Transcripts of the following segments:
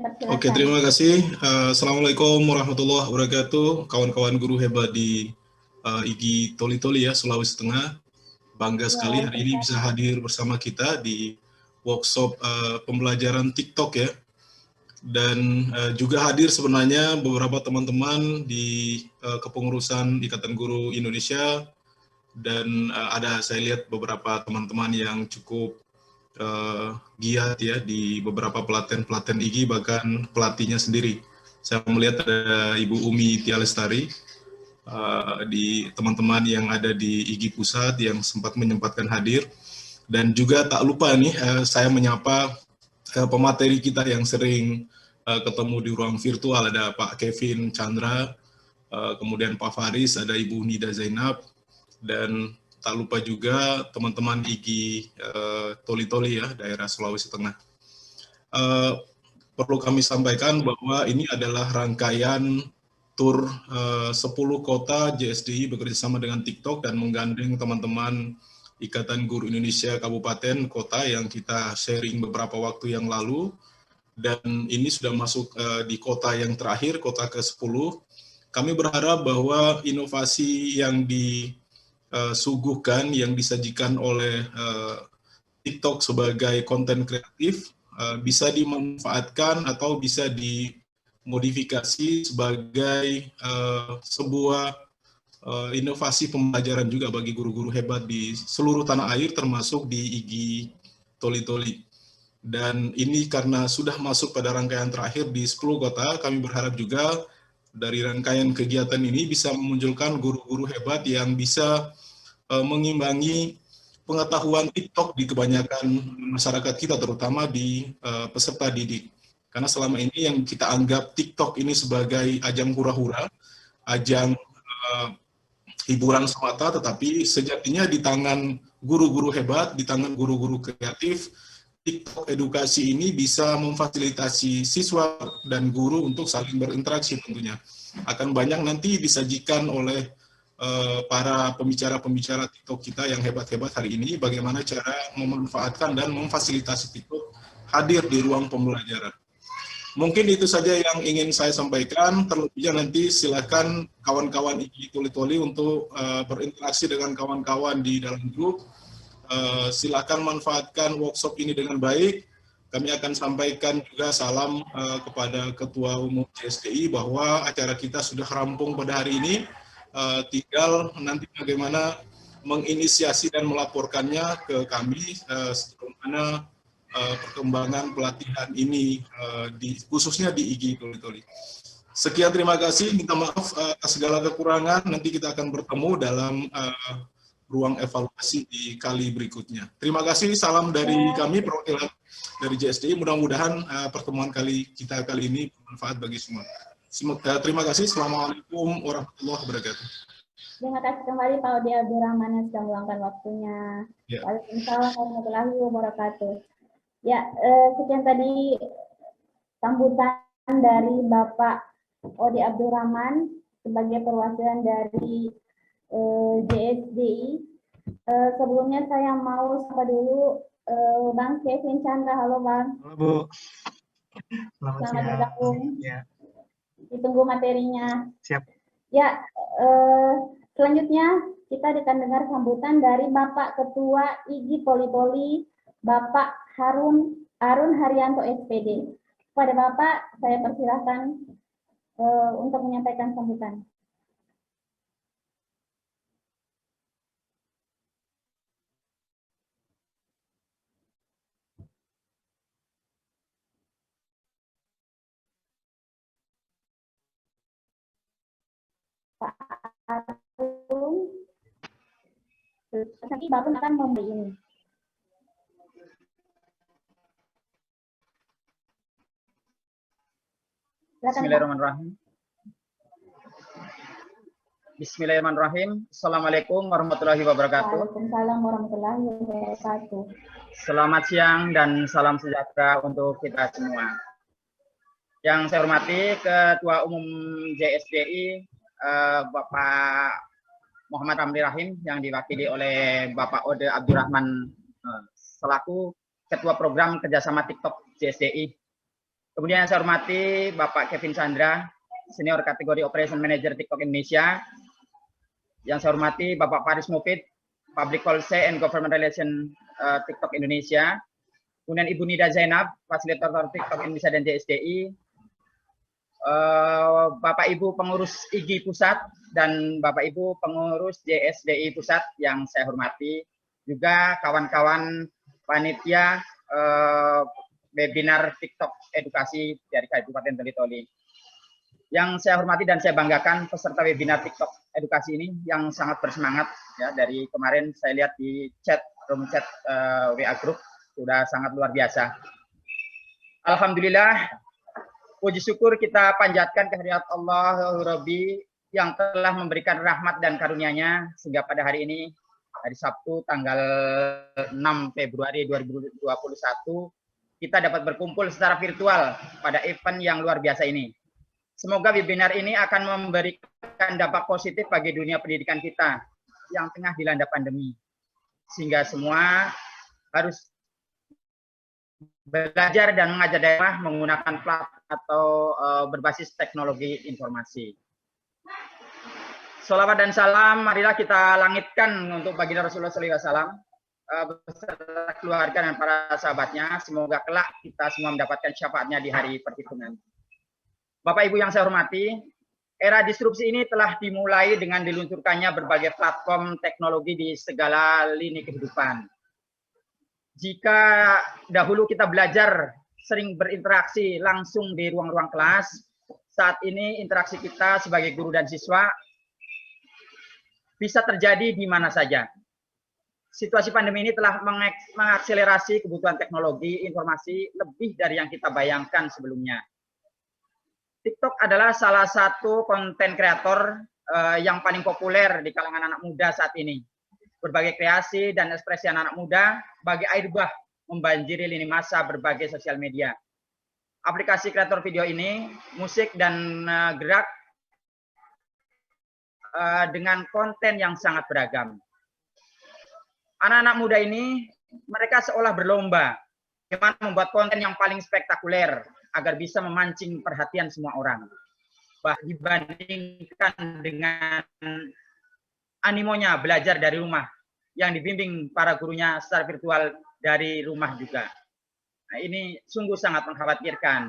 Oke, persilakan. terima kasih. Assalamualaikum warahmatullahi wabarakatuh. Kawan-kawan guru hebat di IGI Toli-Toli ya, Sulawesi Tengah. Bangga sekali hari ini bisa hadir bersama kita di workshop pembelajaran TikTok ya. Dan juga hadir sebenarnya beberapa teman-teman di kepengurusan Ikatan Guru Indonesia. Dan ada saya lihat beberapa teman-teman yang cukup giat ya di beberapa pelatihan IGI, bahkan pelatihnya sendiri. Saya melihat ada Ibu Umi Tia Lestari, di teman-teman yang ada di IGI Pusat yang menyempatkan hadir. Dan juga tak lupa nih, saya menyapa pemateri kita yang sering ketemu di ruang virtual, ada Pak Kevin Chandra, kemudian Pak Faris, ada Ibu Nida Zainab, dan tak lupa juga teman-teman IGI Toli-Toli ya, daerah Sulawesi Tengah. Perlu kami sampaikan bahwa ini adalah rangkaian tur 10 kota JSDI bekerjasama dengan TikTok dan menggandeng teman-teman Ikatan Guru Indonesia Kabupaten Kota yang kita sharing beberapa waktu yang lalu. Dan ini sudah masuk di kota yang terakhir, kota ke-10. Kami berharap bahwa inovasi yang disuguhkan, yang disajikan oleh TikTok sebagai konten kreatif bisa dimanfaatkan atau bisa dimodifikasi sebagai sebuah inovasi pembelajaran juga bagi guru-guru hebat di seluruh tanah air, termasuk di IGI Toli-Toli. Dan ini karena sudah masuk pada rangkaian terakhir di 10 kota, kami berharap juga dari rangkaian kegiatan ini bisa memunculkan guru-guru hebat yang bisa mengimbangi pengetahuan TikTok di kebanyakan masyarakat kita, terutama di peserta didik. Karena selama ini yang kita anggap TikTok ini sebagai ajang hura-hura, ajang hiburan semata, tetapi sejatinya di tangan guru-guru hebat, di tangan guru-guru kreatif, TikTok edukasi ini bisa memfasilitasi siswa dan guru untuk saling berinteraksi tentunya. Akan banyak nanti disajikan oleh para pembicara-pembicara TikTok kita yang hebat-hebat hari ini, bagaimana cara memanfaatkan dan memfasilitasi TikTok hadir di ruang pembelajaran. Mungkin itu saja yang ingin saya sampaikan, terlebihnya nanti silakan kawan-kawan IGI Toli-Toli untuk berinteraksi dengan kawan-kawan di dalam grup. Silakan manfaatkan workshop ini dengan baik. Kami akan sampaikan juga salam kepada Ketua Umum JSDI bahwa acara kita sudah rampung pada hari ini. Tinggal nanti bagaimana menginisiasi dan melaporkannya ke kami sebagaimana perkembangan pelatihan ini khususnya di IGI Toli-Toli. Sekian, terima kasih, minta maaf atas segala kekurangan, nanti kita akan bertemu dalam ruang evaluasi di kali berikutnya. Terima kasih, salam dari kami perwakilan dari JSDI, mudah-mudahan pertemuan kita kali ini bermanfaat bagi semua. Terima kasih, Assalamualaikum warahmatullahi wabarakatuh. Terima kasih kembali Pak Odi Abdurrahman yang sudah meluangkan waktunya. Ya. Waalaikumsalam warahmatullahi wabarakatuh. Ya, sekian tadi sambutan dari Bapak Odi Abdurrahman sebagai perwakilan dari JSDI. Sebelumnya saya mau sapa dulu Bang Kevin Chandra. Halo Bang. Halo Bu. Selamat bergabung. Ya. Ditunggu materinya. Siap. Ya, selanjutnya kita akan dengar sambutan dari Bapak Ketua IGI Toli-Toli, Bapak Arun Haryanto SPD. Kepada Bapak, saya persilahkan untuk menyampaikan sambutan. Pak Arun, nanti Bapak akan memberi ini. Bismillahirrahmanirrahim. Bismillahirrahmanirrahim. Assalamualaikum warahmatullahi wabarakatuh. Waalaikumsalam warahmatullahi wabarakatuh. Selamat siang dan salam sejahtera untuk kita semua. Yang saya hormati Ketua Umum JSDI Bapak Muhammad Ramli Rahim yang diwakili oleh Bapak Ode Abdurrahman selaku Ketua Program Kerjasama TikTok JSDI. Kemudian yang saya hormati Bapak Kevin Chandra, Senior Kategori Operation Manager TikTok Indonesia. Yang saya hormati Bapak Faris Mufid, Public Policy and Government Relation TikTok Indonesia. Kemudian Ibu Nida Zainab, Fasilitator TikTok Indonesia dan JSDI. Bapak Ibu pengurus IG Pusat dan Bapak Ibu pengurus JSDI Pusat yang saya hormati. Juga kawan-kawan panitia webinar TikTok edukasi dari Kabupaten Toli-Toli. Yang saya hormati dan saya banggakan peserta webinar TikTok edukasi ini yang sangat bersemangat ya, dari kemarin saya lihat di room chat WA Group sudah sangat luar biasa. Alhamdulillah, puji syukur kita panjatkan kehadirat Allah Rabbi yang telah memberikan rahmat dan karunia-Nya sehingga pada hari ini, hari Sabtu tanggal 6 Februari 2021, kita dapat berkumpul secara virtual pada event yang luar biasa ini. Semoga webinar ini akan memberikan dampak positif bagi dunia pendidikan kita yang tengah dilanda pandemi. Sehingga semua harus belajar dan mengajar daerah menggunakan platform atau berbasis teknologi informasi. Sholawat dan salam, marilah kita langitkan untuk baginda Rasulullah SAW beserta keluarga dan para sahabatnya. Semoga kelak kita semua mendapatkan syafaatnya di hari perhitungan. Bapak Ibu yang saya hormati, era disrupsi ini telah dimulai dengan diluncurkannya berbagai platform teknologi di segala lini kehidupan. Jika dahulu kita belajar sering berinteraksi langsung di ruang-ruang kelas, saat ini interaksi kita sebagai guru dan siswa bisa terjadi di mana saja. Situasi pandemi ini telah mengakselerasi kebutuhan teknologi informasi lebih dari yang kita bayangkan sebelumnya. TikTok adalah salah satu konten kreator yang paling populer di kalangan anak muda saat ini. Berbagai kreasi dan ekspresi anak-anak muda bagi air bah membanjiri lini masa berbagai sosial media. Aplikasi kreator video ini, musik dan gerak dengan konten yang sangat beragam. Anak-anak muda ini, mereka seolah berlomba bagaimana membuat konten yang paling spektakuler agar bisa memancing perhatian semua orang. Dibandingkan dengan animonya belajar dari rumah yang dibimbing para gurunya secara virtual dari rumah juga. Nah, ini sungguh sangat mengkhawatirkan.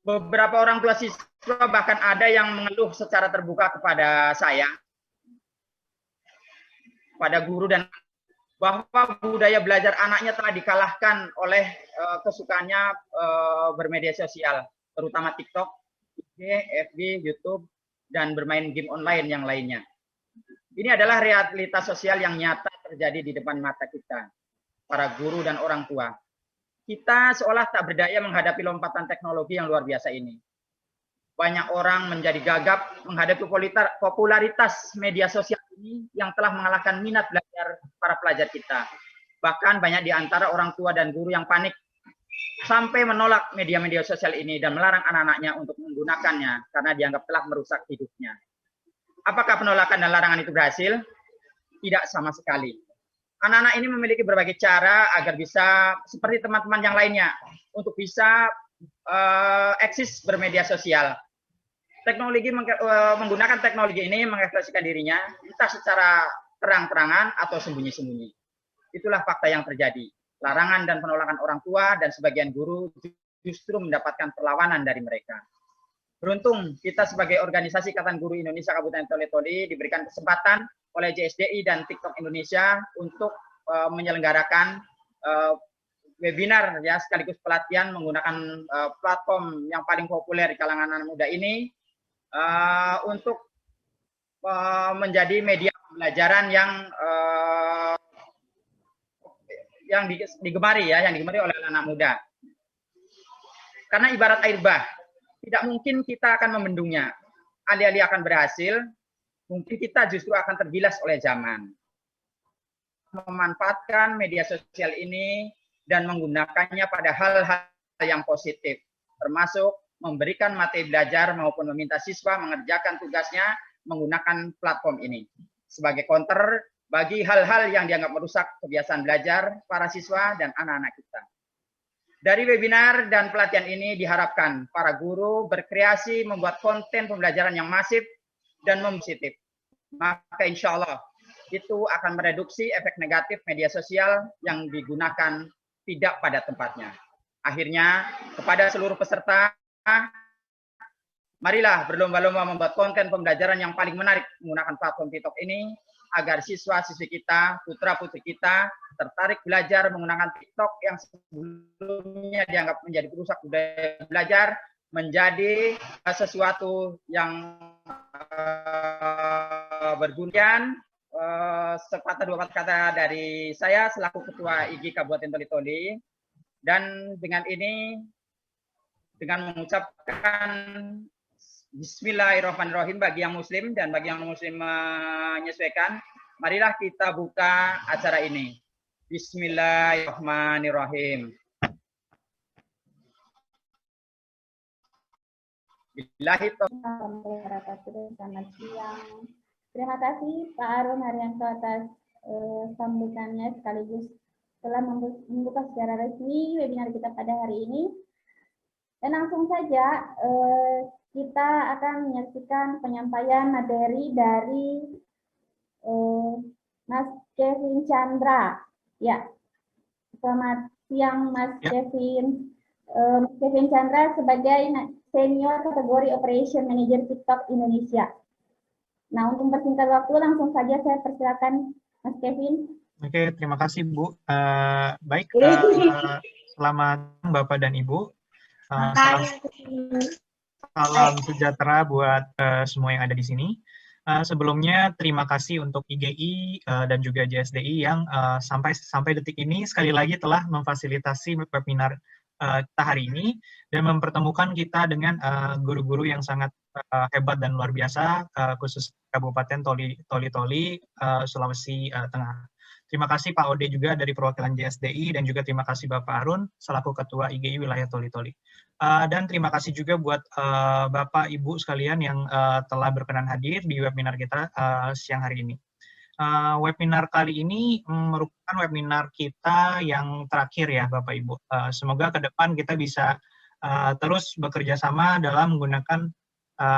Beberapa orang tua siswa bahkan ada yang mengeluh secara terbuka kepada saya, pada guru, dan bahwa budaya belajar anaknya telah dikalahkan oleh kesukaannya bermedia sosial, terutama TikTok, IG, FB, YouTube, dan bermain game online yang lainnya. Ini adalah realitas sosial yang nyata terjadi di depan mata kita, para guru dan orang tua. Kita seolah tak berdaya menghadapi lompatan teknologi yang luar biasa ini. Banyak orang menjadi gagap menghadapi popularitas media sosial ini yang telah mengalahkan minat belajar para pelajar kita. Bahkan banyak di antara orang tua dan guru yang panik sampai menolak media-media sosial ini dan melarang anak-anaknya untuk menggunakannya karena dianggap telah merusak hidupnya. Apakah penolakan dan larangan itu berhasil? Tidak sama sekali. Anak-anak ini memiliki berbagai cara agar bisa seperti teman-teman yang lainnya untuk bisa eksis bermedia sosial. Menggunakan teknologi ini mengekspresikan dirinya entah secara terang-terangan atau sembunyi-sembunyi. Itulah fakta yang terjadi. Larangan dan penolakan orang tua dan sebagian guru justru mendapatkan perlawanan dari mereka. Beruntung kita sebagai organisasi Ikatan Guru Indonesia Kabupaten Toli-Toli diberikan kesempatan oleh JSDI dan TikTok Indonesia untuk menyelenggarakan webinar ya sekaligus pelatihan menggunakan platform yang paling populer di kalangan anak muda ini untuk menjadi media pembelajaran yang digemari ya, yang digemari oleh anak muda. Karena ibarat air bah, tidak mungkin kita akan membendungnya. Alih-alih akan berhasil, mungkin kita justru akan terbilas oleh zaman. Memanfaatkan media sosial ini dan menggunakannya pada hal-hal yang positif, termasuk memberikan materi belajar maupun meminta siswa mengerjakan tugasnya menggunakan platform ini sebagai counter bagi hal-hal yang dianggap merusak kebiasaan belajar para siswa dan anak-anak kita. Dari webinar dan pelatihan ini diharapkan para guru berkreasi membuat konten pembelajaran yang masif dan positif. Maka insya Allah itu akan mereduksi efek negatif media sosial yang digunakan tidak pada tempatnya. Akhirnya, kepada seluruh peserta, marilah berlomba-lomba membuat konten pembelajaran yang paling menarik menggunakan platform TikTok ini, agar siswa-siswi kita, putra-putri kita, tertarik belajar menggunakan TikTok yang sebelumnya dianggap menjadi perusak budaya belajar, menjadi sesuatu yang berguna. Sepatah dua patah kata dari saya selaku Ketua IG Kabupaten Toli-Toli, dan dengan ini, dengan mengucapkan Bismillahirrahmanirrahim bagi yang muslim dan bagi yang muslim menyesuaikan, marilah kita buka acara ini. Bismillahirrahmanirrahim. Selamat siang. Terima kasih Pak Arun Haryanto atas sambutannya, sekaligus telah membuka secara resmi webinar kita pada hari ini. Dan langsung saja kita akan menyaksikan penyampaian materi dari Mas Kevin Chandra. Ya, selamat siang Mas Kevin. Mas Kevin Chandra sebagai Senior Kategori Operation Manager TikTok Indonesia. Nah, untuk mempersingkat waktu, langsung saja saya persilakan Mas Kevin. Oke, terima kasih Bu. Baik, selamat Bapak dan Ibu. Salam sejahtera buat semua yang ada di sini. Sebelumnya terima kasih untuk IGI dan juga JSDI yang sampai detik ini sekali lagi telah memfasilitasi webinar kita hari ini dan mempertemukan kita dengan guru-guru yang sangat hebat dan luar biasa, khusus Kabupaten Toli-Toli, Sulawesi Tengah. Terima kasih Pak Ode juga dari perwakilan JSDI, dan juga terima kasih Bapak Arun selaku Ketua IGI Wilayah Toli-Toli. Dan terima kasih juga buat Bapak Ibu sekalian yang telah berkenan hadir di webinar kita siang hari ini. Webinar kali ini merupakan webinar kita yang terakhir ya Bapak Ibu. Semoga ke depan kita bisa terus bekerja sama dalam menggunakan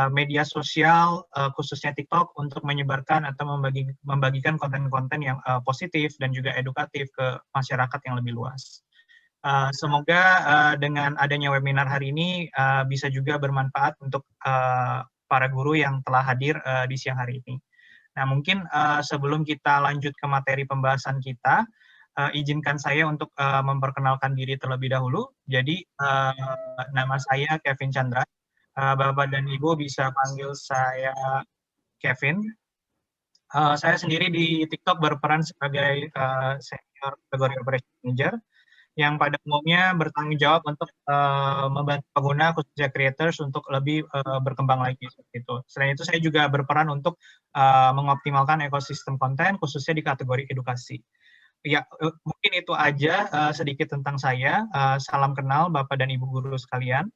media sosial, khususnya TikTok, untuk menyebarkan atau membagikan konten-konten yang positif dan juga edukatif ke masyarakat yang lebih luas. Semoga dengan adanya webinar hari ini bisa juga bermanfaat untuk para guru yang telah hadir di siang hari ini. Nah, mungkin sebelum kita lanjut ke materi pembahasan kita, izinkan saya untuk memperkenalkan diri terlebih dahulu. Jadi, nama saya Kevin Chandra. Bapak dan Ibu bisa panggil saya Kevin. Saya sendiri di TikTok berperan sebagai Senior Kategori Operation Manager, yang pada umumnya bertanggung jawab untuk membantu pengguna, khususnya creators, untuk lebih berkembang lagi seperti itu. Selain itu, saya juga berperan untuk mengoptimalkan ekosistem konten, khususnya di kategori edukasi. Ya, mungkin itu aja sedikit tentang saya. Salam kenal Bapak dan Ibu guru sekalian.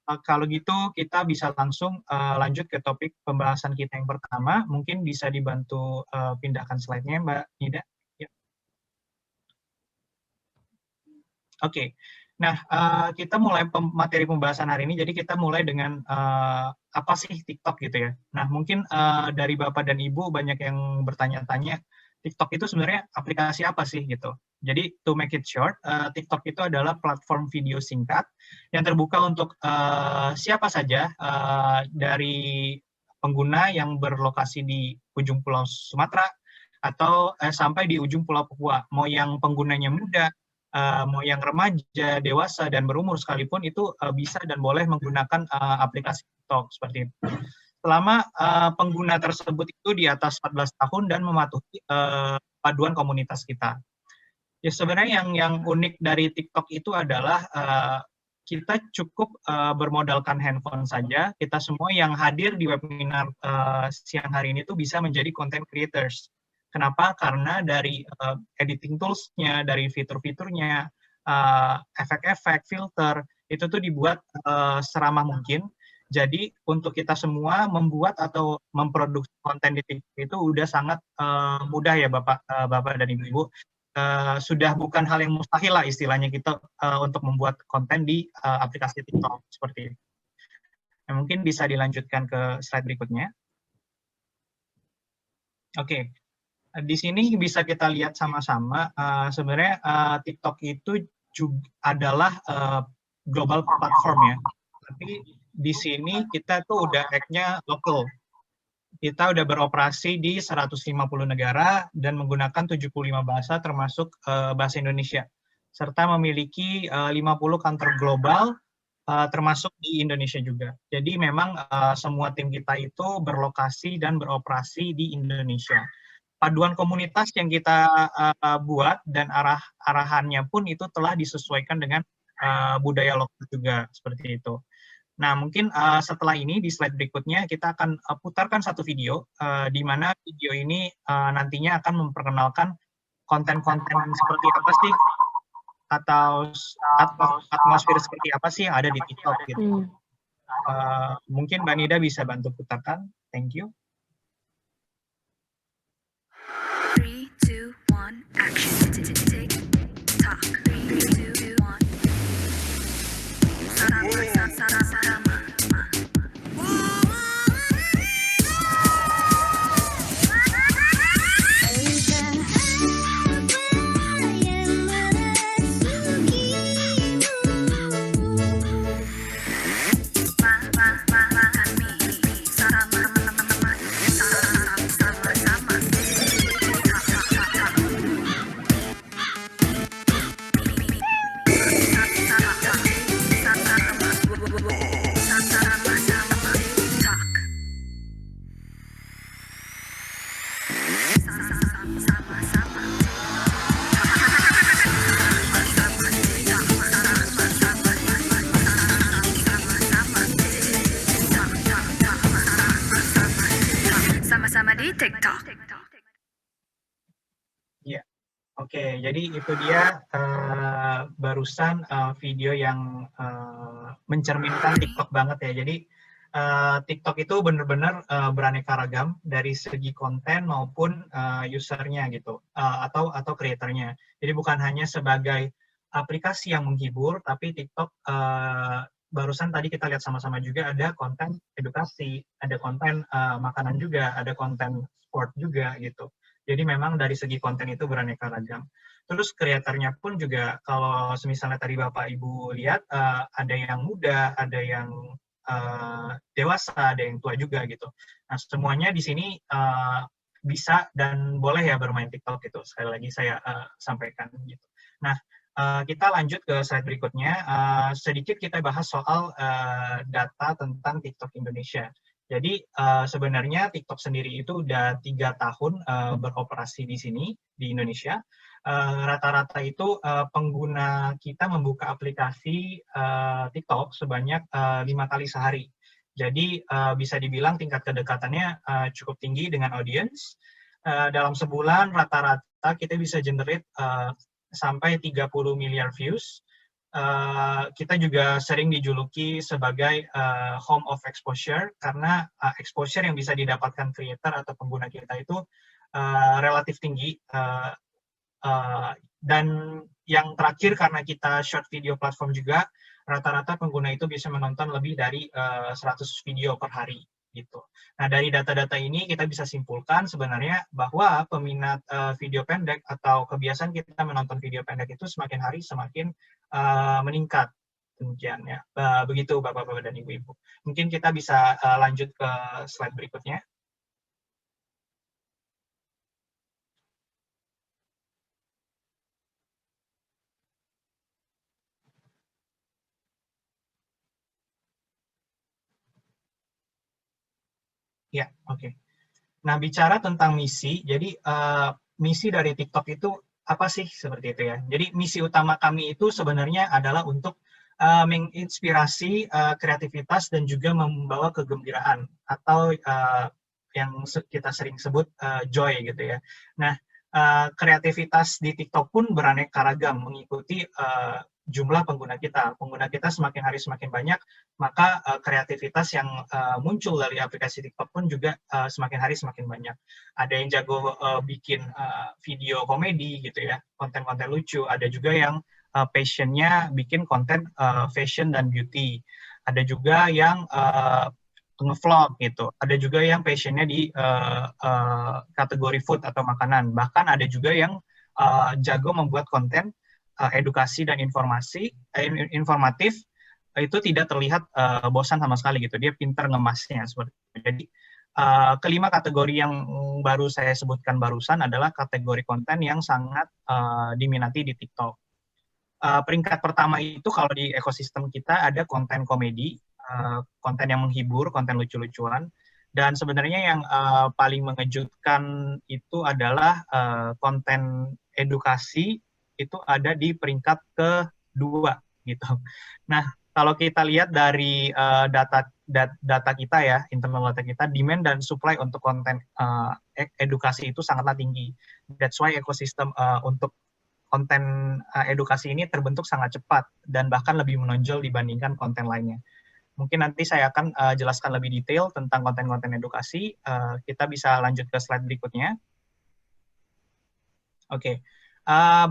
Kalau gitu, kita bisa langsung lanjut ke topik pembahasan kita yang pertama. Mungkin bisa dibantu pindahkan slide-nya, Mbak Nida. Ya. Oke, nah kita mulai materi pembahasan hari ini. Jadi kita mulai dengan apa sih TikTok gitu ya. Nah, mungkin dari Bapak dan Ibu banyak yang bertanya-tanya, TikTok itu sebenarnya aplikasi apa sih gitu. Jadi to make it short, TikTok itu adalah platform video singkat yang terbuka untuk siapa saja dari pengguna yang berlokasi di ujung Pulau Sumatera atau sampai di ujung Pulau Papua. Mau yang penggunanya muda, mau yang remaja, dewasa, dan berumur sekalipun itu bisa dan boleh menggunakan aplikasi TikTok seperti itu. Selama pengguna tersebut itu di atas 14 tahun dan mematuhi paduan komunitas kita. Ya, sebenarnya yang unik dari TikTok itu adalah kita cukup bermodalkan handphone saja. Kita semua yang hadir di webinar siang hari ini tuh bisa menjadi content creators. Kenapa? Karena dari editing tools-nya, dari fitur-fiturnya, efek-efek, filter, itu tuh dibuat seramah mungkin. Jadi untuk kita semua membuat atau memproduksi konten di TikTok itu udah sangat mudah ya Bapak dan Ibu. sudah bukan hal yang mustahil lah istilahnya kita untuk membuat konten di aplikasi TikTok seperti itu. Nah, mungkin bisa dilanjutkan ke slide berikutnya. Oke, di sini bisa kita lihat sama-sama sebenarnya TikTok itu juga adalah global platform ya. Tapi di sini kita tuh udah act-nya lokal. Kita udah beroperasi di 150 negara dan menggunakan 75 bahasa termasuk bahasa Indonesia. Serta memiliki 50 kantor global termasuk di Indonesia juga. Jadi memang semua tim kita itu berlokasi dan beroperasi di Indonesia. Paduan komunitas yang kita buat dan arahannya pun itu telah disesuaikan dengan budaya lokal juga seperti itu. Nah, mungkin setelah ini di slide berikutnya kita akan putarkan satu video di mana video ini nantinya akan memperkenalkan konten-konten seperti apa sih atau atmosfer seperti apa sih yang ada di TikTok gitu. Mungkin Mbak Nida bisa bantu putarkan. Thank you. 3, 2, 1, action. TikTok. 3, 2, 1. Sarama. Sama-sama di TikTok. Ya, oke. Jadi itu dia barusan video yang mencerminkan TikTok banget ya. Jadi TikTok itu benar-benar beraneka ragam dari segi konten maupun usernya gitu, atau kreatornya. Jadi bukan hanya sebagai aplikasi yang menghibur, tapi TikTok barusan tadi kita lihat sama-sama juga ada konten edukasi, ada konten makanan juga, ada konten sport juga gitu. Jadi memang dari segi konten itu beraneka ragam. Terus kreatornya pun juga kalau misalnya tadi Bapak Ibu lihat ada yang muda, ada yang dewasa, ada yang tua juga gitu. Nah semuanya di sini bisa dan boleh ya bermain TikTok gitu. Sekali lagi saya sampaikan gitu. Nah kita lanjut ke slide berikutnya. Sedikit kita bahas soal data tentang TikTok Indonesia. Jadi sebenarnya TikTok sendiri itu udah 3 tahun beroperasi di sini di Indonesia. Rata-rata itu pengguna kita membuka aplikasi TikTok sebanyak 5 kali sehari. Jadi bisa dibilang tingkat kedekatannya cukup tinggi dengan audiens. Dalam sebulan rata-rata kita bisa generate sampai 30 miliar views. Kita juga sering dijuluki sebagai home of exposure karena exposure yang bisa didapatkan creator atau pengguna kita itu relatif tinggi. Dan yang terakhir karena kita short video platform juga, rata-rata pengguna itu bisa menonton lebih dari 100 video per hari gitu. Nah dari data-data ini kita bisa simpulkan sebenarnya bahwa peminat video pendek atau kebiasaan kita menonton video pendek itu semakin hari semakin meningkat. Demikian ya. Begitu Bapak-Bapak dan Ibu-Ibu. Mungkin kita bisa lanjut ke slide berikutnya. Ya, oke. Nah, bicara tentang misi, jadi misi dari TikTok itu apa sih seperti itu ya. Jadi misi utama kami itu sebenarnya adalah untuk menginspirasi kreativitas dan juga membawa kegembiraan atau yang kita sering sebut joy gitu ya. Nah, kreativitas di TikTok pun beraneka ragam mengikuti jumlah pengguna kita. Pengguna kita semakin hari semakin banyak, maka kreativitas yang muncul dari aplikasi TikTok pun juga semakin hari semakin banyak. Ada yang jago bikin video komedi gitu ya, konten-konten lucu. Ada juga yang passionnya bikin konten fashion dan beauty. Ada juga yang nge-vlog gitu. Ada juga yang passionnya di kategori food atau makanan. Bahkan ada juga yang jago membuat konten edukasi dan informatif, itu tidak terlihat bosan sama sekali gitu. Dia pintar ngemasnya seperti itu. Jadi kelima kategori yang baru saya sebutkan barusan adalah kategori konten yang sangat diminati di TikTok. Peringkat pertama itu kalau di ekosistem kita ada konten komedi, konten yang menghibur, konten lucu-lucuan. Dan sebenarnya yang paling mengejutkan itu adalah konten edukasi, itu ada di peringkat kedua gitu. Nah, kalau kita lihat dari data kita ya, internal data kita, demand dan supply untuk konten edukasi itu sangatlah tinggi. That's why ekosistem untuk konten edukasi ini terbentuk sangat cepat dan bahkan lebih menonjol dibandingkan konten lainnya. Mungkin nanti saya akan jelaskan lebih detail tentang konten-konten edukasi. Kita bisa lanjut ke slide berikutnya. Oke.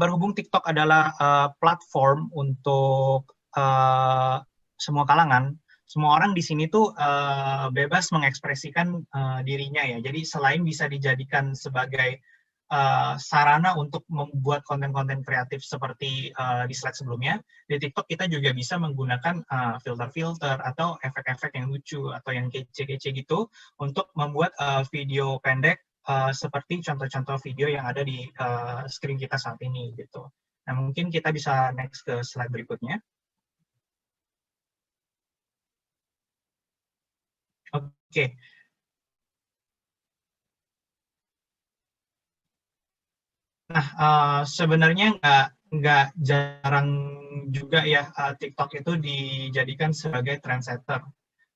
Berhubung TikTok adalah platform untuk semua kalangan, semua orang di sini tuh bebas mengekspresikan dirinya ya. Jadi selain bisa dijadikan sebagai sarana untuk membuat konten-konten kreatif seperti di slide sebelumnya, di TikTok kita juga bisa menggunakan filter-filter atau efek-efek yang lucu atau yang kece-kece gitu untuk membuat video pendek seperti contoh-contoh video yang ada di screen kita saat ini gitu. Nah, mungkin kita bisa next ke slide berikutnya. Oke. Nah, sebenarnya nggak jarang juga ya TikTok itu dijadikan sebagai trendsetter.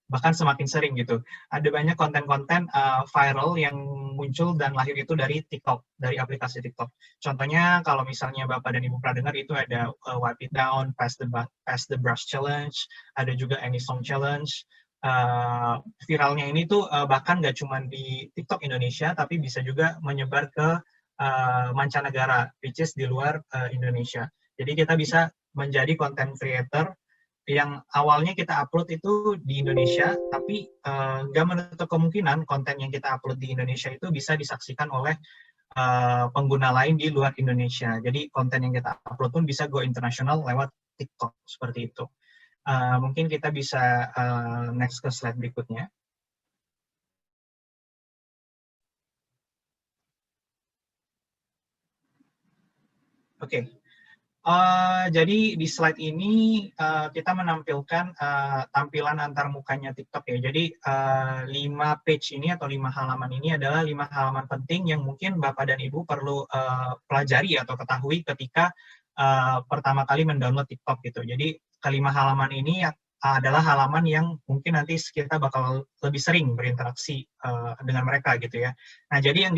Bahkan semakin sering gitu. Ada banyak konten-konten viral yang muncul dan lahir itu dari TikTok, dari aplikasi TikTok. Contohnya kalau misalnya Bapak dan Ibu pernah dengar itu ada Wipe It Down, Pass the Brush Challenge, ada juga Any Song Challenge. Viralnya ini tuh bahkan nggak cuma di TikTok Indonesia, tapi bisa juga menyebar ke mancanegara, which is di luar Indonesia. Jadi kita bisa menjadi content creator yang awalnya kita upload itu di Indonesia, tapi nggak menutup kemungkinan konten yang kita upload di Indonesia itu bisa disaksikan oleh pengguna lain di luar Indonesia. Jadi konten yang kita upload pun bisa go internasional lewat TikTok, seperti itu. Mungkin kita bisa next ke slide berikutnya. Oke. Jadi di slide ini kita menampilkan tampilan antar mukanya TikTok ya. Jadi 5 page ini atau 5 halaman ini adalah 5 halaman penting yang mungkin Bapak dan Ibu perlu pelajari atau ketahui ketika pertama kali mendownload TikTok gitu. Jadi kelima halaman ini adalah halaman yang mungkin nanti kita bakal lebih sering berinteraksi dengan mereka gitu ya. Nah, jadi yang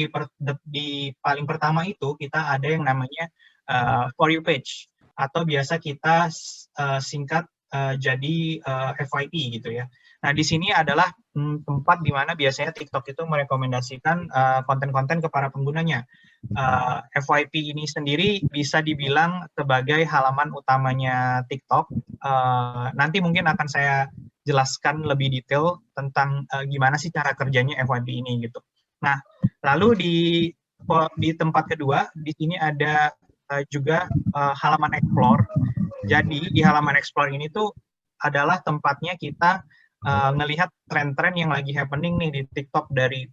di paling pertama itu kita ada yang namanya For You page, atau biasa kita singkat jadi FYP gitu ya. Nah, di sini adalah tempat di mana biasanya TikTok itu merekomendasikan konten-konten ke para penggunanya. FYP ini sendiri bisa dibilang sebagai halaman utamanya TikTok. Nanti mungkin akan saya jelaskan lebih detail tentang gimana sih cara kerjanya FYP ini gitu. Nah, lalu di tempat kedua, di sini ada juga halaman explore. Jadi di halaman explore ini tuh adalah tempatnya kita ngelihat tren-tren yang lagi happening nih di TikTok, dari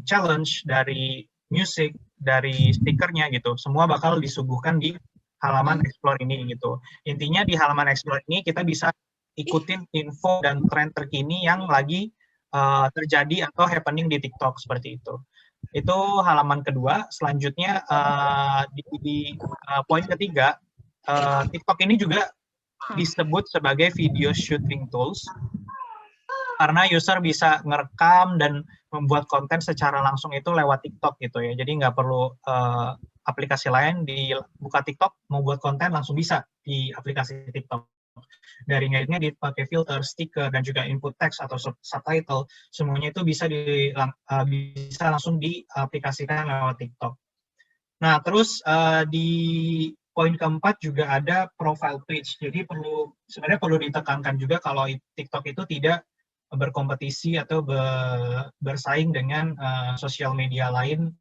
challenge, dari music, dari stikernya gitu. Semua bakal disuguhkan di halaman explore ini gitu. Intinya di halaman explore ini kita bisa ikutin info dan tren terkini yang lagi terjadi atau happening di TikTok, seperti itu. Itu halaman kedua. Selanjutnya di poin ketiga, TikTok ini juga disebut sebagai video shooting tools karena user bisa ngerekam dan membuat konten secara langsung itu lewat TikTok gitu ya. Jadi nggak perlu aplikasi lain, buka TikTok, mau buat konten langsung bisa di aplikasi TikTok. Dari ngeditnya dipakai filter, stiker, dan juga input text atau subtitle, semuanya itu bisa langsung diaplikasikan lewat TikTok. Nah, terus di poin keempat juga ada profile page. Jadi sebenarnya perlu ditekankan juga kalau TikTok itu tidak berkompetisi atau bersaing dengan sosial media lain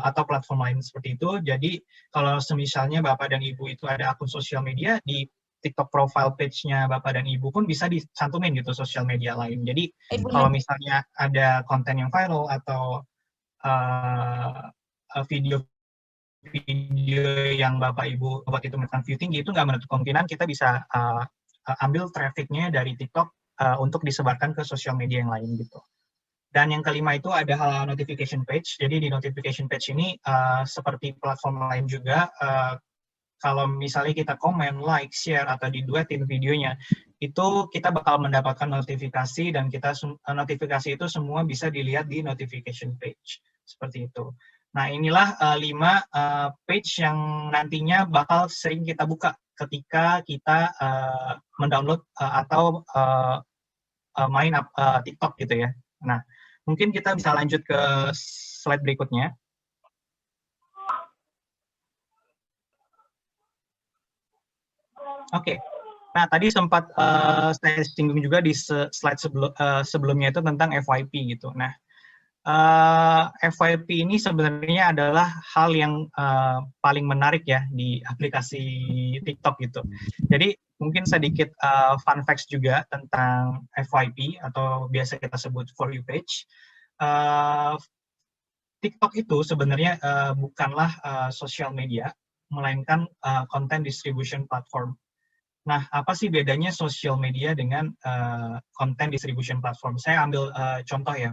atau platform lain seperti itu. Jadi kalau semisalnya Bapak dan Ibu itu ada akun sosial media, di TikTok profile page-nya Bapak dan Ibu pun bisa dicantumin gitu sosial media lain. Jadi kalau misalnya ada konten yang viral atau video yang Bapak Ibu buat itu menekan view tinggi, itu nggak menutup kemungkinan kita bisa ambil traffic-nya dari TikTok untuk disebarkan ke sosial media yang lain gitu. Dan yang kelima itu ada hal notification page. Jadi di notification page ini seperti platform lain juga, kalau misalnya kita komen, like, share, atau diduetin videonya, itu kita bakal mendapatkan notifikasi, dan notifikasi itu semua bisa dilihat di notification page. Seperti itu. Nah, inilah 5 page yang nantinya bakal sering kita buka ketika kita mendownload atau main TikTok gitu ya. Nah, mungkin kita bisa lanjut ke slide berikutnya. Oke. Nah, tadi sempat saya singgung juga di slide sebelumnya itu tentang FYP gitu. Nah, FYP ini sebenarnya adalah hal yang paling menarik ya di aplikasi TikTok gitu. Jadi mungkin sedikit fun facts juga tentang FYP atau biasa kita sebut For You page. TikTok itu sebenarnya bukanlah social media, melainkan content distribution platform. Nah, apa sih bedanya social media dengan content distribution platform? Saya ambil contoh ya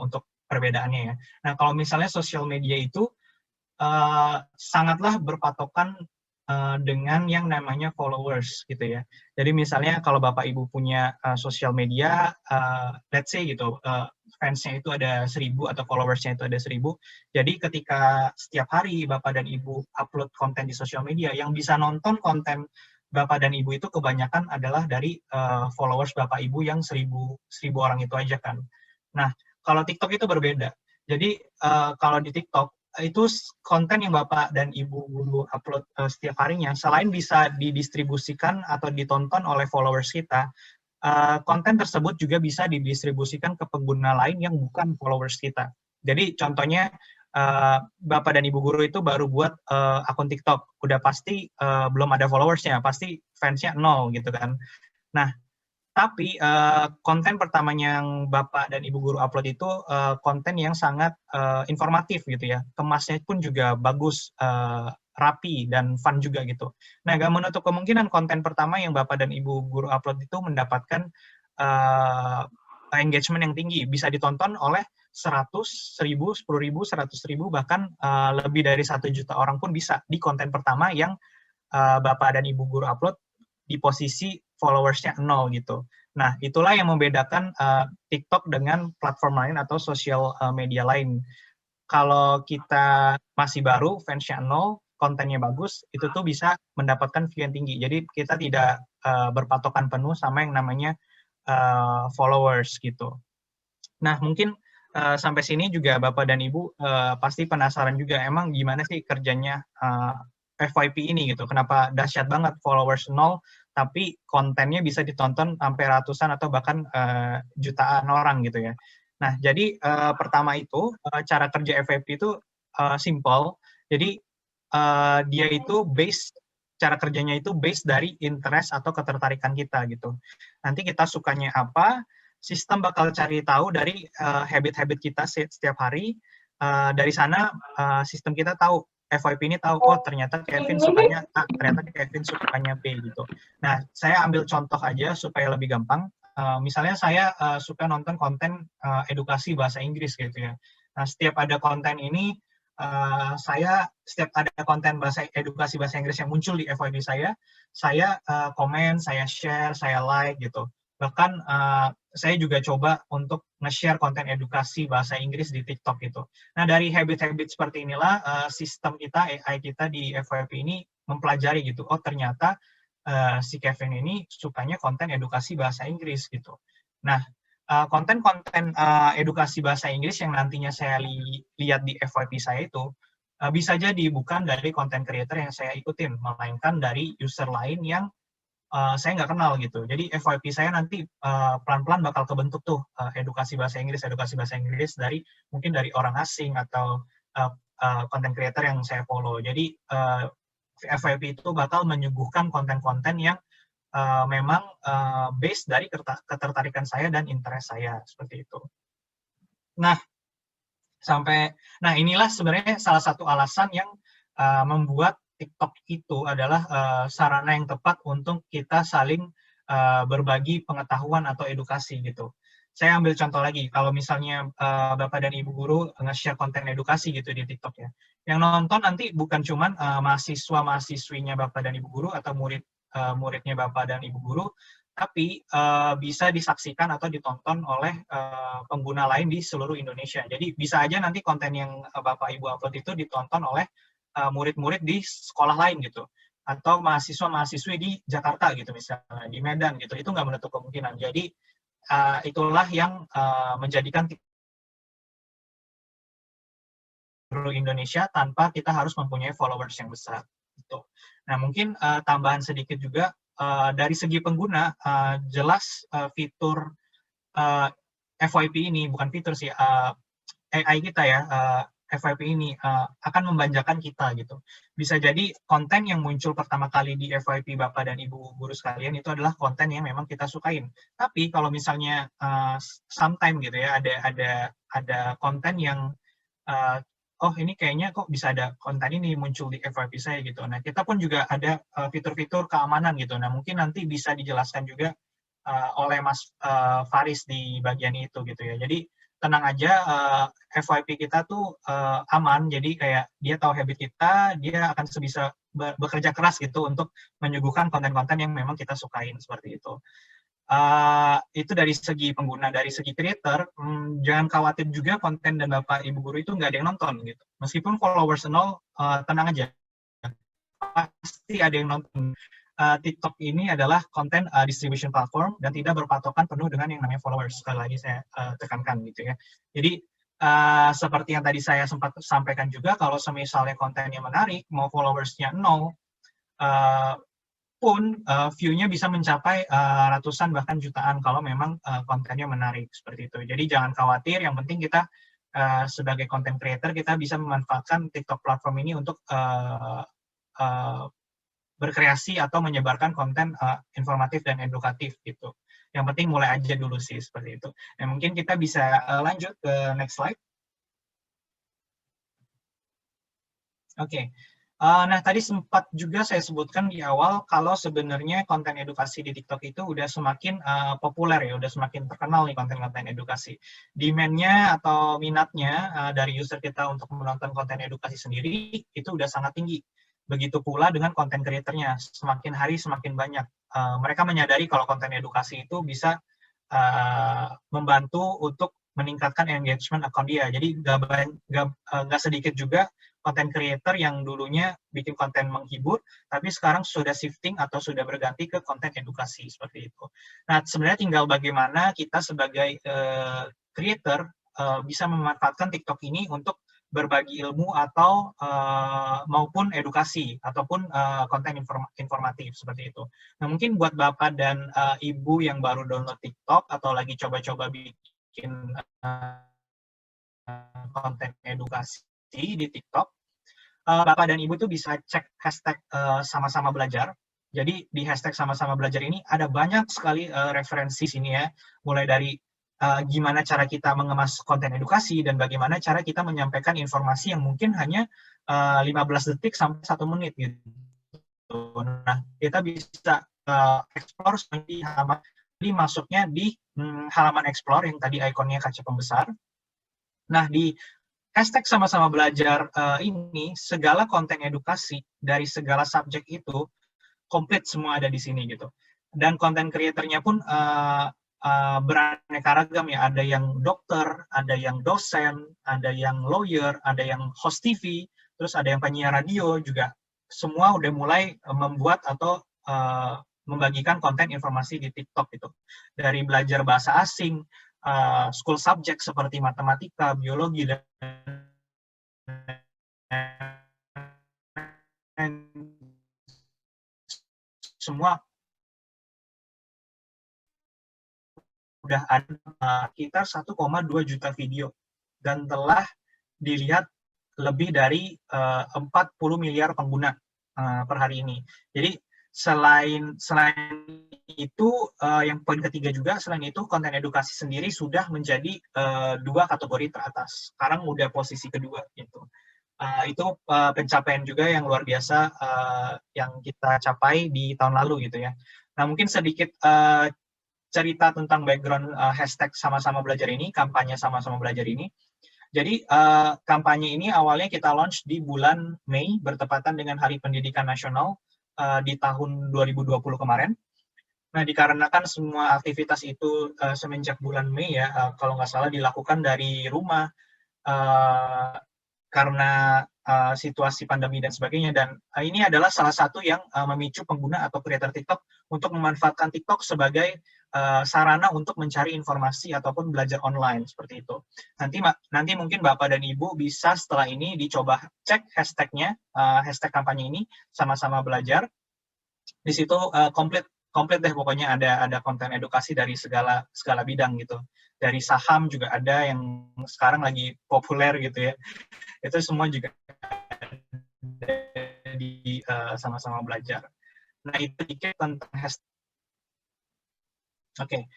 untuk perbedaannya ya. Nah, kalau misalnya social media itu sangatlah berpatokan dengan yang namanya followers gitu ya. Jadi misalnya kalau Bapak Ibu punya sosial media, let's say gitu, fansnya itu ada 1.000 atau followersnya itu ada 1.000. Jadi ketika setiap hari Bapak dan Ibu upload konten di sosial media, yang bisa nonton konten Bapak dan Ibu itu kebanyakan adalah dari followers Bapak Ibu yang 1.000 orang itu aja kan. Nah, kalau TikTok itu berbeda. Jadi kalau di TikTok itu konten yang Bapak dan Ibu guru upload setiap harinya, selain bisa didistribusikan atau ditonton oleh followers kita, konten tersebut juga bisa didistribusikan ke pengguna lain yang bukan followers kita. Jadi contohnya Bapak dan Ibu guru itu baru buat akun TikTok, udah pasti belum ada followersnya, pasti fansnya 0 gitu kan. Nah, tapi konten pertamanya yang Bapak dan Ibu guru upload itu konten yang sangat informatif gitu ya, kemasnya pun juga bagus, rapi, dan fun juga gitu. Nah, gak menutup kemungkinan konten pertama yang Bapak dan Ibu guru upload itu mendapatkan engagement yang tinggi, bisa ditonton oleh 100, 1.000, 10.000, 100.000, bahkan lebih dari 1 juta orang pun bisa di konten pertama yang Bapak dan Ibu guru upload di posisi followersnya 0 gitu. Nah, itulah yang membedakan TikTok dengan platform lain atau sosial media lain. Kalau kita masih baru, fansnya 0, kontennya bagus, itu tuh bisa mendapatkan view yang tinggi. Jadi kita tidak berpatokan penuh sama yang namanya followers gitu. Nah, mungkin sampai sini juga Bapak dan Ibu pasti penasaran juga, emang gimana sih kerjanya FYP ini gitu. Kenapa dahsyat banget followers 0, tapi kontennya bisa ditonton sampai ratusan atau bahkan jutaan orang gitu ya. Nah, jadi pertama itu cara kerja FYP itu simple. Jadi dia itu cara kerjanya itu based dari interest atau ketertarikan kita gitu. Nanti kita sukanya apa, sistem bakal cari tahu dari habit-habit kita setiap hari. Dari sana sistem kita tahu, FYP ini tahu, oh ternyata Kevin sukanya A, ternyata Kevin sukanya B gitu. Nah, saya ambil contoh aja supaya lebih gampang. Misalnya saya suka nonton konten edukasi bahasa Inggris gitu ya. Nah, setiap ada konten ini, setiap ada konten edukasi bahasa Inggris yang muncul di FYP saya komen, saya share, saya like gitu. Bahkan saya juga coba untuk nge-share konten edukasi bahasa Inggris di TikTok gitu. Nah, dari habit-habit seperti inilah sistem kita, AI kita di FYP ini mempelajari gitu. Oh, ternyata si Kevin ini sukanya konten edukasi bahasa Inggris gitu. Nah, konten-konten edukasi bahasa Inggris yang nantinya saya lihat di FYP saya itu bisa jadi bukan dari konten creator yang saya ikutin, melainkan dari user lain yang saya nggak kenal gitu. Jadi FYP saya nanti pelan-pelan bakal kebentuk tuh edukasi bahasa Inggris dari mungkin dari orang asing atau content creator yang saya follow. Jadi FYP itu bakal menyuguhkan konten-konten yang memang based dari ketertarikan saya dan interest saya seperti itu. Nah, inilah sebenarnya salah satu alasan yang membuat TikTok itu adalah sarana yang tepat untuk kita saling berbagi pengetahuan atau edukasi gitu. Saya ambil contoh lagi, kalau misalnya Bapak dan Ibu guru nge-share konten edukasi gitu di TikTok ya. Yang nonton nanti bukan cuma mahasiswa-mahasiswinya Bapak dan Ibu guru atau muridnya Bapak dan Ibu guru, tapi bisa disaksikan atau ditonton oleh pengguna lain di seluruh Indonesia. Jadi bisa aja nanti konten yang Bapak Ibu upload itu ditonton oleh murid-murid di sekolah lain gitu, atau mahasiswa-mahasiswi di Jakarta gitu misalnya, di Medan gitu, itu nggak menutup kemungkinan. Jadi itulah yang menjadikan seluruh Indonesia tanpa kita harus mempunyai followers yang besar gitu. Nah, mungkin tambahan sedikit juga dari segi pengguna, jelas fitur FYP ini, bukan fitur sih, AI kita ya, FYP ini akan membanjakan kita gitu. Bisa jadi konten yang muncul pertama kali di FYP Bapak dan Ibu guru sekalian itu adalah konten yang memang kita sukain. Tapi kalau misalnya sometime gitu ya, ada konten yang oh ini kayaknya kok bisa ada konten ini muncul di FYP saya gitu. Nah, kita pun juga ada fitur-fitur keamanan gitu. Nah, mungkin nanti bisa dijelaskan juga oleh Mas Faris di bagian itu gitu ya. Jadi tenang aja, FYP kita tuh aman, jadi kayak dia tahu habit kita, dia akan sebisa bekerja keras gitu untuk menyuguhkan konten-konten yang memang kita sukain, seperti itu. Itu dari segi pengguna. Dari segi creator, jangan khawatir juga konten dan Bapak Ibu guru itu nggak ada yang nonton gitu. Meskipun followers nol, tenang aja, pasti ada yang nonton. TikTok ini adalah content distribution platform dan tidak berpatokan penuh dengan yang namanya followers. Sekali lagi saya tekankan gitu ya. Jadi seperti yang tadi saya sempat sampaikan juga, kalau misalnya kontennya menarik, mau followersnya 0, pun view-nya bisa mencapai ratusan bahkan jutaan kalau memang kontennya menarik seperti itu. Jadi jangan khawatir, yang penting kita sebagai content creator kita bisa memanfaatkan TikTok platform ini untuk berkreasi atau menyebarkan konten informatif dan edukatif gitu. Yang penting mulai aja dulu sih seperti itu. Nah, mungkin kita bisa lanjut ke next slide. Oke. Nah, tadi sempat juga saya sebutkan di awal kalau sebenarnya konten edukasi di TikTok itu udah semakin populer ya, udah semakin terkenal nih konten-konten edukasi. Demand-nya atau minatnya dari user kita untuk menonton konten edukasi sendiri itu udah sangat tinggi. Begitu pula dengan konten creator-nya, semakin hari semakin banyak. Mereka menyadari kalau konten edukasi itu bisa membantu untuk meningkatkan engagement akun dia. Jadi nggak sedikit juga konten creator yang dulunya bikin konten menghibur, tapi sekarang sudah shifting atau sudah berganti ke konten edukasi seperti itu. Nah, sebenarnya tinggal bagaimana kita sebagai creator bisa memanfaatkan TikTok ini untuk berbagi ilmu atau maupun edukasi ataupun konten informatif seperti itu. Nah, mungkin buat Bapak dan Ibu yang baru download TikTok atau lagi coba-coba bikin konten edukasi di TikTok, Bapak dan Ibu tuh bisa cek hashtag sama-sama belajar. Jadi di hashtag sama-sama belajar ini ada banyak sekali referensi sini ya, mulai dari gimana cara kita mengemas konten edukasi dan bagaimana cara kita menyampaikan informasi yang mungkin hanya 15 detik sampai 1 menit gitu. Nah, kita bisa explore di halaman, jadi masuknya di halaman explore yang tadi ikonnya kaca pembesar. Nah, di hashtag sama-sama belajar ini segala konten edukasi dari segala subjek itu komplit semua ada di sini gitu. Dan konten kreatornya pun beraneka ragam ya, ada yang dokter, ada yang dosen, ada yang lawyer, ada yang host TV, terus ada yang penyiar radio juga. Semua udah mulai membuat atau membagikan konten informasi di TikTok itu. Dari belajar bahasa asing, school subject seperti matematika, biologi, dan semua udah ada sekitar 1,2 juta video dan telah dilihat lebih dari 40 miliar pengguna per hari ini. Jadi selain itu, yang poin ketiga juga, selain itu konten edukasi sendiri sudah menjadi 2 kategori teratas. Sekarang udah posisi kedua gitu. Itu pencapaian juga yang luar biasa yang kita capai di tahun lalu gitu ya. Nah, mungkin sedikit cerita tentang background hashtag sama-sama belajar ini, kampanye sama-sama belajar ini. Jadi kampanye ini awalnya kita launch di bulan Mei, bertepatan dengan Hari Pendidikan Nasional di tahun 2020 kemarin. Nah, dikarenakan semua aktivitas itu semenjak bulan Mei ya, kalau nggak salah dilakukan dari rumah, karena situasi pandemi dan sebagainya, dan ini adalah salah satu yang memicu pengguna atau kreator TikTok untuk memanfaatkan TikTok sebagai sarana untuk mencari informasi ataupun belajar online seperti itu. Nanti mungkin Bapak dan Ibu bisa setelah ini dicoba cek hashtagnya, hashtag kampanye ini sama-sama belajar. Di situ komplit deh pokoknya, ada konten edukasi dari segala bidang gitu. Dari saham juga ada yang sekarang lagi populer gitu ya. Itu semua juga di sama-sama belajar. Nah, itu dikit tentang hashtag. Oke.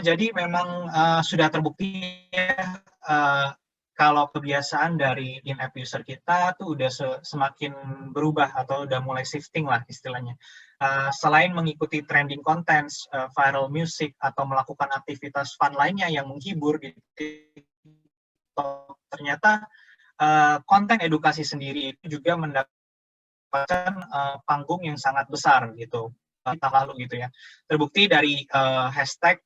Jadi memang sudah terbukti ya, kalau kebiasaan dari in-app user kita tuh udah semakin berubah atau udah mulai shifting lah istilahnya. Selain mengikuti trending content, viral music, atau melakukan aktivitas fun lainnya yang menghibur gitu, ternyata konten edukasi sendiri itu juga mendapatkan panggung yang sangat besar gitu tahun lalu gitu ya. Terbukti dari hashtag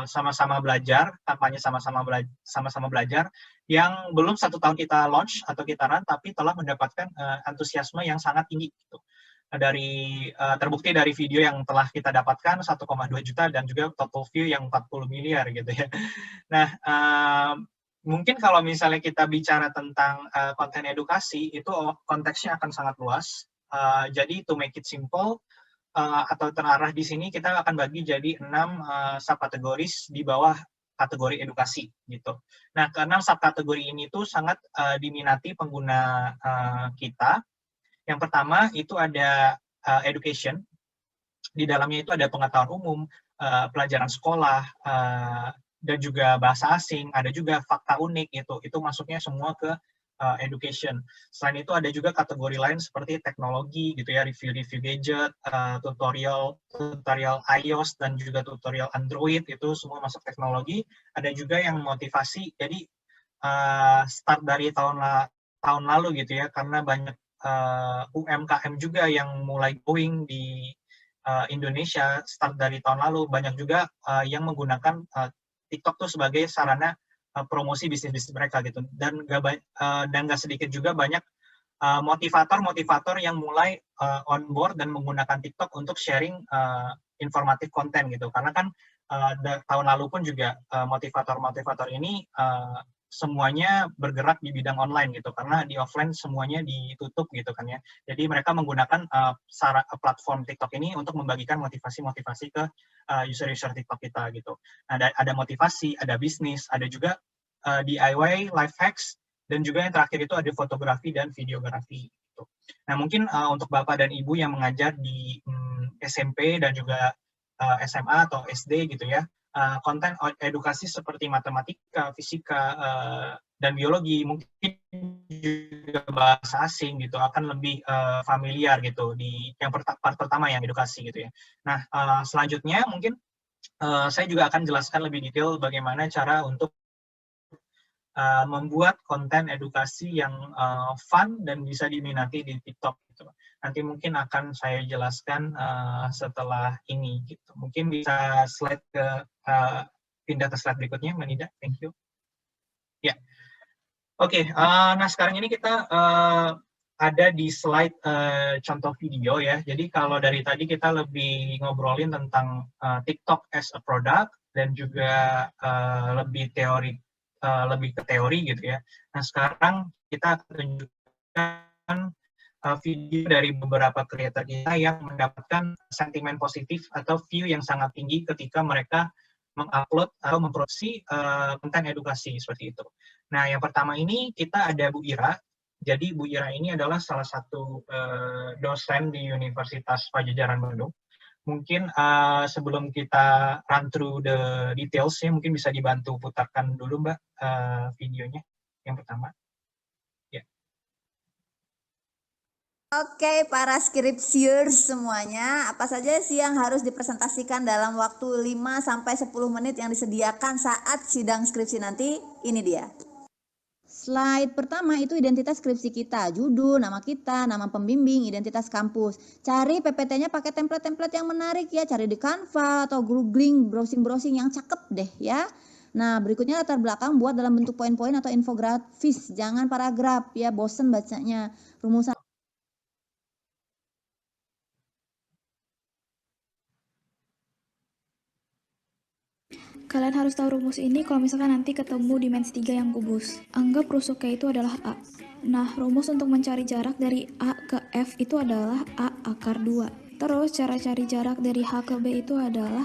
sama-sama belajar, kampanye sama-sama belajar, yang belum 1 tahun kita launch atau kita run, tapi telah mendapatkan antusiasme yang sangat tinggi gitu. Terbukti dari video yang telah kita dapatkan 1,2 juta dan juga total view yang 40 miliar gitu ya. Nah, mungkin kalau misalnya kita bicara tentang konten edukasi, itu konteksnya akan sangat luas. Jadi to make it simple, atau terarah di sini kita akan bagi jadi 6 subkategoris di bawah kategori edukasi gitu. Nah, ke-6 subkategori ini tuh sangat diminati pengguna kita. Yang pertama itu ada education. Di dalamnya itu ada pengetahuan umum, pelajaran sekolah, dan juga bahasa asing. Ada juga fakta unik gitu. Itu masuknya semua ke education. Selain itu ada juga kategori lain seperti teknologi gitu ya, review gadget, tutorial iOS dan juga tutorial Android, itu semua masuk teknologi. Ada juga yang motivasi. Jadi start dari tahun lalu gitu ya, karena banyak UMKM juga yang mulai going di Indonesia start dari tahun lalu, banyak juga yang menggunakan TikTok tuh sebagai sarana promosi bisnis mereka gitu, dan nggak sedikit juga banyak motivator yang mulai on board dan menggunakan TikTok untuk sharing informatif konten gitu, karena kan tahun lalu pun juga motivator ini semuanya bergerak di bidang online gitu, karena di offline semuanya ditutup gitu kan ya. Jadi mereka menggunakan platform TikTok ini untuk membagikan motivasi ke user-user TikTok kita gitu. Ada motivasi, ada bisnis, ada juga DIY, life hacks, dan juga yang terakhir itu ada fotografi dan videografi gitu. Nah, mungkin untuk Bapak dan Ibu yang mengajar di SMP dan juga SMA atau SD gitu ya, konten edukasi seperti matematika, fisika, dan biologi, mungkin juga bahasa asing gitu, akan lebih familiar gitu di yang part pertama yang edukasi gitu ya. Nah, selanjutnya mungkin saya juga akan jelaskan lebih detail bagaimana cara untuk membuat konten edukasi yang fun dan bisa diminati di TikTok gitu. nanti mungkin akan saya jelaskan setelah ini gitu. Mungkin bisa pindah ke slide berikutnya, Mbak Nida. Thank you. Ya, oke. Nah sekarang ini kita ada di slide contoh video ya. Jadi kalau dari tadi kita lebih ngobrolin tentang TikTok as a product dan juga lebih ke teori gitu ya. Nah sekarang kita tunjukkan video dari beberapa creator kita yang mendapatkan sentimen positif atau view yang sangat tinggi ketika mereka mengupload atau memproduksi konten edukasi seperti itu. Nah, yang pertama ini kita ada Bu Ira. Jadi Bu Ira ini adalah salah satu dosen di Universitas Padjadjaran Bandung. Mungkin sebelum kita run through the details-nya, mungkin bisa dibantu putarkan dulu Mbak videonya yang pertama. Oke, para skripsiers semuanya, apa saja sih yang harus dipresentasikan dalam waktu 5-10 menit yang disediakan saat sidang skripsi nanti? Ini dia. Slide pertama itu identitas skripsi kita, judul, nama kita, nama pembimbing, identitas kampus. Cari PPT-nya pakai template-template yang menarik ya, cari di Canva atau googling, browsing-browsing yang cakep deh ya. Nah, berikutnya latar belakang buat dalam bentuk poin-poin atau infografis, jangan paragraf ya, bosen bacanya. Rumusan Kalian harus tahu rumus ini kalau misalkan nanti ketemu dimensi 3 yang kubus. Anggap rusuknya itu adalah A. Nah, rumus untuk mencari jarak dari A ke F itu adalah A akar 2. Terus, cara cari jarak dari H ke B itu adalah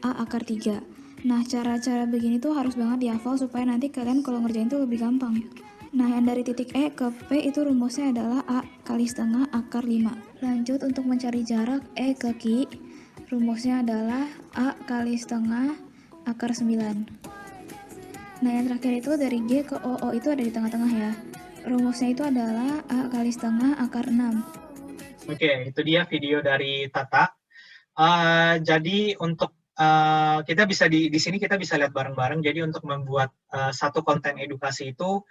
A akar 3. Nah, cara-cara begini tuh harus banget dihafal supaya nanti kalian kalau ngerjain tuh lebih gampang. Nah, yang dari titik E ke P itu rumusnya adalah A kali setengah akar 5. Lanjut untuk mencari jarak E ke Q, rumusnya adalah A kali setengah akar 9. Nah, yang terakhir itu dari G ke O itu ada di tengah-tengah ya. Rumusnya itu adalah A kali setengah akar 6. Oke, itu dia video dari Tata. Jadi untuk kita bisa di sini kita bisa lihat bareng-bareng. Jadi untuk membuat satu konten edukasi itu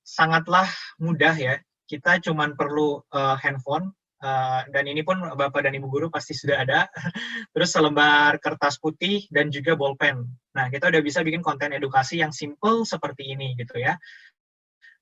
sangatlah mudah ya. Kita cuma perlu handphone, dan ini pun Bapak dan Ibu Guru pasti sudah ada, terus selembar kertas putih dan juga bolpen. Nah, kita udah bisa bikin konten edukasi yang simple seperti ini gitu ya.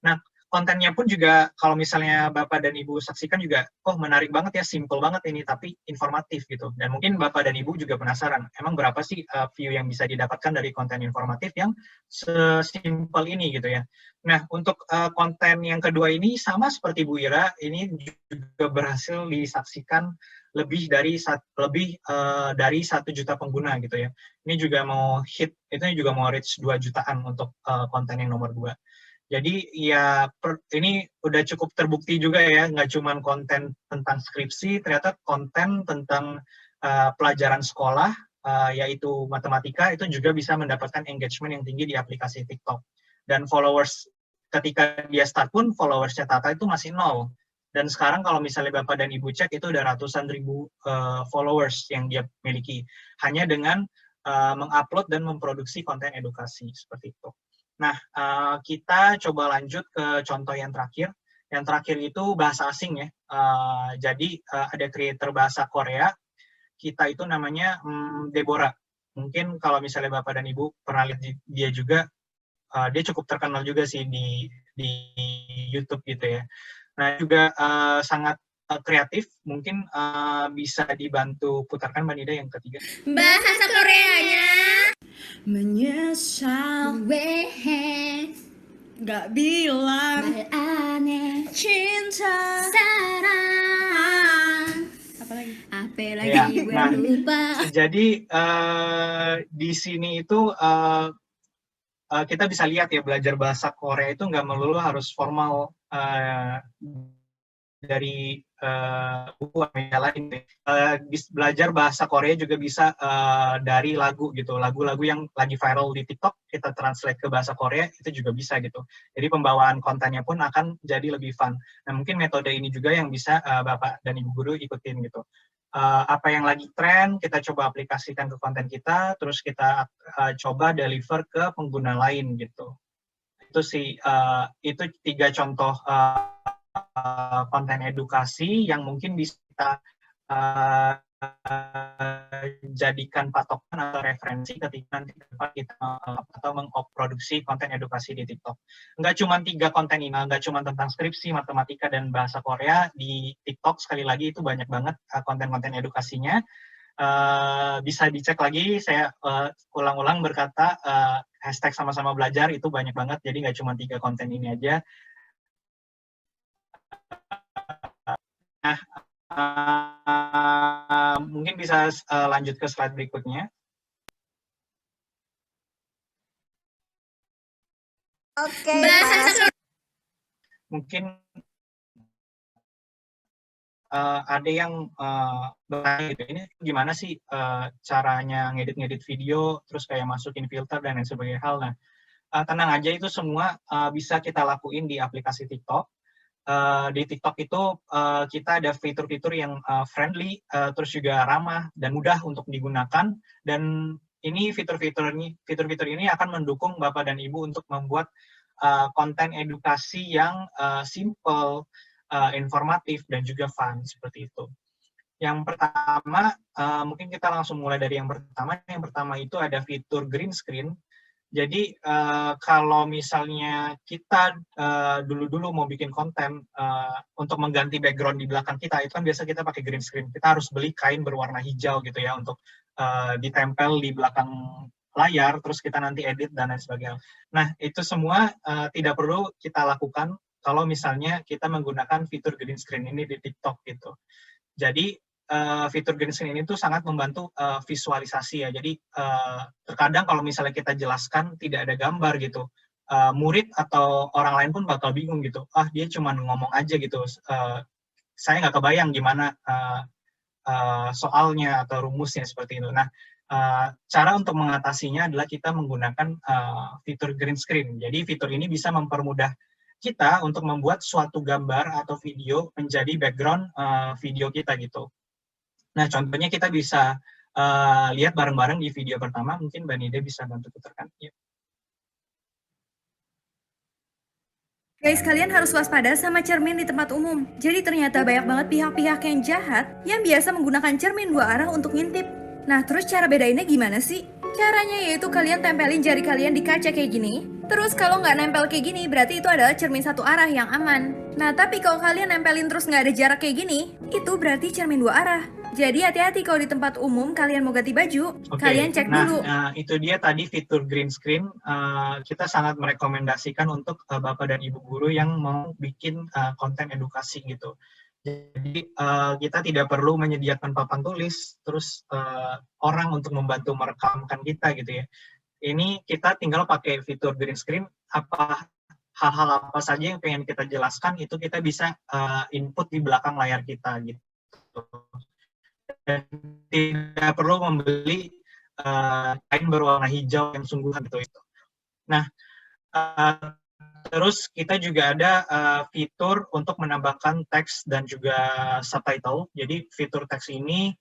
Nah, kontennya pun juga kalau misalnya Bapak dan Ibu saksikan juga, oh menarik banget ya, simple banget ini, tapi informatif gitu. Dan mungkin Bapak dan Ibu juga penasaran, emang berapa sih view yang bisa didapatkan dari konten informatif yang sesimpel ini gitu ya. Nah, untuk konten yang kedua ini sama seperti Bu Ira, ini juga berhasil disaksikan lebih dari 1 juta pengguna gitu ya. Ini juga mau hit, itu juga mau reach 2 jutaan untuk konten yang nomor 2. Jadi ya ini udah cukup terbukti juga ya, nggak cuma konten tentang skripsi, ternyata konten tentang pelajaran sekolah, yaitu matematika, itu juga bisa mendapatkan engagement yang tinggi di aplikasi TikTok. Dan followers, ketika dia start pun followersnya Tata itu masih 0. Dan sekarang kalau misalnya Bapak dan Ibu cek, itu udah ratusan ribu followers yang dia miliki, hanya dengan mengupload dan memproduksi konten edukasi, seperti itu. Nah, kita coba lanjut ke contoh yang terakhir. Yang terakhir itu bahasa asing ya. Jadi ada creator bahasa Korea, kita itu namanya Deborah. Mungkin kalau misalnya Bapak dan Ibu pernah lihat dia juga, dia cukup terkenal juga sih di YouTube gitu ya. Nah, juga sangat kreatif. Mungkin bisa dibantu putarkan Mbak Nida yang ketiga. Bahasa Koreanya menyesal gak bilang aneh cinta sarang apalagi ya, gue lupa. Jadi di sini itu kita bisa lihat ya, belajar bahasa Korea itu nggak melulu harus formal dari buku media lain. Belajar bahasa Korea juga bisa dari lagu gitu, lagu-lagu yang lagi viral di TikTok kita translate ke bahasa Korea itu juga bisa gitu. Jadi pembawaan kontennya pun akan jadi lebih fun. Nah, mungkin metode ini juga yang bisa Bapak dan Ibu Guru ikutin gitu. Apa yang lagi tren kita coba aplikasikan ke konten kita, terus kita coba deliver ke pengguna lain gitu. Itu sih itu 3 contoh konten edukasi yang mungkin bisa kita jadikan patokan atau referensi ketika nanti kita atau mengproduksi konten edukasi di TikTok. Nggak cuma 3 konten ini, nggak cuma tentang skripsi, matematika, dan bahasa Korea. Di TikTok sekali lagi itu banyak banget konten-konten edukasinya. Bisa dicek lagi, saya ulang-ulang berkata hashtag sama-sama belajar itu banyak banget, jadi nggak cuma 3 konten ini aja. Nah, mungkin bisa lanjut ke slide berikutnya. Oke, mungkin ada yang bertanya gitu, ini gimana sih caranya ngedit-ngedit video, terus kayak masukin filter dan lain sebagainya hal. Nah, tenang aja, itu semua bisa kita lakuin di aplikasi TikTok. Di TikTok itu kita ada fitur-fitur yang friendly, terus juga ramah dan mudah untuk digunakan. Dan ini fitur-fitur ini akan mendukung Bapak dan Ibu untuk membuat konten edukasi yang simple, informatif, dan juga fun, seperti itu. Yang pertama, mungkin kita langsung mulai dari yang pertama. Yang pertama itu ada fitur green screen. Jadi kalau misalnya kita dulu-dulu mau bikin konten untuk mengganti background di belakang kita, itu kan biasa kita pakai green screen. Kita harus beli kain berwarna hijau gitu ya untuk ditempel di belakang layar, terus kita nanti edit dan lain sebagainya. Nah, itu semua tidak perlu kita lakukan kalau misalnya kita menggunakan fitur green screen ini di TikTok gitu. Jadi fitur green screen ini tuh sangat membantu visualisasi ya. Jadi terkadang kalau misalnya kita jelaskan tidak ada gambar gitu, murid atau orang lain pun bakal bingung gitu. Ah, dia cuma ngomong aja gitu. Saya nggak kebayang gimana soalnya atau rumusnya seperti itu. Nah, cara untuk mengatasinya adalah kita menggunakan fitur green screen. Jadi fitur ini bisa mempermudah kita untuk membuat suatu gambar atau video menjadi background video kita gitu. Nah, contohnya kita bisa lihat bareng-bareng di video pertama. Mungkin Mbak Nida bisa bantu putarkan. Ya. Guys, kalian harus waspada sama cermin di tempat umum. Jadi ternyata banyak banget pihak-pihak yang jahat yang biasa menggunakan cermin 2 arah untuk ngintip. Nah, terus cara bedainnya gimana sih? Caranya yaitu kalian tempelin jari kalian di kaca kayak gini. Terus kalau nggak nempel kayak gini, berarti itu adalah cermin 1 arah yang aman. Nah, tapi kalau kalian nempelin terus nggak ada jarak kayak gini, itu berarti cermin 2 arah. Jadi hati-hati kalau di tempat umum kalian mau ganti baju, kalian cek dulu. Nah, itu dia tadi fitur green screen. Kita sangat merekomendasikan untuk Bapak dan Ibu guru yang mau bikin konten edukasi gitu. Jadi kita tidak perlu menyediakan papan tulis, terus orang untuk membantu merekamkan kita gitu ya. Ini kita tinggal pakai fitur green screen, hal-hal apa saja yang pengen kita jelaskan, itu kita bisa input di belakang layar kita gitu. Dan tidak perlu membeli kain berwarna hijau yang sungguhan gitu. Nah, terus kita juga ada fitur untuk menambahkan teks dan juga subtitle. Jadi fitur teks ini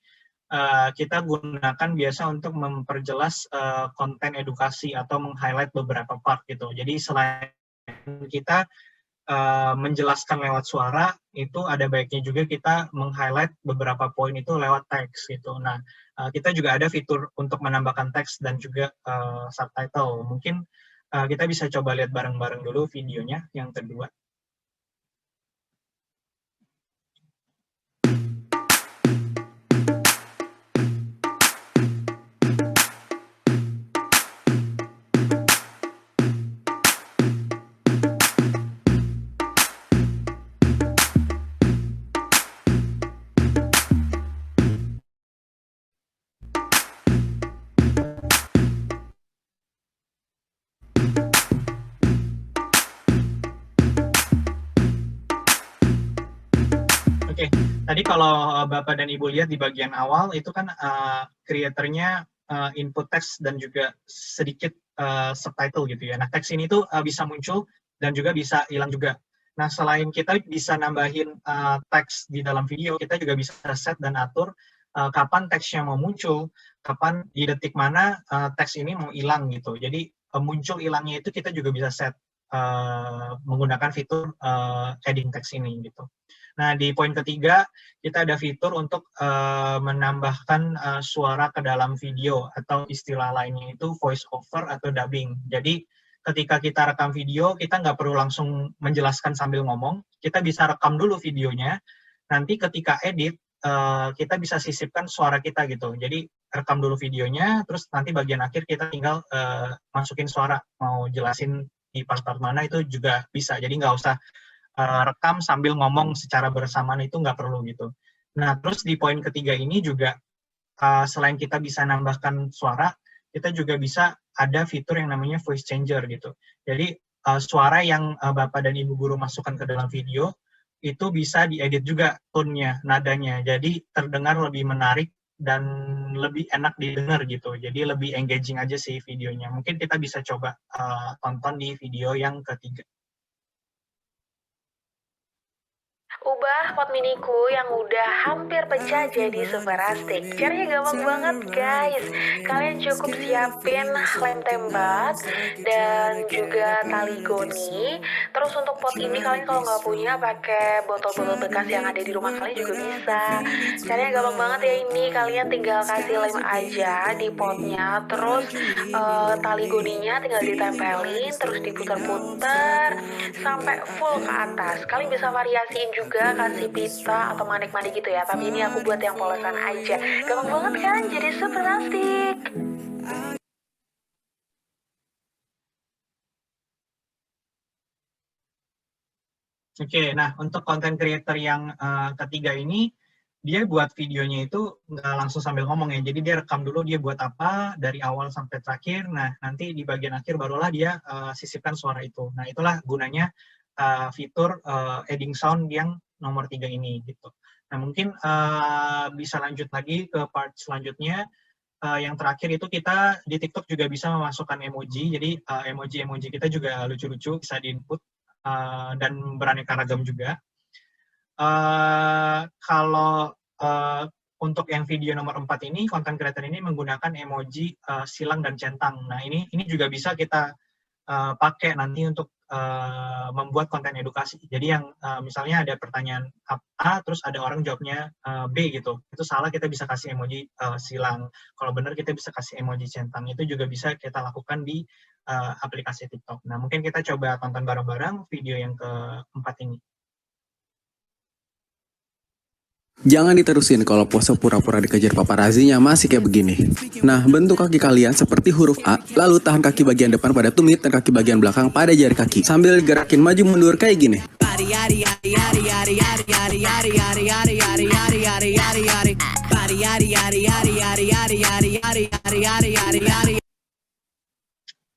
kita gunakan biasa untuk memperjelas konten edukasi atau meng-highlight beberapa part gitu. Jadi selain kita menjelaskan lewat suara, itu ada baiknya juga kita meng-highlight beberapa poin itu lewat teks gitu. Nah, kita juga ada fitur untuk menambahkan teks dan juga subtitle. Mungkin kita bisa coba lihat bareng-bareng dulu videonya yang kedua. Oke, tadi kalau Bapak dan Ibu lihat di bagian awal, itu kan kreatornya input teks dan juga sedikit subtitle gitu ya. Nah, teks ini tuh bisa muncul dan juga bisa hilang juga. Nah, selain kita bisa nambahin teks di dalam video, kita juga bisa set dan atur kapan teksnya mau muncul, kapan di detik mana teks ini mau hilang gitu. Jadi muncul hilangnya itu kita juga bisa set. menggunakan fitur adding text ini gitu. Nah, di poin ketiga, kita ada fitur untuk menambahkan suara ke dalam video, atau istilah lainnya itu voice over atau dubbing. Jadi, ketika kita rekam video, kita nggak perlu langsung menjelaskan sambil ngomong, kita bisa rekam dulu videonya, nanti ketika edit, kita bisa sisipkan suara kita gitu. Jadi, rekam dulu videonya, terus nanti bagian akhir kita tinggal masukin suara, mau jelasin di part-part mana itu juga bisa. Jadi, nggak usah rekam sambil ngomong secara bersamaan, itu nggak perlu gitu. Nah, terus di poin ketiga ini juga selain kita bisa nambahkan suara, kita juga bisa ada fitur yang namanya voice changer gitu. Jadi suara yang Bapak dan Ibu guru masukkan ke dalam video itu bisa diedit juga tone-nya, nadanya. Jadi terdengar lebih menarik dan lebih enak didengar gitu. Jadi lebih engaging aja sih videonya. Mungkin kita bisa coba tonton di video yang ketiga. Ubah pot miniku yang udah hampir pecah jadi super astik. Caranya gampang banget guys. Kalian cukup siapin lem tembak dan juga tali goni. Terus untuk pot ini kalian kalau nggak punya pakai botol-botol bekas yang ada di rumah kalian juga bisa. Caranya gampang banget ya ini. Kalian tinggal kasih lem aja di potnya. Terus tali goninya tinggal ditempelin. Terus diputar-putar sampai full ke atas. Kalian bisa variasiin juga, kasih pita atau manik-manik gitu ya, tapi ini aku buat yang polosan aja. Gampang banget kan, jadi super asik. Oke, nah untuk konten creator yang ketiga ini, dia buat videonya itu nggak langsung sambil ngomong ya, jadi dia rekam dulu dia buat apa dari awal sampai terakhir, nah nanti di bagian akhir barulah dia sisipkan suara itu. Nah itulah gunanya fitur adding sound yang nomor 3 ini gitu. Nah mungkin bisa lanjut lagi ke part selanjutnya. Yang terakhir itu kita di TikTok juga bisa memasukkan emoji. Jadi emoji-emoji kita juga lucu-lucu, bisa di-input dan beraneka ragam juga. Kalau untuk yang video nomor 4 ini, content creator ini menggunakan emoji silang dan centang. Nah ini juga bisa kita pakai nanti untuk membuat konten edukasi. Jadi yang misalnya ada pertanyaan A, terus ada orang jawabnya B gitu. Itu salah, kita bisa kasih emoji silang. Kalau benar kita bisa kasih emoji centang. Itu juga bisa kita lakukan di aplikasi TikTok. Nah mungkin kita coba tonton bareng-bareng video yang keempat ini. Jangan diterusin kalau pose pura-pura dikejar paparazinya masih kayak begini. Nah, bentuk kaki kalian seperti huruf A, lalu tahan kaki bagian depan pada tumit dan kaki bagian belakang pada jari kaki. Sambil gerakin maju mundur kayak gini.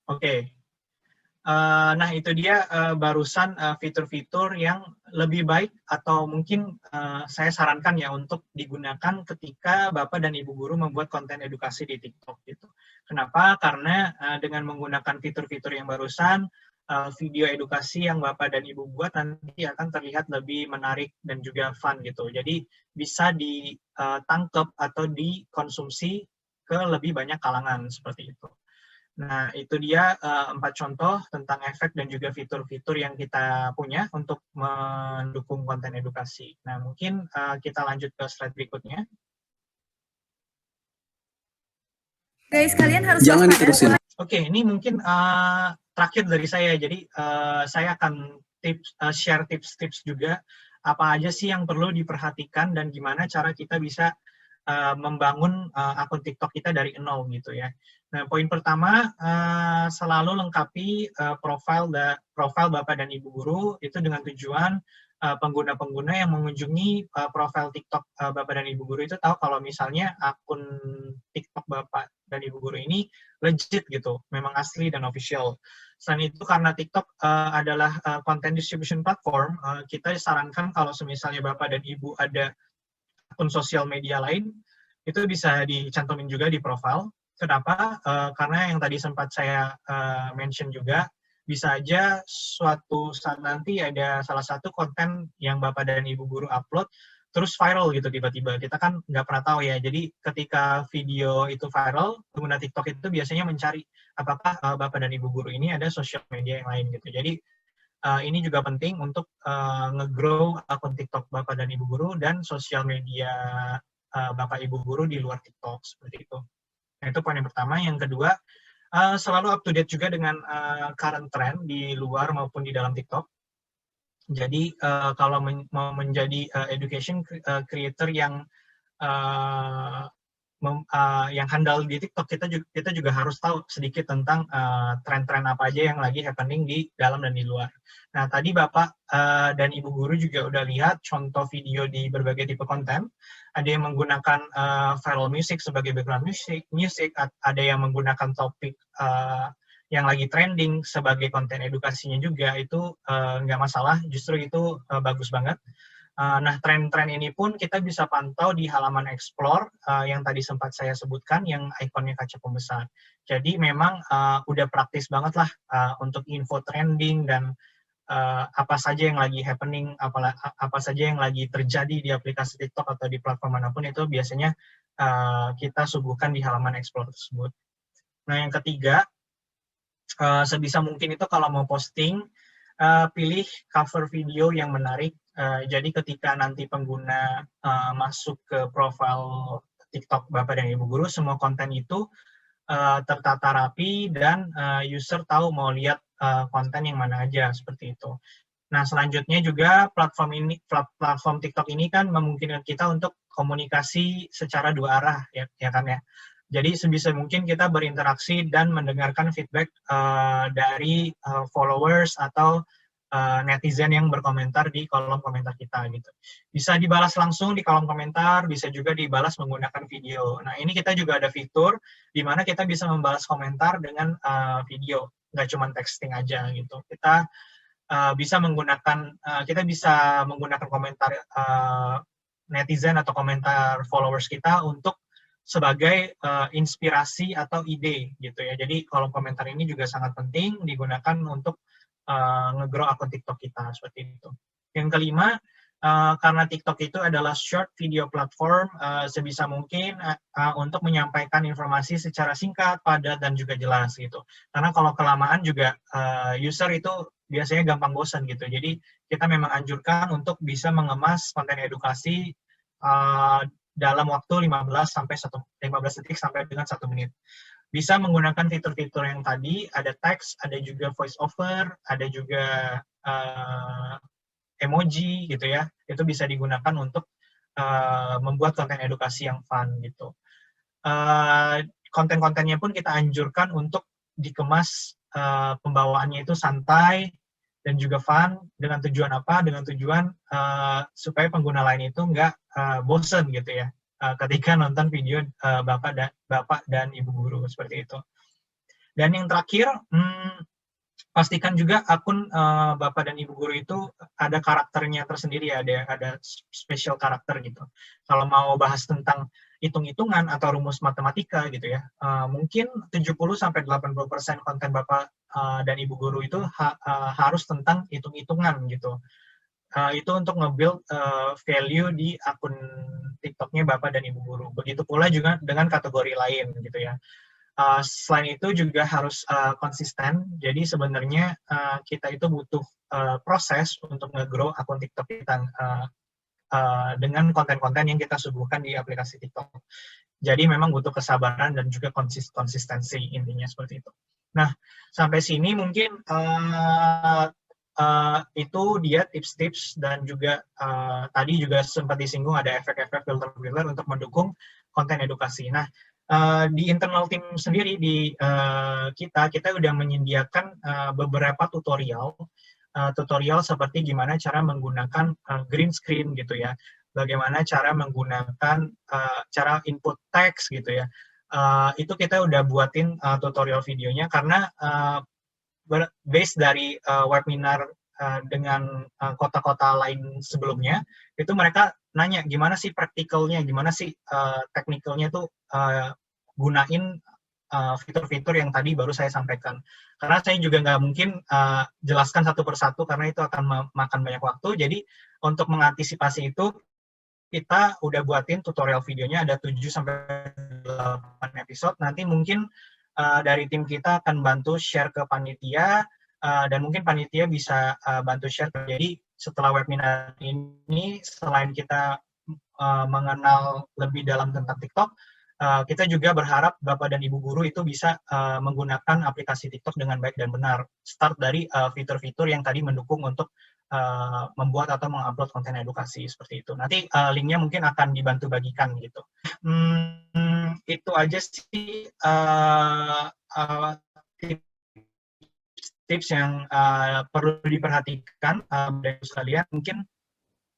Oke. Nah, itu dia barusan fitur-fitur yang lebih baik atau mungkin saya sarankan ya untuk digunakan ketika Bapak dan Ibu guru membuat konten edukasi di TikTok gitu. Kenapa? Karena dengan menggunakan fitur-fitur yang barusan, video edukasi yang Bapak dan Ibu buat nanti akan terlihat lebih menarik dan juga fun gitu. Jadi bisa ditangkap atau dikonsumsi ke lebih banyak kalangan seperti itu. Nah, itu dia 4 contoh tentang efek dan juga fitur-fitur yang kita punya untuk mendukung konten edukasi. Nah, mungkin kita lanjut ke slide berikutnya. Guys, kalian harus jangan diterusin. Oke, ini mungkin terakhir dari saya. Jadi, saya akan share tips-tips juga apa aja sih yang perlu diperhatikan dan gimana cara kita bisa membangun akun TikTok kita dari nol gitu ya. Nah, poin pertama, selalu lengkapi profil Bapak dan Ibu guru itu dengan tujuan pengguna-pengguna yang mengunjungi profil TikTok Bapak dan Ibu guru itu tahu kalau misalnya akun TikTok Bapak dan Ibu guru ini legit gitu, memang asli dan official. Selain itu, karena TikTok adalah content distribution platform, kita disarankan kalau misalnya Bapak dan Ibu ada akun sosial media lain, itu bisa dicantumin juga di profil. Kenapa? Karena yang tadi sempat saya mention juga, bisa aja suatu saat nanti ada salah satu konten yang Bapak dan Ibu guru upload, terus viral gitu tiba-tiba. Kita kan nggak pernah tahu ya. Jadi ketika video itu viral, pengguna TikTok itu biasanya mencari apakah Bapak dan Ibu guru ini ada sosial media yang lain gitu. Jadi ini juga penting untuk nge-grow akun TikTok Bapak dan Ibu guru dan sosial media Bapak Ibu guru di luar TikTok, seperti itu. Nah, itu poin yang pertama. Yang kedua, selalu up to date juga dengan current trend di luar maupun di dalam TikTok. Jadi kalau mau menjadi education creator yang handal di TikTok, kita juga harus tahu sedikit tentang tren-tren apa aja yang lagi happening di dalam dan di luar. Nah, tadi Bapak dan Ibu guru juga udah lihat contoh video di berbagai tipe konten. Ada yang menggunakan viral music sebagai background music, ada yang menggunakan topik yang lagi trending sebagai konten edukasinya juga, itu nggak masalah, justru itu bagus banget. Nah, tren-tren ini pun kita bisa pantau di halaman Explore yang tadi sempat saya sebutkan, yang ikonnya kaca pembesar. Jadi memang udah praktis banget lah untuk info trending dan apa saja yang lagi happening, apa saja yang lagi terjadi di aplikasi TikTok atau di platform manapun, itu biasanya kita suguhkan di halaman Explore tersebut. Nah, yang ketiga, sebisa mungkin itu kalau mau posting, pilih cover video yang menarik. Jadi ketika nanti pengguna masuk ke profil TikTok Bapak dan Ibu guru, semua konten itu tertata rapi dan user tahu mau lihat konten yang mana aja, seperti itu. Nah, selanjutnya juga platform TikTok ini kan memungkinkan kita untuk komunikasi secara dua arah, ya kan ya. Jadi sebisa mungkin kita berinteraksi dan mendengarkan feedback dari followers atau netizen yang berkomentar di kolom komentar kita gitu. Bisa dibalas langsung di kolom komentar, bisa juga dibalas menggunakan video. Nah, ini kita juga ada fitur di mana kita bisa membalas komentar dengan video, nggak cuma texting aja gitu. Kita bisa menggunakan komentar netizen atau komentar followers kita untuk sebagai inspirasi atau ide gitu ya. Jadi kolom komentar ini juga sangat penting digunakan untuk nge-grow akun TikTok kita, seperti itu. Yang kelima, karena TikTok itu adalah short video platform, sebisa mungkin untuk menyampaikan informasi secara singkat, padat, dan juga jelas gitu. Karena kalau kelamaan juga user itu biasanya gampang bosan gitu. Jadi kita memang anjurkan untuk bisa mengemas konten edukasi dalam waktu 15 detik sampai dengan 1 menit. Bisa menggunakan fitur-fitur yang tadi, ada teks, ada juga voice over, ada juga emoji gitu ya. Itu bisa digunakan untuk membuat konten edukasi yang fun gitu. Konten-kontennya pun kita anjurkan untuk dikemas pembawaannya itu santai dan juga fun. Dengan tujuan apa? Dengan tujuan supaya pengguna lain itu nggak bosen gitu ya ketika nonton video Bapak dan Ibu guru, seperti itu. Dan yang terakhir, pastikan juga akun Bapak dan Ibu guru itu ada karakternya tersendiri, ada special karakter gitu. Kalau mau bahas tentang hitung-hitungan atau rumus matematika gitu ya, mungkin 70-80% konten Bapak dan Ibu guru itu harus tentang hitung-hitungan gitu. Itu untuk nge-build value di akun TikToknya Bapak dan Ibu guru. Begitu pula juga dengan kategori lain gitu ya. Selain itu juga harus konsisten. Jadi sebenarnya kita itu butuh proses untuk nge-grow akun TikTok kita dengan konten-konten yang kita suguhkan di aplikasi TikTok. Jadi memang butuh kesabaran dan juga konsistensi, intinya seperti itu. Nah, sampai sini mungkin itu dia tips-tips, dan juga tadi juga sempat disinggung ada efek-efek filter-filter untuk mendukung konten edukasi. Nah, di internal tim sendiri di kita udah menyediakan beberapa tutorial seperti gimana cara menggunakan green screen gitu ya, bagaimana cara menggunakan cara input teks gitu ya. Itu kita udah buatin tutorial videonya, karena based dari webinar dengan kota-kota lain sebelumnya, itu mereka nanya gimana sih praktikalnya, gimana sih teknikalnya tuh gunain fitur-fitur yang tadi baru saya sampaikan. Karena saya juga nggak mungkin jelaskan satu persatu, karena itu akan makan banyak waktu. Jadi untuk mengantisipasi itu, kita udah buatin tutorial videonya, ada 7-8 episode. Nanti mungkin dari tim kita akan bantu share ke panitia, dan mungkin panitia bisa bantu share. Jadi setelah webinar ini, selain kita mengenal lebih dalam tentang TikTok, kita juga berharap Bapak dan Ibu guru itu bisa menggunakan aplikasi TikTok dengan baik dan benar. Start dari fitur-fitur yang tadi mendukung untuk membuat atau mengupload konten edukasi seperti itu. Nanti linknya mungkin akan dibantu bagikan gitu. Itu aja sih tips yang perlu diperhatikan dari sekalian. Mungkin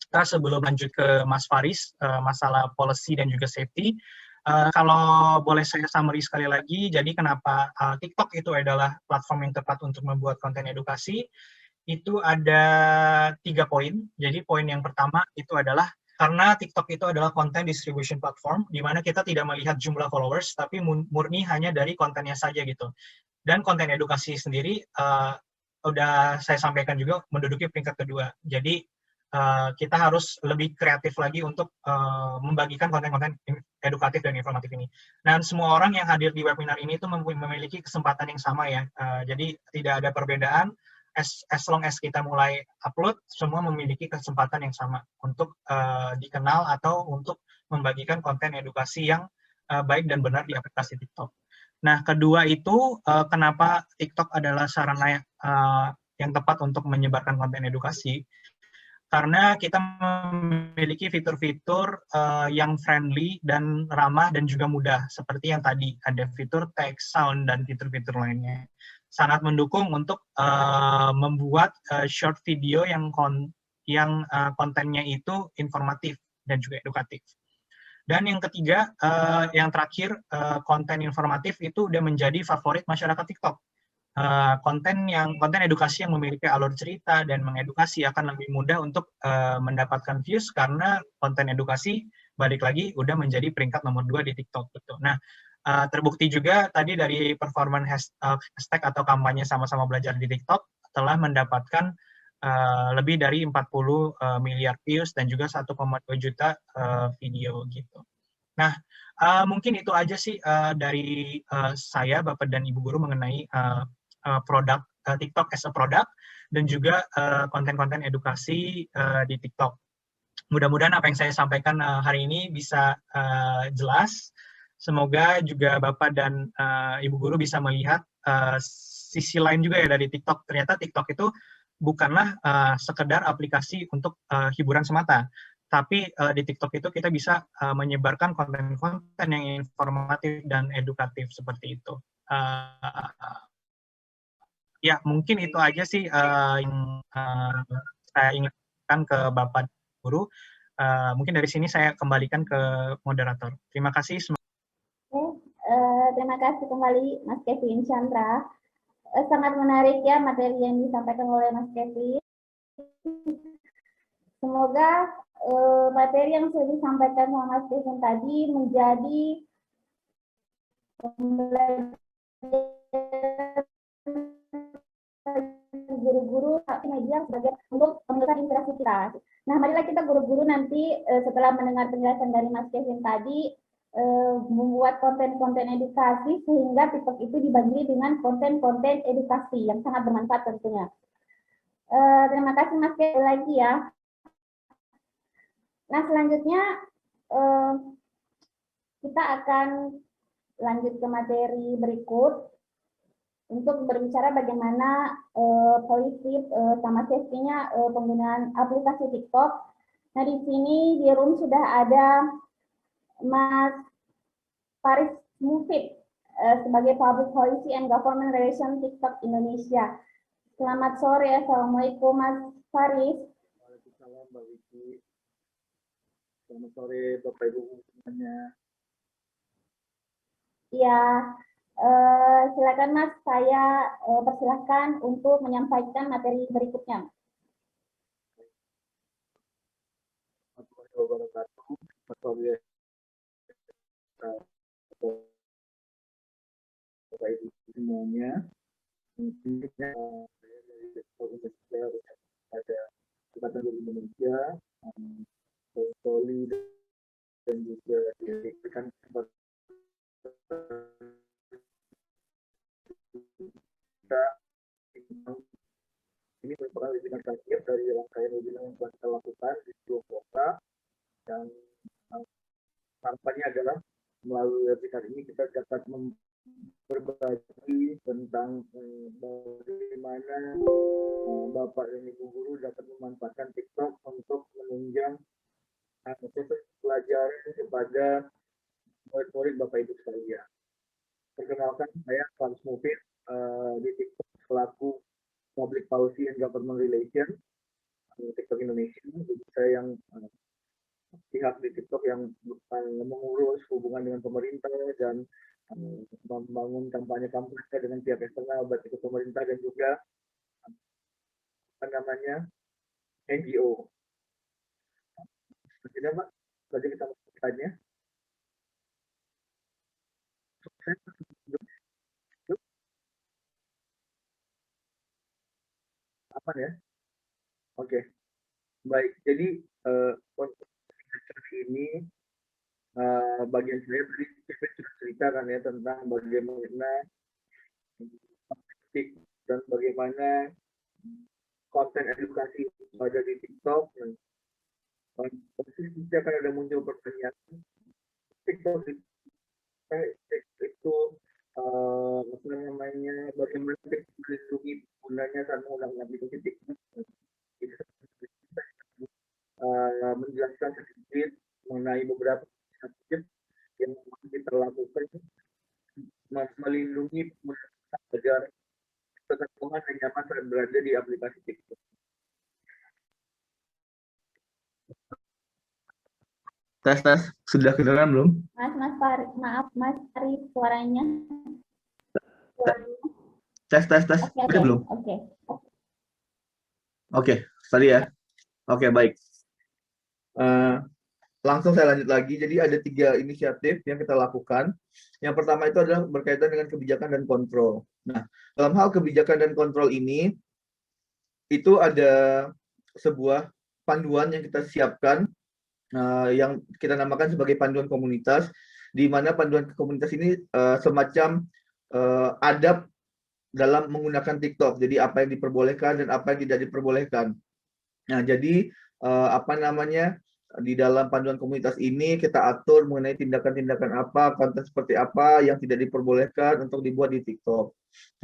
kita sebelum lanjut ke Mas Faris, masalah policy dan juga safety, kalau boleh saya summary sekali lagi, jadi kenapa TikTok itu adalah platform yang tepat untuk membuat konten edukasi, itu ada 3 poin. Jadi poin yang pertama itu adalah karena TikTok itu adalah content distribution platform, di mana kita tidak melihat jumlah followers, tapi murni hanya dari kontennya saja gitu. Dan konten edukasi sendiri, udah saya sampaikan juga, menduduki peringkat kedua. Jadi kita harus lebih kreatif lagi untuk membagikan konten-konten edukatif dan informatif ini. Dan semua orang yang hadir di webinar ini itu memiliki kesempatan yang sama ya. Jadi tidak ada perbedaan. As long as kita mulai upload, semua memiliki kesempatan yang sama untuk dikenal atau untuk membagikan konten edukasi yang baik dan benar di aplikasi TikTok. Nah, kedua itu kenapa TikTok adalah sarana yang tepat untuk menyebarkan konten edukasi. Karena kita memiliki fitur-fitur yang friendly dan ramah dan juga mudah. Seperti yang tadi, ada fitur text, sound, dan fitur-fitur lainnya. Sangat mendukung untuk membuat short video yang kontennya itu informatif dan juga edukatif. Dan yang ketiga, yang terakhir, konten informatif itu udah menjadi favorit masyarakat TikTok. Konten edukasi yang memiliki alur cerita dan mengedukasi akan lebih mudah untuk mendapatkan views karena konten edukasi balik lagi udah menjadi peringkat nomor 2 di TikTok gitu. Nah, terbukti juga tadi dari performance hashtag atau kampanye sama-sama belajar di TikTok telah mendapatkan lebih dari 40 miliar views dan juga 1,2 juta video gitu. Nah, mungkin itu aja sih dari saya, Bapak dan Ibu Guru mengenai produk TikTok as a product dan juga konten-konten edukasi di TikTok. Mudah-mudahan apa yang saya sampaikan hari ini bisa jelas. Semoga juga Bapak dan Ibu Guru bisa melihat sisi lain juga ya dari TikTok. Ternyata TikTok itu bukanlah sekedar aplikasi untuk hiburan semata. Tapi di TikTok itu kita bisa menyebarkan konten-konten yang informatif dan edukatif seperti itu. Ya, mungkin itu aja sih yang saya ingatkan ke Bapak Guru. Mungkin dari sini saya kembalikan ke moderator. Terima kasih. Terima kasih kembali Mas Kevin Chandra. Sangat menarik ya materi yang disampaikan oleh Mas Kevin. Semoga materi yang sudah disampaikan sama Mas Kevin tadi menjadi guru-guru media sebagai untuk menguatkan inspirasi kita. Nah, marilah kita guru-guru nanti setelah mendengar penjelasan dari Mas Kevin tadi membuat konten-konten edukasi sehingga TikTok itu dibagi dengan konten-konten edukasi yang sangat bermanfaat tentunya. Terima kasih Mas Kevin lagi ya. Nah, selanjutnya kita akan lanjut ke materi berikut untuk berbicara bagaimana policy sama safety-nya penggunaan aplikasi TikTok. Nah, di sini di room sudah ada Mas Faris Mufid sebagai Public Policy and Government Relations TikTok Indonesia. Selamat sore, Assalamualaikum Mas Faris. Waalaikumsalam Mbak Wiki. Selamat sore Bapak Ibu semuanya. Ya, silakan Mas, saya persilahkan untuk menyampaikan materi berikutnya. Bapak Ibu semuanya, ada Ikatan Guru Indonesia Poli dan juga diberikan kita ini merupakan webinar terakhir dari rangkaian webinar yang telah kita lakukan di 2 kota, dan harapannya adalah melalui webinar ini kita dapat berbagi tentang bagaimana Bapak dan Ibu guru dapat memanfaatkan TikTok untuk menunjang proses pelajaran kepada murid-murid Bapak Ibu sekalian. Perkenalkan, saya Franz Mufid di TikTok selaku Public Policy and Government Relations TikTok Indonesia. Jadi saya yang pihak di TikTok yang mengurus hubungan dengan pemerintah dan membangun kampanye-kampanye dengan pihak eksternal baik itu pemerintah dan juga NGO. Tidak, Pak. Saja kita tanya. Apa ya? Oke. Baik. Jadi untuk ini bagian saya tadi sudah ceritakan ya tentang bagaimana dan bagaimana konten edukasi ada di TikTok. Pasti akan ada muncul pertanyaan TikTok itu apa namanya, bagaimana melindungi penggunanya saat menggunakan aplikasi TikTok. Menjelaskan sedikit mengenai beberapa tips yang kita lakukan melindungi agar tetap aman dan nyaman saat berada di aplikasi TikTok. Tes, sudah kedengaran belum? Mas Farid, maaf Mas Farid, suaranya. Tes. Udah belum? Oke, tadi ya. Oke, baik. Langsung saya lanjut lagi. Jadi ada 3 inisiatif yang kita lakukan. Yang pertama itu adalah berkaitan dengan kebijakan dan kontrol. Nah, dalam hal kebijakan dan kontrol ini, itu ada sebuah panduan yang kita siapkan, yang kita namakan sebagai panduan komunitas, di mana panduan komunitas ini semacam adab dalam menggunakan TikTok. Jadi apa yang diperbolehkan dan apa yang tidak diperbolehkan. Nah, jadi di dalam panduan komunitas ini kita atur mengenai tindakan-tindakan apa, konten seperti apa yang tidak diperbolehkan untuk dibuat di TikTok.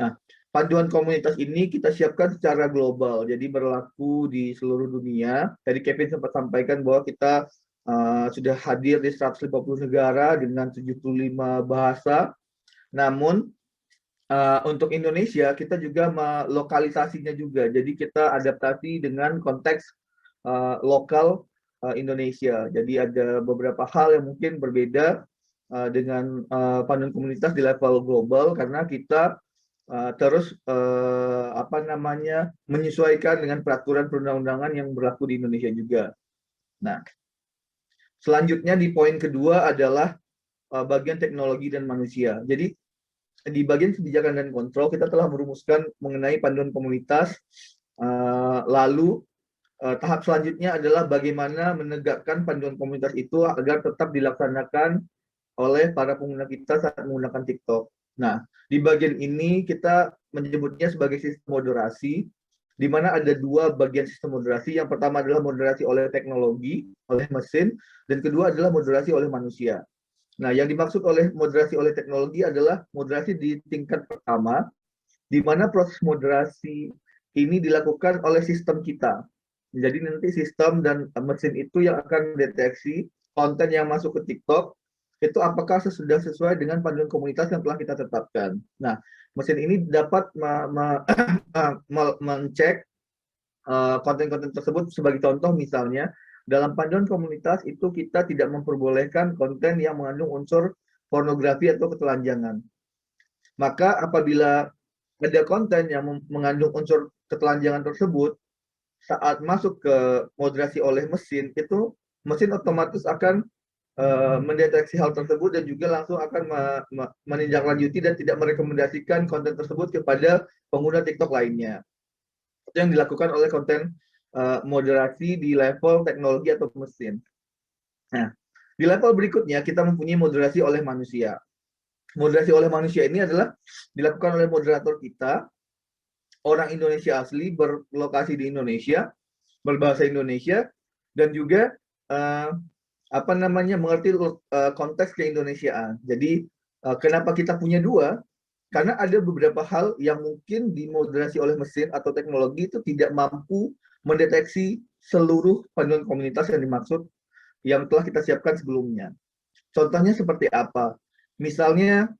Nah, panduan komunitas ini kita siapkan secara global, jadi berlaku di seluruh dunia. Tadi Kevin sempat sampaikan bahwa kita sudah hadir di 150 negara dengan 75 bahasa. Namun untuk Indonesia kita juga melokalisasinya juga, jadi kita adaptasi dengan konteks lokal Indonesia. Jadi ada beberapa hal yang mungkin berbeda dengan panduan komunitas di level global, karena kita terus menyesuaikan dengan peraturan perundang-undangan yang berlaku di Indonesia juga. Nah, selanjutnya di poin kedua adalah bagian teknologi dan manusia. Jadi di bagian kebijakan dan kontrol kita telah merumuskan mengenai panduan komunitas. Lalu tahap selanjutnya adalah bagaimana menegakkan panduan komunitas itu agar tetap dilaksanakan oleh para pengguna kita saat menggunakan TikTok. Nah, di bagian ini kita menyebutnya sebagai sistem moderasi, di mana ada 2 bagian sistem moderasi. Yang pertama adalah moderasi oleh teknologi, oleh mesin, dan kedua adalah moderasi oleh manusia. Nah, yang dimaksud oleh moderasi oleh teknologi adalah moderasi di tingkat pertama, di mana proses moderasi ini dilakukan oleh sistem kita. Jadi nanti sistem dan mesin itu yang akan mendeteksi konten yang masuk ke TikTok, itu apakah sudah sesuai dengan panduan komunitas yang telah kita tetapkan. Nah, mesin ini dapat mengecek konten-konten tersebut. Sebagai contoh misalnya, dalam panduan komunitas itu kita tidak memperbolehkan konten yang mengandung unsur pornografi atau ketelanjangan. Maka apabila ada konten yang mengandung unsur ketelanjangan tersebut, saat masuk ke moderasi oleh mesin, itu mesin otomatis akan mendeteksi hal tersebut dan juga langsung akan menindaklanjuti dan tidak merekomendasikan konten tersebut kepada pengguna TikTok lainnya. Itu yang dilakukan oleh konten moderasi di level teknologi atau mesin. Nah, di level berikutnya kita mempunyai moderasi oleh manusia. Moderasi oleh manusia ini adalah dilakukan oleh moderator kita, orang Indonesia asli, berlokasi di Indonesia, berbahasa Indonesia, dan juga mengerti konteks keindonesiaan. Jadi kenapa kita punya dua? Karena ada beberapa hal yang mungkin dimoderasi oleh mesin atau teknologi itu tidak mampu mendeteksi seluruh panduan komunitas yang dimaksud yang telah kita siapkan sebelumnya. Contohnya seperti apa? Misalnya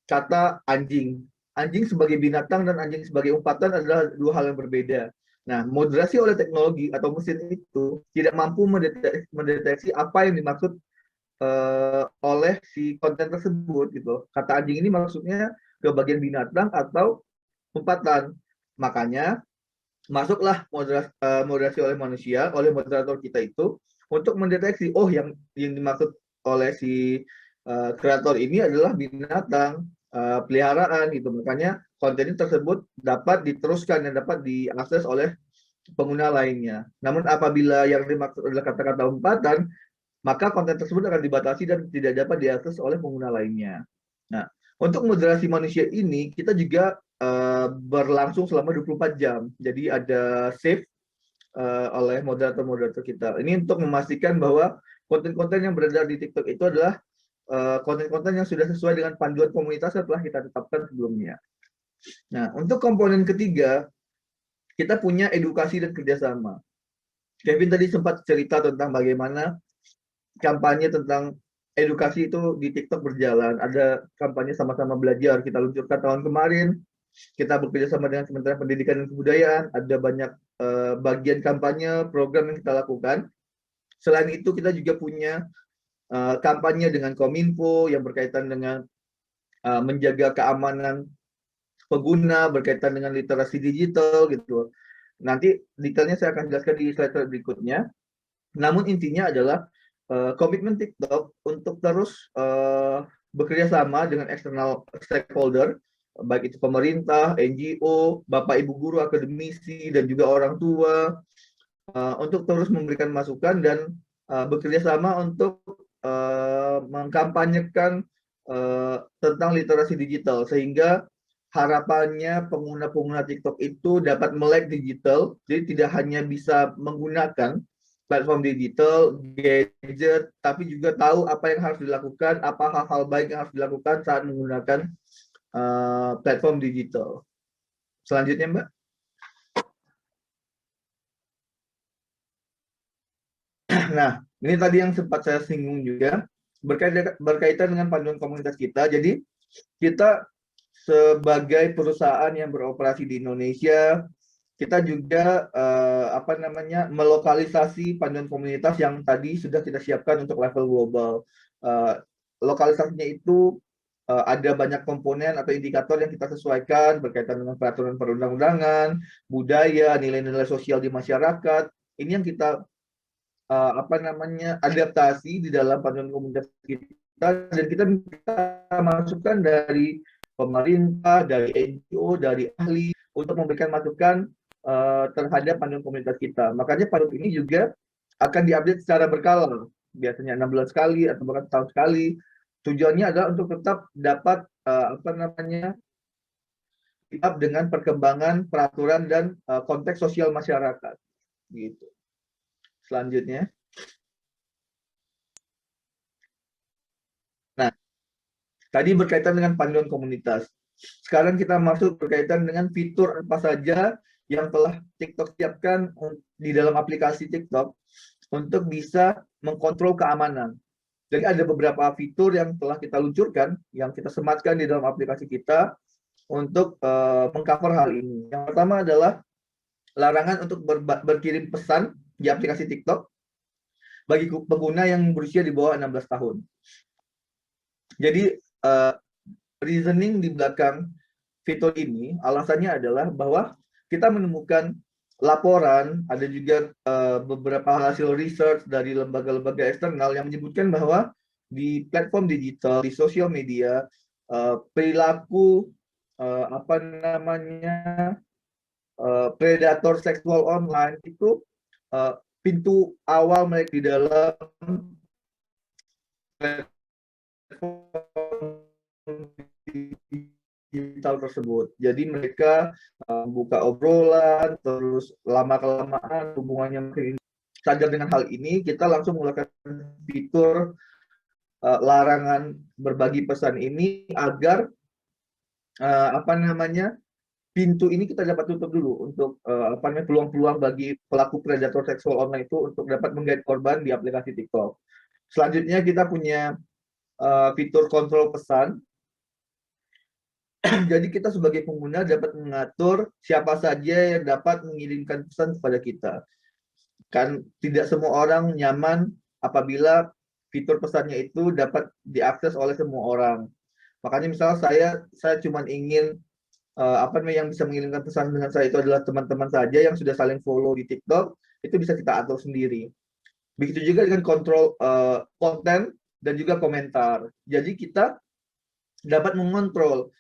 kata anjing. Anjing sebagai binatang dan anjing sebagai umpatan adalah dua hal yang berbeda. Nah, moderasi oleh teknologi atau mesin itu tidak mampu mendeteksi apa yang dimaksud oleh si konten tersebut gitu. Kata anjing ini maksudnya ke bagian binatang atau umpatan. Makanya masuklah moderasi oleh manusia, oleh moderator kita itu untuk mendeteksi yang dimaksud oleh si kreator ini adalah binatang peliharaan gitu. Makanya konten tersebut dapat diteruskan dan dapat diakses oleh pengguna lainnya. Namun apabila yang dimaksud adalah kata-kata umpatan, maka konten tersebut akan dibatasi dan tidak dapat diakses oleh pengguna lainnya. Nah, untuk moderasi manusia ini, kita juga berlangsung selama 24 jam. Jadi ada save oleh moderator-moderator kita. Ini untuk memastikan bahwa konten-konten yang beredar di TikTok itu adalah konten-konten yang sudah sesuai dengan panduan komunitas yang telah kita tetapkan sebelumnya. Nah, untuk komponen ketiga, kita punya edukasi dan kerjasama. Kevin tadi sempat cerita tentang bagaimana kampanye tentang edukasi itu di TikTok berjalan. Ada kampanye sama-sama belajar kita luncurkan tahun kemarin. Kita bekerja sama dengan Kementerian Pendidikan dan Kebudayaan. Ada banyak bagian kampanye program yang kita lakukan. Selain itu kita juga punya kampanye dengan Kominfo yang berkaitan dengan menjaga keamanan pengguna, berkaitan dengan literasi digital gitu. Nanti detailnya saya akan jelaskan di slide berikutnya. Namun intinya adalah komitmen TikTok untuk terus bekerja sama dengan eksternal stakeholder, baik itu pemerintah, NGO, Bapak Ibu guru, akademisi, dan juga orang tua, untuk terus memberikan masukan dan bekerja sama untuk mengkampanyekan tentang literasi digital, sehingga harapannya pengguna-pengguna TikTok itu dapat melek digital, jadi tidak hanya bisa menggunakan platform digital, gadget, tapi juga tahu apa yang harus dilakukan, apa hal-hal baik yang harus dilakukan saat menggunakan platform digital. Selanjutnya, Mbak. Nah, ini tadi yang sempat saya singgung juga, berkaitan dengan panduan komunitas kita. Jadi, kita sebagai perusahaan yang beroperasi di Indonesia, kita juga melokalisasi panduan komunitas yang tadi sudah kita siapkan untuk level global. Lokalisasinya itu ada banyak komponen atau indikator yang kita sesuaikan berkaitan dengan peraturan perundang-undangan, budaya, nilai-nilai sosial di masyarakat. Ini yang kita adaptasi di dalam panduan komunitas kita, dan kita masukkan dari pemerintah, dari NGO, dari ahli untuk memberikan masukan terhadap panduan komunitas kita. Makanya panduan ini juga akan diupdate secara berkala, biasanya 6 bulan sekali atau bahkan setahun sekali. Tujuannya adalah untuk tetap dapat keep dengan perkembangan peraturan dan konteks sosial masyarakat. Gitu. Selanjutnya. Nah, tadi berkaitan dengan panduan komunitas. Sekarang kita masuk berkaitan dengan fitur apa saja yang telah TikTok siapkan di dalam aplikasi TikTok untuk bisa mengkontrol keamanan. Jadi ada beberapa fitur yang telah kita luncurkan, yang kita sematkan di dalam aplikasi kita untuk mengcover hal ini. Yang pertama adalah larangan untuk berkirim pesan di aplikasi TikTok bagi pengguna yang berusia di bawah 16 tahun. Jadi reasoning di belakang fitur ini, alasannya adalah bahwa kita menemukan laporan, ada juga beberapa hasil research dari lembaga-lembaga eksternal yang menyebutkan bahwa di platform digital, di sosial media, perilaku predator seksual online itu pintu awal mereka di dalam digital tersebut. Jadi mereka buka obrolan, terus lama-kelamaan hubungannya makin sadar dengan hal ini, kita langsung mengeluarkan fitur larangan berbagi pesan ini agar pintu ini kita dapat tutup dulu untuk peluang-peluang bagi pelaku predator seksual online itu untuk dapat menggait korban di aplikasi TikTok. Selanjutnya kita punya fitur kontrol pesan. Jadi kita sebagai pengguna dapat mengatur siapa saja yang dapat mengirimkan pesan kepada kita. Kan tidak semua orang nyaman apabila fitur pesannya itu dapat diakses oleh semua orang. Makanya misalnya saya cuma ingin yang bisa mengirimkan pesan dengan saya itu adalah teman-teman saja yang sudah saling follow di TikTok, itu bisa kita atur sendiri. Begitu juga dengan kontrol konten dan juga komentar. Jadi kita dapat mengontrol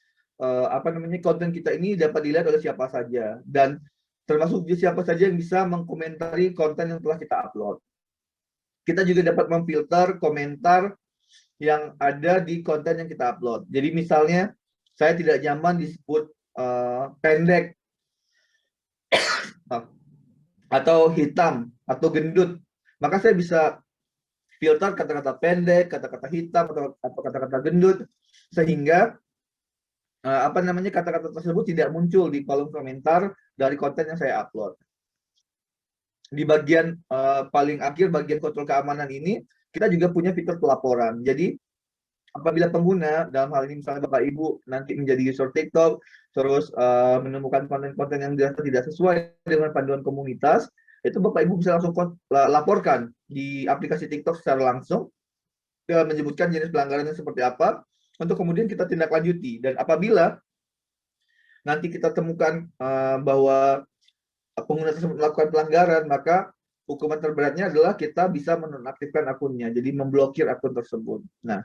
konten kita ini dapat dilihat oleh siapa saja, dan termasuk siapa saja yang bisa mengkomentari konten yang telah kita upload. Kita juga dapat memfilter komentar yang ada di konten yang kita upload. Jadi misalnya saya tidak nyaman disebut pendek atau hitam atau gendut, maka saya bisa filter kata-kata pendek, kata-kata hitam atau kata-kata gendut, sehingga kata-kata tersebut tidak muncul di kolom komentar dari konten yang saya upload. Di bagian paling akhir, bagian kontrol keamanan ini, kita juga punya fitur pelaporan. Jadi apabila pengguna, dalam hal ini misalnya Bapak Ibu nanti menjadi user TikTok, terus menemukan konten-konten yang dirasa tidak sesuai dengan panduan komunitas, itu Bapak Ibu bisa langsung laporkan di aplikasi TikTok secara langsung, menyebutkan jenis pelanggarannya seperti apa, untuk kemudian kita tindak lanjuti. Dan apabila nanti kita temukan bahwa pengguna tersebut melakukan pelanggaran, maka hukuman terberatnya adalah kita bisa menonaktifkan akunnya, jadi memblokir akun tersebut. Nah,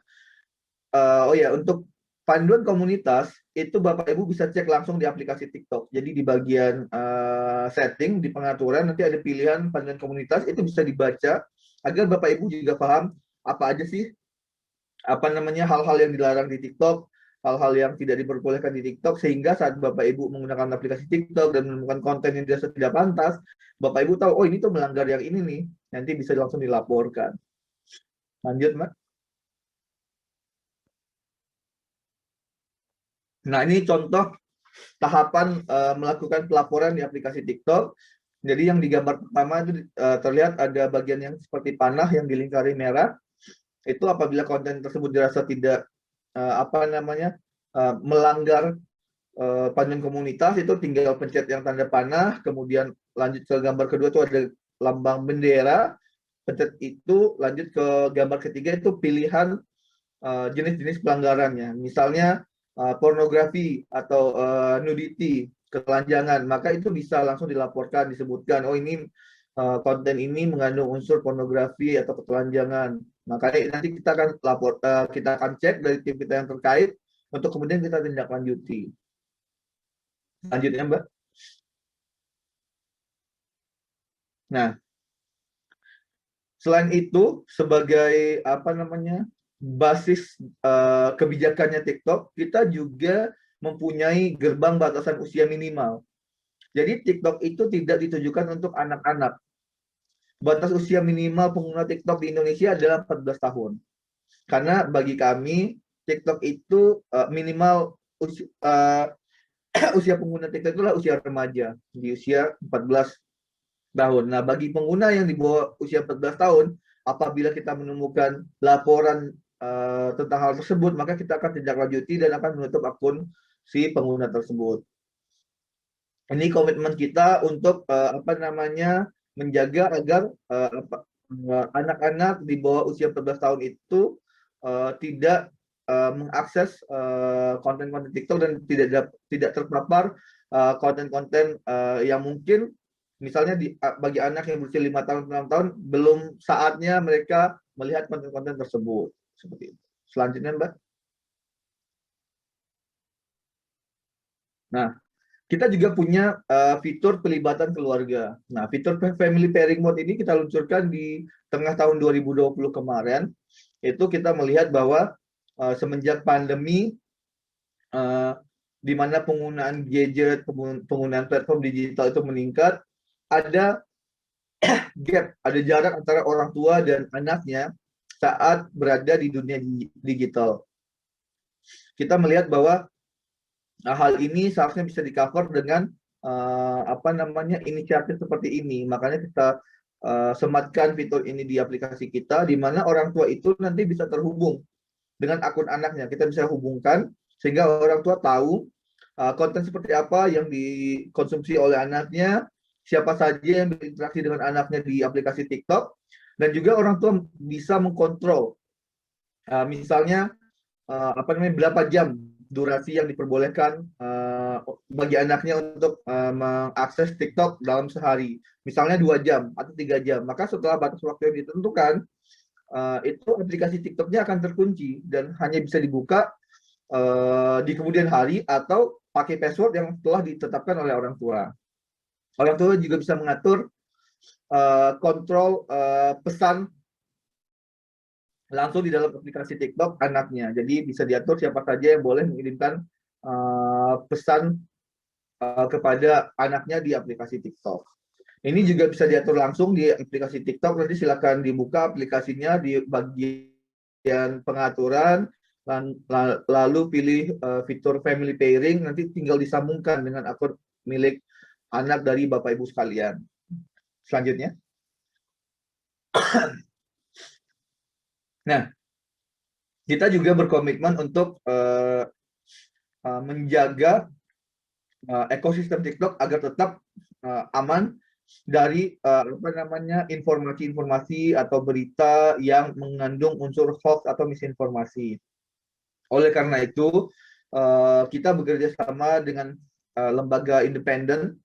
untuk panduan komunitas itu Bapak Ibu bisa cek langsung di aplikasi TikTok. Jadi di bagian setting, di pengaturan nanti ada pilihan panduan komunitas, itu bisa dibaca agar Bapak Ibu juga paham apa aja sih hal-hal yang dilarang di TikTok, hal-hal yang tidak diperbolehkan di TikTok, sehingga saat Bapak Ibu menggunakan aplikasi TikTok dan menemukan konten yang dirasa tidak pantas, Bapak Ibu tahu, oh ini tuh melanggar yang ini nih, nanti bisa langsung dilaporkan. Lanjut, Mbak. Nah, ini contoh tahapan melakukan pelaporan di aplikasi TikTok. Jadi yang di gambar pertama itu terlihat ada bagian yang seperti panah yang dilingkari merah. Itu apabila konten tersebut dirasa tidak melanggar panduan komunitas, itu tinggal pencet yang tanda panah, kemudian lanjut ke gambar kedua itu ada lambang bendera, pencet itu, lanjut ke gambar ketiga itu pilihan jenis-jenis pelanggarannya, misalnya pornografi atau nudity, ketelanjangan, maka itu bisa langsung dilaporkan, disebutkan, oh ini konten ini mengandung unsur pornografi atau ketelanjangan. Makanya nanti kita akan cek dari tim kita yang terkait untuk kemudian kita tindak lanjuti. Lanjutnya, Mbak. Nah, selain itu sebagai basis kebijakannya TikTok, kita juga mempunyai gerbang batasan usia minimal. Jadi TikTok itu tidak ditujukan untuk anak-anak. Batas usia minimal pengguna TikTok di Indonesia adalah 14 tahun. Karena bagi kami, TikTok itu minimal usia pengguna TikTok itulah usia remaja, di usia 14 tahun. Nah, bagi pengguna yang di bawah usia 14 tahun, apabila kita menemukan laporan tentang hal tersebut, maka kita akan tindak lanjuti dan akan menutup akun si pengguna tersebut. Ini komitmen kita untuk menjaga agar anak-anak di bawah usia 14 tahun itu tidak mengakses konten-konten TikTok dan tidak terpapar konten-konten yang mungkin misalnya bagi anak yang berusia 5 tahun 6 tahun belum saatnya mereka melihat konten-konten tersebut, seperti itu. Selanjutnya, Mbak. Nah, kita juga punya fitur pelibatan keluarga. Nah, fitur Family Pairing Mode ini kita luncurkan di tengah tahun 2020 kemarin. itu kita melihat bahwa semenjak pandemi, di mana penggunaan gadget, penggunaan platform digital itu meningkat, ada gap, ada jarak antara orang tua dan anaknya saat berada di dunia digital. Kita melihat bahwa hal ini seharusnya bisa di-cover dengan inisiatif seperti ini. Makanya kita sematkan fitur ini di aplikasi kita, di mana orang tua itu nanti bisa terhubung dengan akun anaknya. Kita bisa hubungkan sehingga orang tua tahu konten seperti apa yang dikonsumsi oleh anaknya, siapa saja yang berinteraksi dengan anaknya di aplikasi TikTok, dan juga orang tua bisa mengkontrol misalnya berapa jam durasi yang diperbolehkan bagi anaknya untuk mengakses TikTok dalam sehari, misalnya 2 jam atau 3 jam. Maka setelah batas waktu yang ditentukan, itu aplikasi TikToknya akan terkunci dan hanya bisa dibuka di kemudian hari atau pakai password yang telah ditetapkan oleh orang tua. Orang tua juga bisa mengatur kontrol pesan langsung di dalam aplikasi TikTok anaknya. Jadi bisa diatur siapa saja yang boleh mengirimkan pesan kepada anaknya di aplikasi TikTok. Ini juga bisa diatur langsung di aplikasi TikTok. Nanti silakan dibuka aplikasinya di bagian pengaturan, lalu pilih fitur family pairing, nanti tinggal disambungkan dengan akun milik anak dari Bapak Ibu sekalian. Selanjutnya. Nah, kita juga berkomitmen untuk menjaga ekosistem TikTok agar tetap aman dari informasi-informasi atau berita yang mengandung unsur hoax atau misinformasi. Oleh karena itu, kita bekerja sama dengan lembaga independen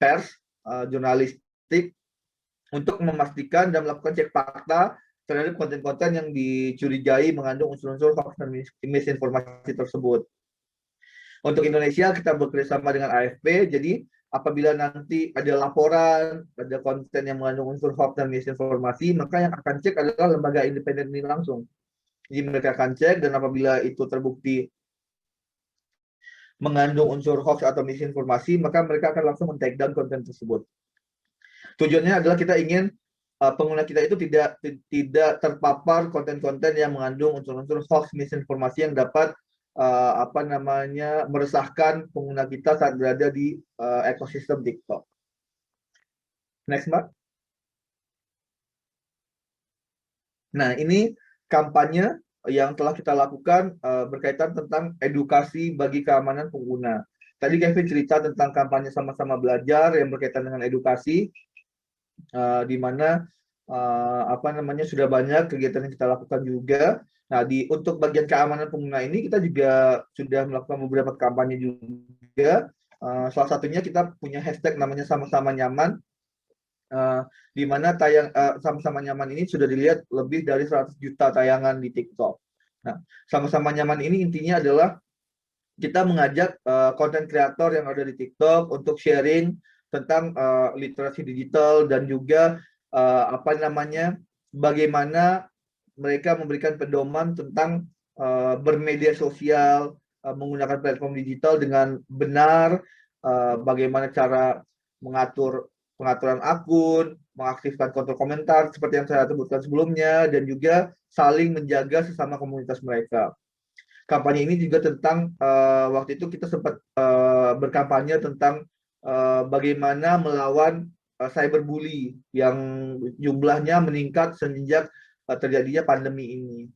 pers, jurnalistik, untuk memastikan dan melakukan cek fakta terhadap konten-konten yang dicurigai mengandung unsur-unsur hoax dan misinformasi tersebut. Untuk Indonesia, kita bekerjasama dengan AFP, jadi apabila nanti ada laporan, ada konten yang mengandung unsur hoax dan misinformasi, maka yang akan cek adalah lembaga independen ini langsung. Jadi mereka akan cek, dan apabila itu terbukti mengandung unsur hoax atau misinformasi, maka mereka akan langsung men-take down konten tersebut. Tujuannya adalah kita ingin pengguna kita itu tidak terpapar konten-konten yang mengandung unsur-unsur hoax misinformasi yang dapat meresahkan pengguna kita saat berada di ekosistem TikTok. Next, Mbak. Nah, ini kampanye yang telah kita lakukan berkaitan tentang edukasi bagi keamanan pengguna. Tadi Kevin cerita tentang kampanye sama-sama belajar yang berkaitan dengan edukasi, di mana sudah banyak kegiatan yang kita lakukan juga. Nah, untuk bagian keamanan pengguna ini kita juga sudah melakukan beberapa kampanye juga. Salah satunya kita punya hashtag namanya sama-sama nyaman, di mana sama-sama nyaman ini sudah dilihat lebih dari 100 juta tayangan di TikTok. Nah, sama-sama nyaman ini intinya adalah kita mengajak konten kreator yang ada di TikTok untuk sharing tentang literasi digital dan juga bagaimana mereka memberikan pedoman tentang bermedia sosial, menggunakan platform digital dengan benar, bagaimana cara mengatur pengaturan akun, mengaktifkan kontrol komentar seperti yang saya sebutkan sebelumnya, dan juga saling menjaga sesama komunitas mereka. Kampanye ini juga tentang waktu itu kita sempat berkampanye tentang bagaimana melawan cyberbully yang jumlahnya meningkat semenjak terjadinya pandemi ini.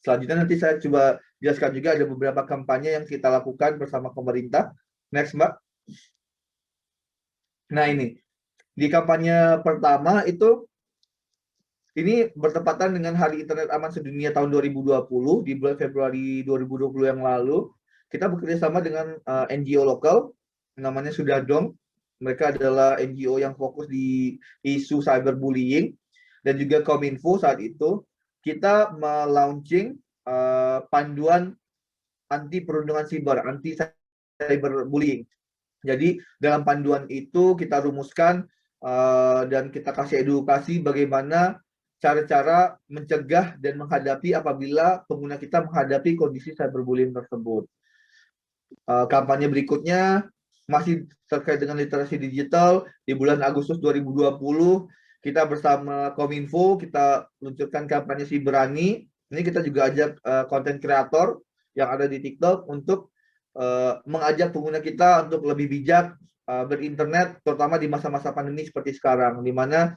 Selanjutnya nanti saya coba jelaskan juga ada beberapa kampanye yang kita lakukan bersama pemerintah. Next, Mbak. Nah, ini di kampanye pertama itu ini bertepatan dengan Hari Internet Aman Sedunia tahun 2020 di bulan Februari 2020 yang lalu. Kita bekerja sama dengan NGO lokal namanya Sudadong. Mereka adalah NGO yang fokus di isu cyberbullying. Dan juga Kominfo saat itu kita melaunching panduan anti perundungan siber, anti cyberbullying. Jadi dalam panduan itu kita rumuskan dan kita kasih edukasi bagaimana cara-cara mencegah dan menghadapi apabila pengguna kita menghadapi kondisi cyberbullying tersebut. Kampanye berikutnya masih terkait dengan literasi digital. Di bulan Agustus 2020, kita bersama Kominfo, kita luncurkan kampanye Si Berani. Ini kita juga ajak konten kreator yang ada di TikTok untuk mengajak pengguna kita untuk lebih bijak berinternet, terutama di masa-masa pandemi seperti sekarang, di mana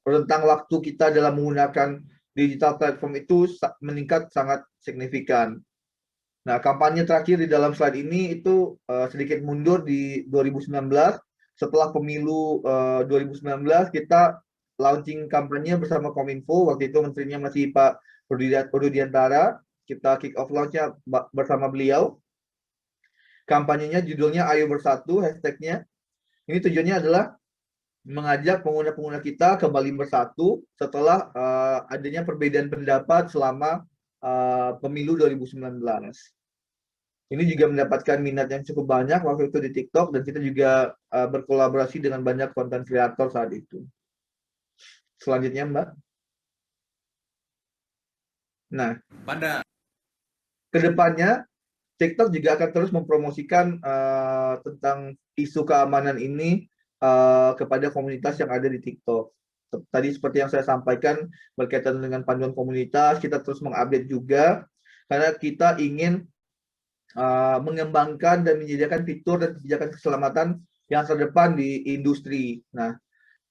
rentang waktu kita dalam menggunakan digital platform itu meningkat sangat signifikan. Nah, kampanye terakhir di dalam slide ini itu sedikit mundur di 2019. Setelah pemilu 2019, kita launching kampanye bersama Kominfo. Waktu itu menterinya masih Pak Rudiantara. Kita kick off launch-nya bersama beliau. Kampanyenya judulnya Ayo Bersatu, hashtagnya. Ini tujuannya adalah mengajak pengguna-pengguna kita kembali bersatu setelah adanya perbedaan pendapat selama pemilu 2019. Ini juga mendapatkan minat yang cukup banyak waktu itu di TikTok, dan kita juga berkolaborasi dengan banyak konten kreator saat itu. Selanjutnya, Mbak. Nah, pada kedepannya TikTok juga akan terus mempromosikan tentang isu keamanan ini kepada komunitas yang ada di TikTok. Tadi seperti yang saya sampaikan berkaitan dengan panduan komunitas, kita terus mengupdate juga karena kita ingin mengembangkan dan menyediakan fitur dan kebijakan keselamatan yang terdepan di industri. Nah,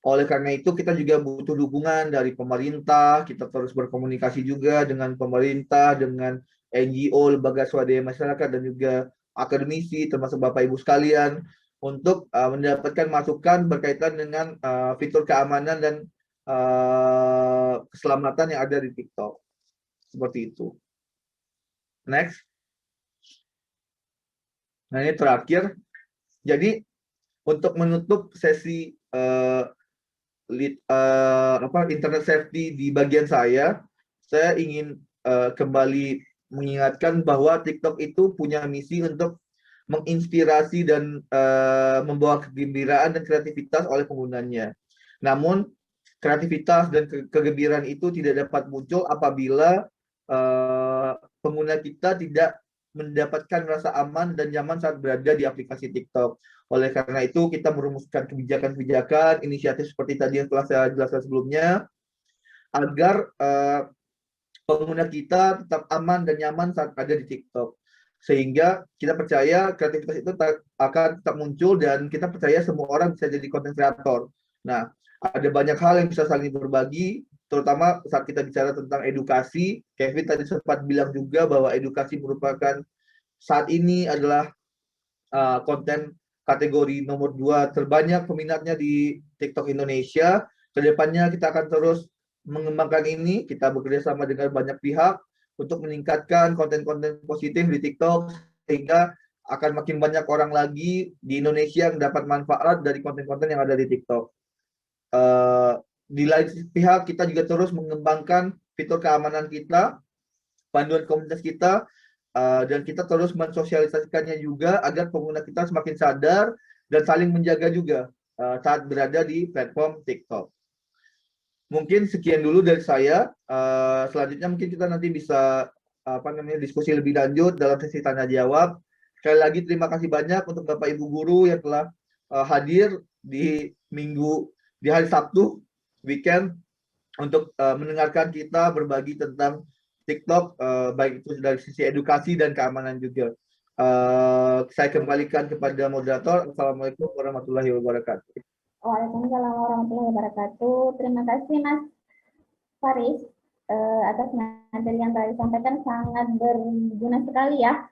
oleh karena itu kita juga butuh dukungan dari pemerintah. Kita terus berkomunikasi juga dengan pemerintah, dengan NGO, lembaga swadaya masyarakat, dan juga akademisi, termasuk Bapak Ibu sekalian, untuk mendapatkan masukan berkaitan dengan fitur keamanan dan keselamatan yang ada di TikTok. Seperti itu. Next. Nah, ini terakhir. Jadi untuk menutup sesi internet safety di bagian saya ingin kembali mengingatkan bahwa TikTok itu punya misi untuk menginspirasi dan membawa kegembiraan dan kreativitas oleh penggunanya. Namun kreativitas dan kegembiraan itu tidak dapat muncul apabila pengguna kita tidak mendapatkan rasa aman dan nyaman saat berada di aplikasi TikTok. Oleh karena itu, kita merumuskan kebijakan-kebijakan, inisiatif seperti tadi yang telah saya jelaskan sebelumnya, agar pengguna kita tetap aman dan nyaman saat ada di TikTok. Sehingga kita percaya kreativitas itu akan tetap muncul, dan kita percaya semua orang bisa jadi content creator. Nah, ada banyak hal yang bisa saling berbagi, terutama saat kita bicara tentang edukasi. Kevin tadi sempat bilang juga bahwa edukasi merupakan saat ini adalah konten kategori nomor 2 terbanyak peminatnya di TikTok Indonesia. Kedepannya kita akan terus mengembangkan ini. Kita bekerja sama dengan banyak pihak untuk meningkatkan konten-konten positif di TikTok, sehingga akan makin banyak orang lagi di Indonesia yang dapat manfaat dari konten-konten yang ada di TikTok. Di lain pihak, kita juga terus mengembangkan fitur keamanan kita, panduan komunitas kita, dan kita terus mensosialisasikannya juga agar pengguna kita semakin sadar dan saling menjaga juga saat berada di platform TikTok. Mungkin sekian dulu dari saya. Selanjutnya mungkin kita nanti bisa diskusi lebih lanjut dalam sesi tanya jawab. Sekali lagi terima kasih banyak untuk Bapak Ibu guru yang telah hadir di hari Sabtu weekend untuk mendengarkan kita berbagi tentang TikTok, baik itu dari sisi edukasi dan keamanan juga. Saya kembalikan kepada moderator. Assalamualaikum warahmatullahi wabarakatuh. Waalaikumsalam warahmatullahi wabarakatuh. Terima kasih Mas Faris atas materi yang tadi sampaikan, sangat berguna sekali ya.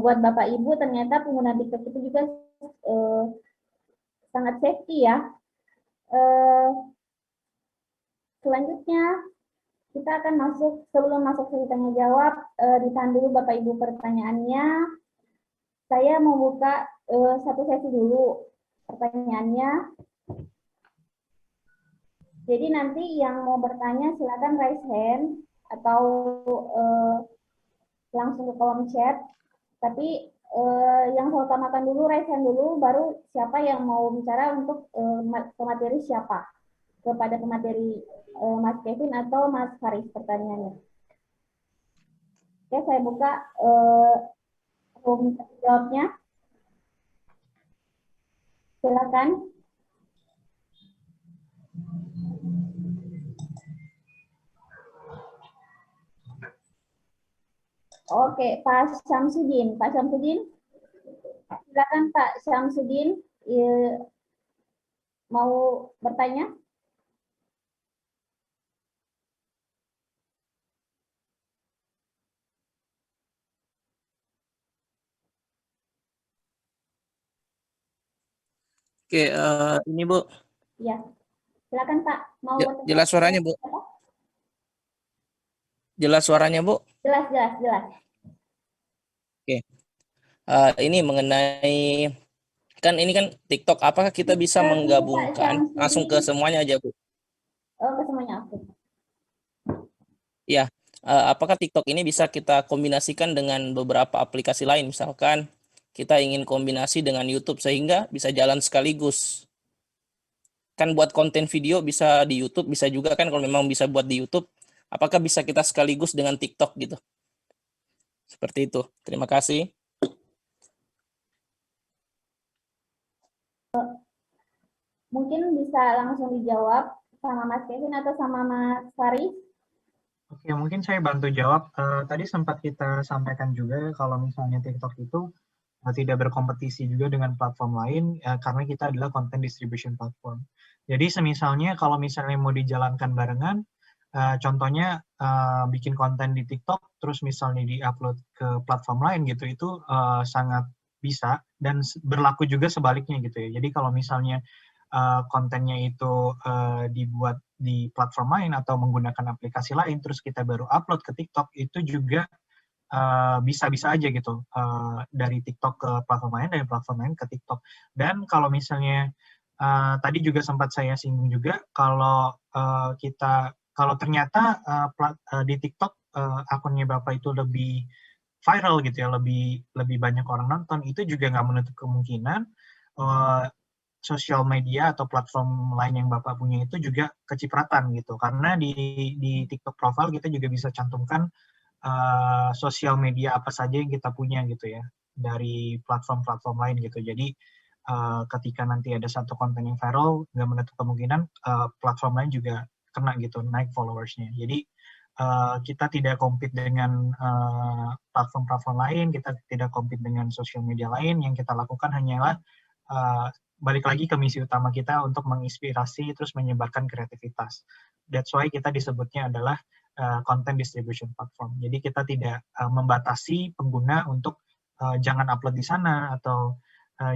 Buat Bapak Ibu, ternyata pengguna TikTok itu juga sangat safety ya. Selanjutnya kita akan sebelum masuk sesi tanya jawab, ditahan dulu Bapak Ibu pertanyaannya. Saya mau buka satu sesi dulu pertanyaannya. Jadi nanti yang mau bertanya silakan raise hand atau langsung ke kolom chat, Tapi yang saya utamakan dulu, raise hand dulu, baru siapa yang mau bicara untuk pemateri siapa? Kepada pemateri Mas Kevin atau Mas Faris pertanyaannya. Oke, saya buka room jawabnya. Silakan. Oke, Pak Syamsuddin. Pak Syamsuddin, silakan Pak Syamsuddin, mau bertanya? Oke, ini Bu. Ya, silakan Pak. Mau bertanya? Jelas suaranya Bu? Jelas suaranya Bu? Jelas, jelas, jelas. Oke, ini mengenai kan ini kan TikTok, apakah kita bisa menggabungkan langsung ke semuanya aja Bu? Oh, ke semuanya, oke. Ya, apakah TikTok ini bisa kita kombinasikan dengan beberapa aplikasi lain, misalkan kita ingin kombinasi dengan YouTube sehingga bisa jalan sekaligus. Kan buat konten video bisa di YouTube, bisa juga kan kalau memang bisa buat di YouTube, apakah bisa kita sekaligus dengan TikTok gitu? Seperti itu. Terima kasih. Mungkin bisa langsung dijawab sama Mas Kevin atau sama Mas Faris. Oke, mungkin saya bantu jawab. Tadi sempat kita sampaikan juga kalau misalnya TikTok itu tidak berkompetisi juga dengan platform lain karena kita adalah content distribution platform. Jadi semisalnya kalau misalnya mau dijalankan barengan, contohnya bikin konten di TikTok, terus misalnya di-upload ke platform lain gitu, itu sangat bisa dan berlaku juga sebaliknya gitu ya. Jadi kalau misalnya kontennya itu dibuat di platform lain atau menggunakan aplikasi lain, terus kita baru upload ke TikTok, itu juga bisa-bisa aja gitu dari TikTok ke platform lain, dari platform lain ke TikTok. Dan kalau misalnya tadi juga sempat saya singgung juga kalau kalau ternyata di TikTok akunnya Bapak itu lebih viral gitu ya, lebih banyak orang nonton, itu juga nggak menutup kemungkinan sosial media atau platform lain yang Bapak punya itu juga kecipratan gitu. Karena di TikTok profile kita juga bisa cantumkan sosial media apa saja yang kita punya gitu ya dari platform-platform lain gitu. Jadi ketika nanti ada satu konten yang viral, nggak menutup kemungkinan platform lain juga kena gitu, naik followersnya. Jadi kita tidak compete dengan platform-platform lain, kita tidak compete dengan sosial media lain. Yang kita lakukan hanyalah balik lagi ke misi utama kita untuk menginspirasi terus menyebarkan kreativitas. That's why kita disebutnya adalah content distribution platform. Jadi kita tidak membatasi pengguna untuk jangan upload di sana atau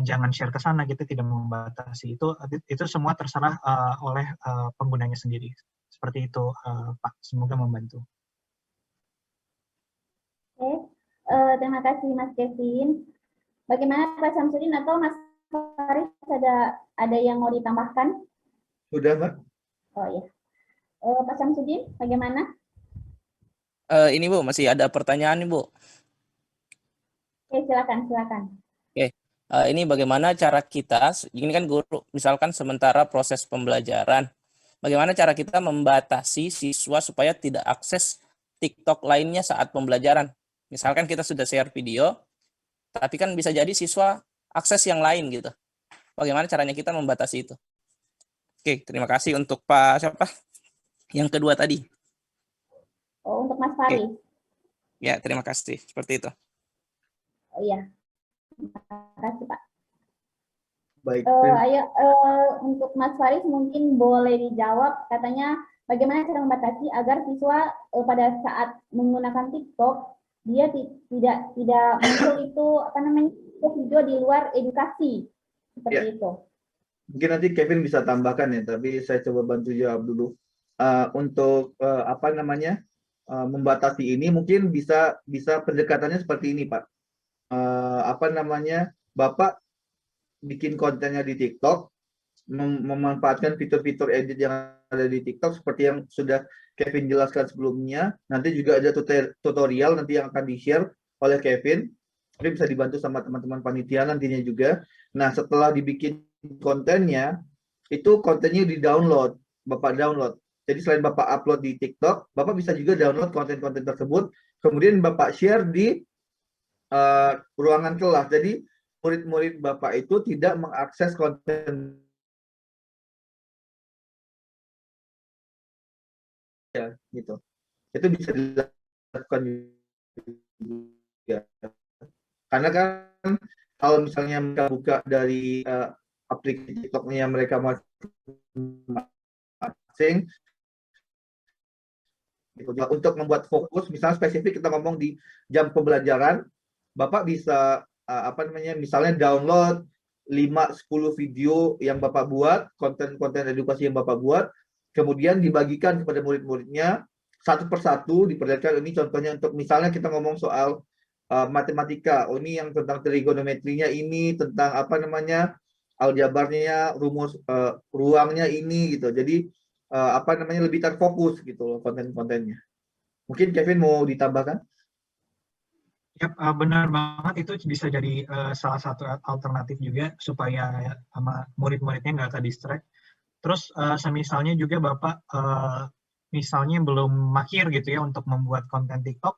jangan share ke sana, kita tidak membatasi. Itu semua terserah oleh penggunanya sendiri. Seperti itu, Pak. Semoga membantu. Oke, terima kasih Mas Kevin. Bagaimana Pak Syamsuddin atau Mas Faris, ada yang mau ditambahkan? Sudah, Mbak. Oh iya. Pak Syamsuddin, bagaimana? Ini Bu, masih ada pertanyaan nih Bu. Oke, silakan. Oke, ini bagaimana cara kita, ini kan guru, misalkan sementara proses pembelajaran, bagaimana cara kita membatasi siswa supaya tidak akses TikTok lainnya saat pembelajaran? Misalkan kita sudah share video, tapi kan bisa jadi siswa akses yang lain gitu. Bagaimana caranya kita membatasi itu? Oke, terima kasih untuk Pak siapa? Yang kedua tadi. Oh, untuk Mas Faris. Ya, terima kasih. Seperti itu. Oh iya. Terima kasih, Pak. Baik. Ayo, untuk Mas Faris mungkin boleh dijawab. Katanya bagaimana cara membatasi agar siswa pada saat menggunakan TikTok dia tidak muncul itu video di luar edukasi seperti itu. Mungkin nanti Kevin bisa tambahkan ya, tapi saya coba bantu jawab dulu. Untuk membatasi ini mungkin bisa pendekatannya seperti ini, Pak. Bapak bikin kontennya di TikTok, memanfaatkan fitur-fitur edit yang ada di TikTok seperti yang sudah Kevin jelaskan sebelumnya. Nanti juga ada tutorial nanti yang akan di-share oleh Kevin. Mungkin bisa dibantu sama teman-teman panitia nantinya juga. Nah, setelah dibikin kontennya, itu kontennya di-download, Bapak download. Jadi selain Bapak upload di TikTok, Bapak bisa juga download konten-konten tersebut, kemudian Bapak share di ruangan kelas. Jadi murid-murid Bapak itu tidak mengakses konten ya, gitu. Itu bisa dilakukan juga. Karena kan kalau misalnya mereka buka dari aplikasi TikTok-nya mereka masing-masing, untuk membuat fokus, misalnya spesifik kita ngomong di jam pembelajaran, Bapak bisa misalnya download 5-10 video yang Bapak buat, konten-konten edukasi yang Bapak buat, kemudian dibagikan kepada murid-muridnya satu persatu, diperlihatkan ini contohnya untuk misalnya kita ngomong soal matematika, ini yang tentang trigonometrinya ini, tentang aljabarnya, rumus ruangnya ini gitu. Jadi lebih terfokus gitu loh konten-kontennya. Mungkin Kevin mau ditambahkan? Yap, benar banget, itu bisa jadi salah satu alternatif juga supaya murid-muridnya nggak ke-distract. Terus semisalnya juga Bapak misalnya belum mahir gitu ya untuk membuat konten TikTok,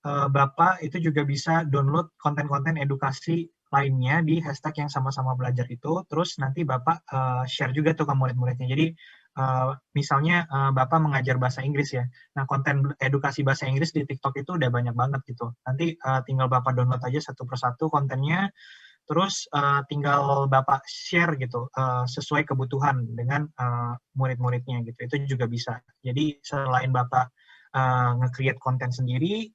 Bapak itu juga bisa download konten-konten edukasi lainnya di hashtag yang sama-sama belajar itu, terus nanti Bapak share juga tuh ke murid-muridnya. Jadi misalnya Bapak mengajar bahasa Inggris ya, nah konten edukasi bahasa Inggris di TikTok itu udah banyak banget gitu. Nanti tinggal Bapak download aja satu persatu kontennya, terus tinggal Bapak share gitu sesuai kebutuhan dengan murid-muridnya gitu. Itu juga bisa. Jadi selain Bapak nge-create konten sendiri,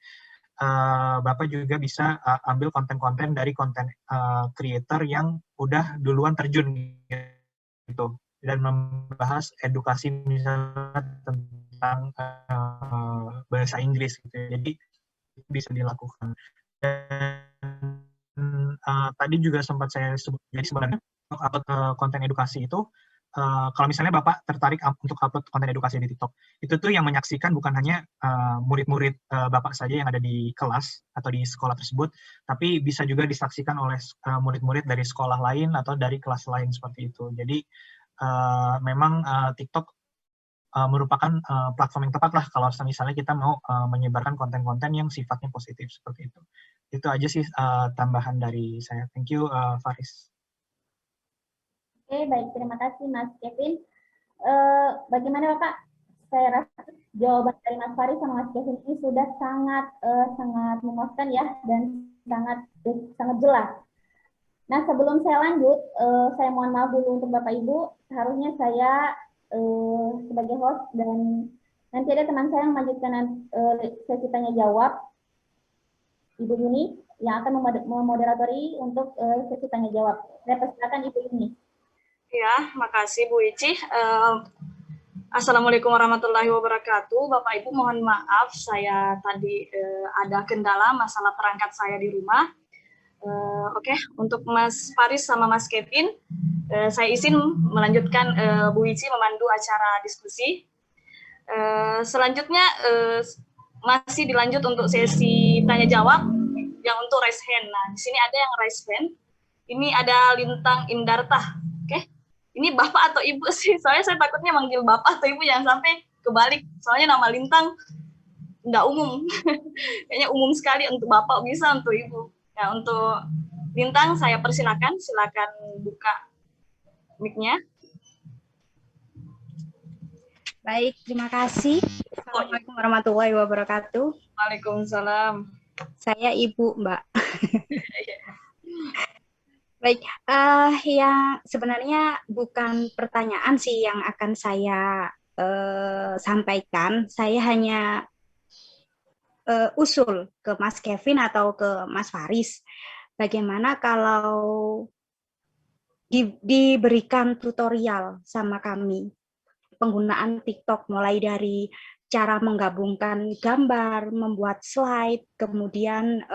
Bapak juga bisa ambil konten-konten dari konten creator yang udah duluan terjun gitu dan membahas edukasi misalnya tentang bahasa Inggris gitu. Jadi bisa dilakukan. Dan tadi juga sempat saya sebut, jadi sebenarnya untuk upload konten edukasi itu kalau misalnya Bapak tertarik untuk upload konten edukasi di TikTok, itu tuh yang menyaksikan bukan hanya murid-murid Bapak saja yang ada di kelas atau di sekolah tersebut, tapi bisa juga disaksikan oleh murid-murid dari sekolah lain atau dari kelas lain seperti itu. Jadi memang TikTok merupakan platform yang tepat lah kalau misalnya kita mau menyebarkan konten-konten yang sifatnya positif seperti itu. Itu aja sih tambahan dari saya. Thank you, Faris. Oke, baik. Terima kasih, Mas Kevin. Bagaimana, Bapak? Saya rasa jawaban dari Mas Faris sama Mas Kevin ini sudah sangat memuaskan ya, dan sangat jelas. Nah, sebelum saya lanjut, saya mohon maaf dulu untuk Bapak Ibu. Seharusnya saya sebagai host, dan nanti ada teman saya yang melanjutkan sesi tanya jawab, Ibu Yuni, yang akan memoderatori untuk sesi tanya jawab. Saya persilakan Ibu Yuni. Ya, makasih Bu Ici. Assalamualaikum warahmatullahi wabarakatuh. Bapak Ibu mohon maaf, saya tadi ada kendala masalah perangkat saya di rumah. Oke, untuk Mas Faris sama Mas Kevin, saya izin melanjutkan Bu Ici memandu acara diskusi. Selanjutnya masih dilanjut untuk sesi tanya jawab yang untuk raise hand. Nah, di sini ada yang raise hand. Ini ada Lintang Indarta. Oke. Ini Bapak atau Ibu sih? Soalnya saya takutnya manggil Bapak atau Ibu, jangan sampai kebalik. Soalnya nama Lintang nggak umum. Kayaknya umum sekali, untuk Bapak bisa, untuk Ibu. Ya, untuk Lintang saya persilakan, silakan buka mic-nya. Baik, terima kasih. Assalamualaikum warahmatullahi wabarakatuh. Waalaikumsalam. Saya Ibu, Mbak. Baik, yang sebenarnya bukan pertanyaan sih yang akan saya sampaikan. Saya hanya usul ke Mas Kevin atau ke Mas Faris. Bagaimana kalau diberikan tutorial sama kami penggunaan TikTok, mulai dari cara menggabungkan gambar, membuat slide, kemudian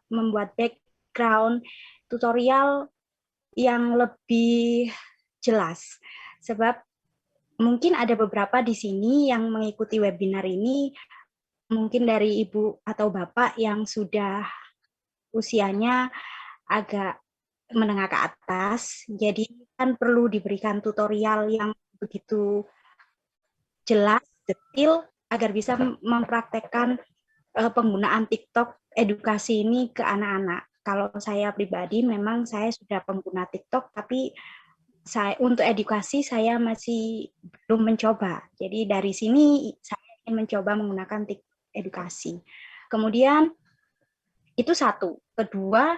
membuat background, tutorial yang lebih jelas. Sebab mungkin ada beberapa di sini yang mengikuti webinar ini, mungkin dari Ibu atau Bapak yang sudah usianya agak menengah ke atas, jadi kan perlu diberikan tutorial yang begitu jelas, detail, agar bisa mempraktekkan penggunaan TikTok edukasi ini ke anak-anak. Kalau saya pribadi memang saya sudah pengguna TikTok, tapi untuk edukasi saya masih belum mencoba. Jadi dari sini saya ingin mencoba menggunakan TikTok edukasi. Kemudian itu satu. Kedua,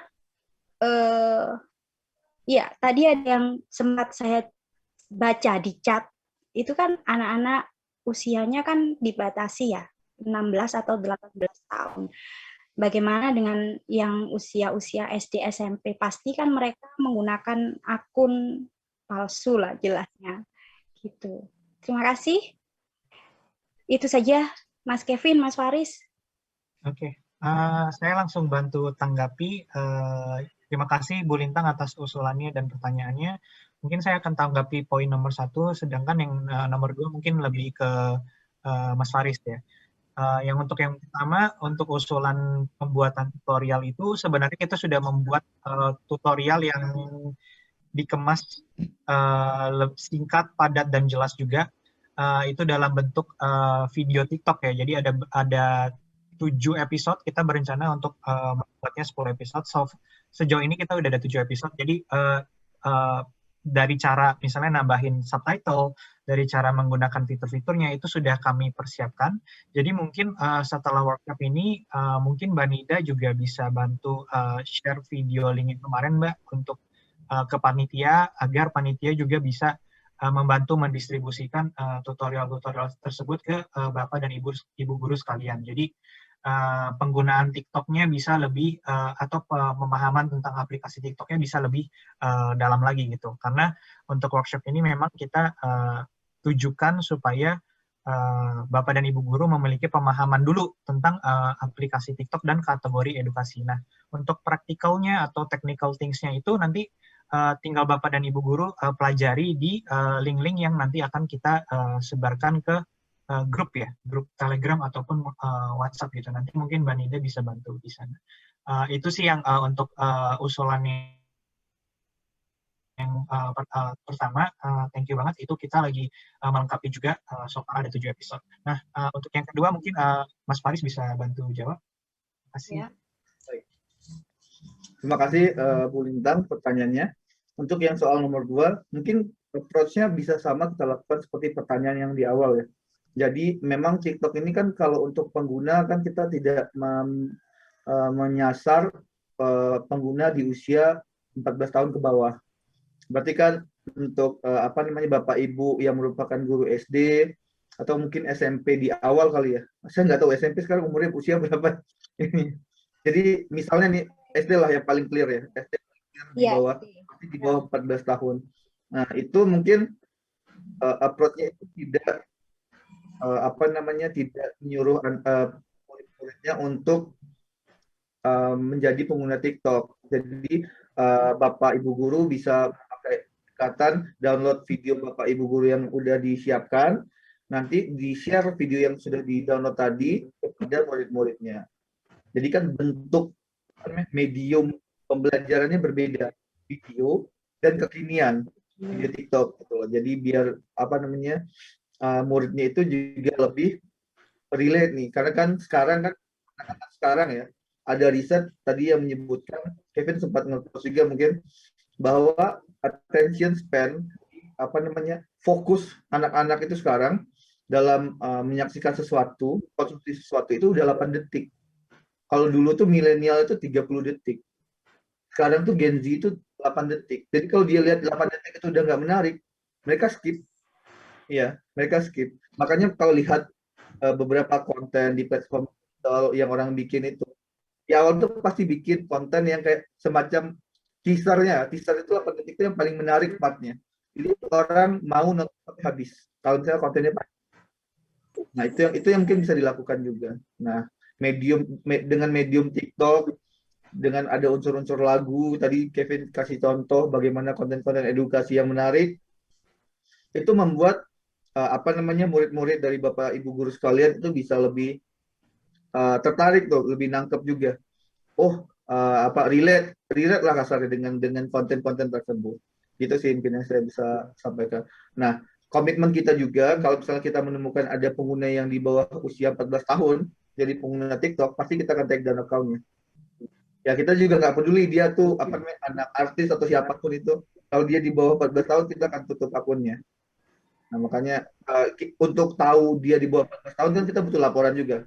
ya tadi ada yang sempat saya baca di chat, itu kan anak-anak usianya kan dibatasi ya, 16 atau 18 tahun. Bagaimana dengan yang usia-usia SD, SMP? Pasti kan mereka menggunakan akun palsu lah jelasnya. Gitu. Terima kasih. Itu saja Mas Kevin, Mas Faris. Oke, saya langsung bantu tanggapi. Terima kasih Bu Lintang atas usulannya dan pertanyaannya. Mungkin saya akan tanggapi poin nomor 1, sedangkan yang nomor 2 mungkin lebih ke Mas Faris ya. Yang untuk yang pertama, untuk usulan pembuatan tutorial itu sebenarnya kita sudah membuat tutorial yang dikemas singkat, padat, dan jelas juga. Itu dalam bentuk video TikTok ya. Jadi ada 7 episode, kita berencana untuk membuatnya 10 episode. So, sejauh ini kita udah ada 7 episode. Jadi dari cara misalnya nambahin subtitle, dari cara menggunakan fitur-fiturnya itu sudah kami persiapkan. Jadi mungkin setelah workshop ini mungkin Mbak Nida juga bisa bantu share video link kemarin Mbak untuk ke panitia, agar panitia juga bisa membantu mendistribusikan tutorial-tutorial tersebut ke Bapak dan Ibu guru sekalian. Jadi penggunaan TikTok-nya bisa lebih atau pemahaman tentang aplikasi TikTok-nya bisa lebih dalam lagi gitu. Karena untuk workshop ini memang kita tujukan supaya Bapak dan Ibu guru memiliki pemahaman dulu tentang aplikasi TikTok dan kategori edukasi. Nah, untuk praktikalnya atau technical things-nya itu nanti tinggal Bapak dan Ibu guru pelajari di link-link yang nanti akan kita sebarkan ke grup ya, grup Telegram ataupun WhatsApp gitu. Nanti mungkin Mbak Nida bisa bantu di sana. Itu sih yang untuk usulannya yang pertama. Thank you banget. Itu kita lagi melengkapi juga, so far ada 7 episode. Nah, untuk yang kedua mungkin Mas Faris bisa bantu jawab. Terima kasih. Ya. Terima kasih Bu Lintang pertanyaannya. Untuk yang soal nomor 2, mungkin approach-nya bisa sama kita lakukan seperti pertanyaan yang di awal ya. Jadi memang TikTok ini kan kalau untuk pengguna kan kita tidak menyasar pengguna di usia 14 tahun ke bawah. Berarti kan untuk Bapak Ibu yang merupakan guru SD atau mungkin SMP di awal kali ya. Saya nggak tahu SMP sekarang umurnya usia berapa. Jadi misalnya nih SD lah yang paling clear ya. SD di bawah 14 tahun. Nah, itu mungkin approach-nya itu tidak tidak menyuruh murid-muridnya untuk menjadi pengguna TikTok. Jadi Bapak Ibu guru bisa pakai pendekatan download video Bapak Ibu guru yang udah disiapkan, nanti di-share video yang sudah di-download tadi kepada murid-muridnya. Jadi kan bentuk medium pembelajarannya berbeda, video dan kekinian video TikTok gitu. Jadi biar muridnya itu juga lebih relate nih, karena kan sekarang ya ada riset tadi yang menyebutkan, Kevin sempat nge-post juga mungkin, bahwa attention span fokus anak-anak itu sekarang dalam menyaksikan sesuatu, konsumsi sesuatu itu udah 8 detik. Kalau dulu tuh milenial itu 30 detik. Sekarang tuh Gen Z itu 8 detik. Jadi kalau dia lihat 8 detik itu udah nggak menarik, mereka skip. Iya, mereka skip. Makanya kalau lihat beberapa konten di platform yang orang bikin itu, di awal tuh pasti bikin konten yang kayak semacam teasernya. Teaser itu 8 detik itu yang paling menarik partnya. Jadi orang mau nonton sampai habis. Kalau misalnya kontennya panjang. Nah, itu yang mungkin bisa dilakukan juga. Nah, dengan medium TikTok, dengan ada unsur-unsur lagu, tadi Kevin kasih contoh bagaimana konten-konten edukasi yang menarik, itu membuat murid-murid dari Bapak Ibu guru sekalian itu bisa lebih tertarik tuh, lebih nangkep juga. Oh, relate lah kasarnya dengan konten-konten tersebut. Gitu sih intinya saya bisa sampaikan. Nah, komitmen kita juga kalau misalnya kita menemukan ada pengguna yang di bawah usia 14 tahun jadi pengguna TikTok, pasti kita akan take down account-nya. Ya kita juga nggak peduli dia tuh anak artis atau siapapun itu, kalau dia di bawah 14 tahun kita akan tutup akunnya. Nah makanya untuk tahu dia di bawah 14 tahun kan kita butuh laporan juga.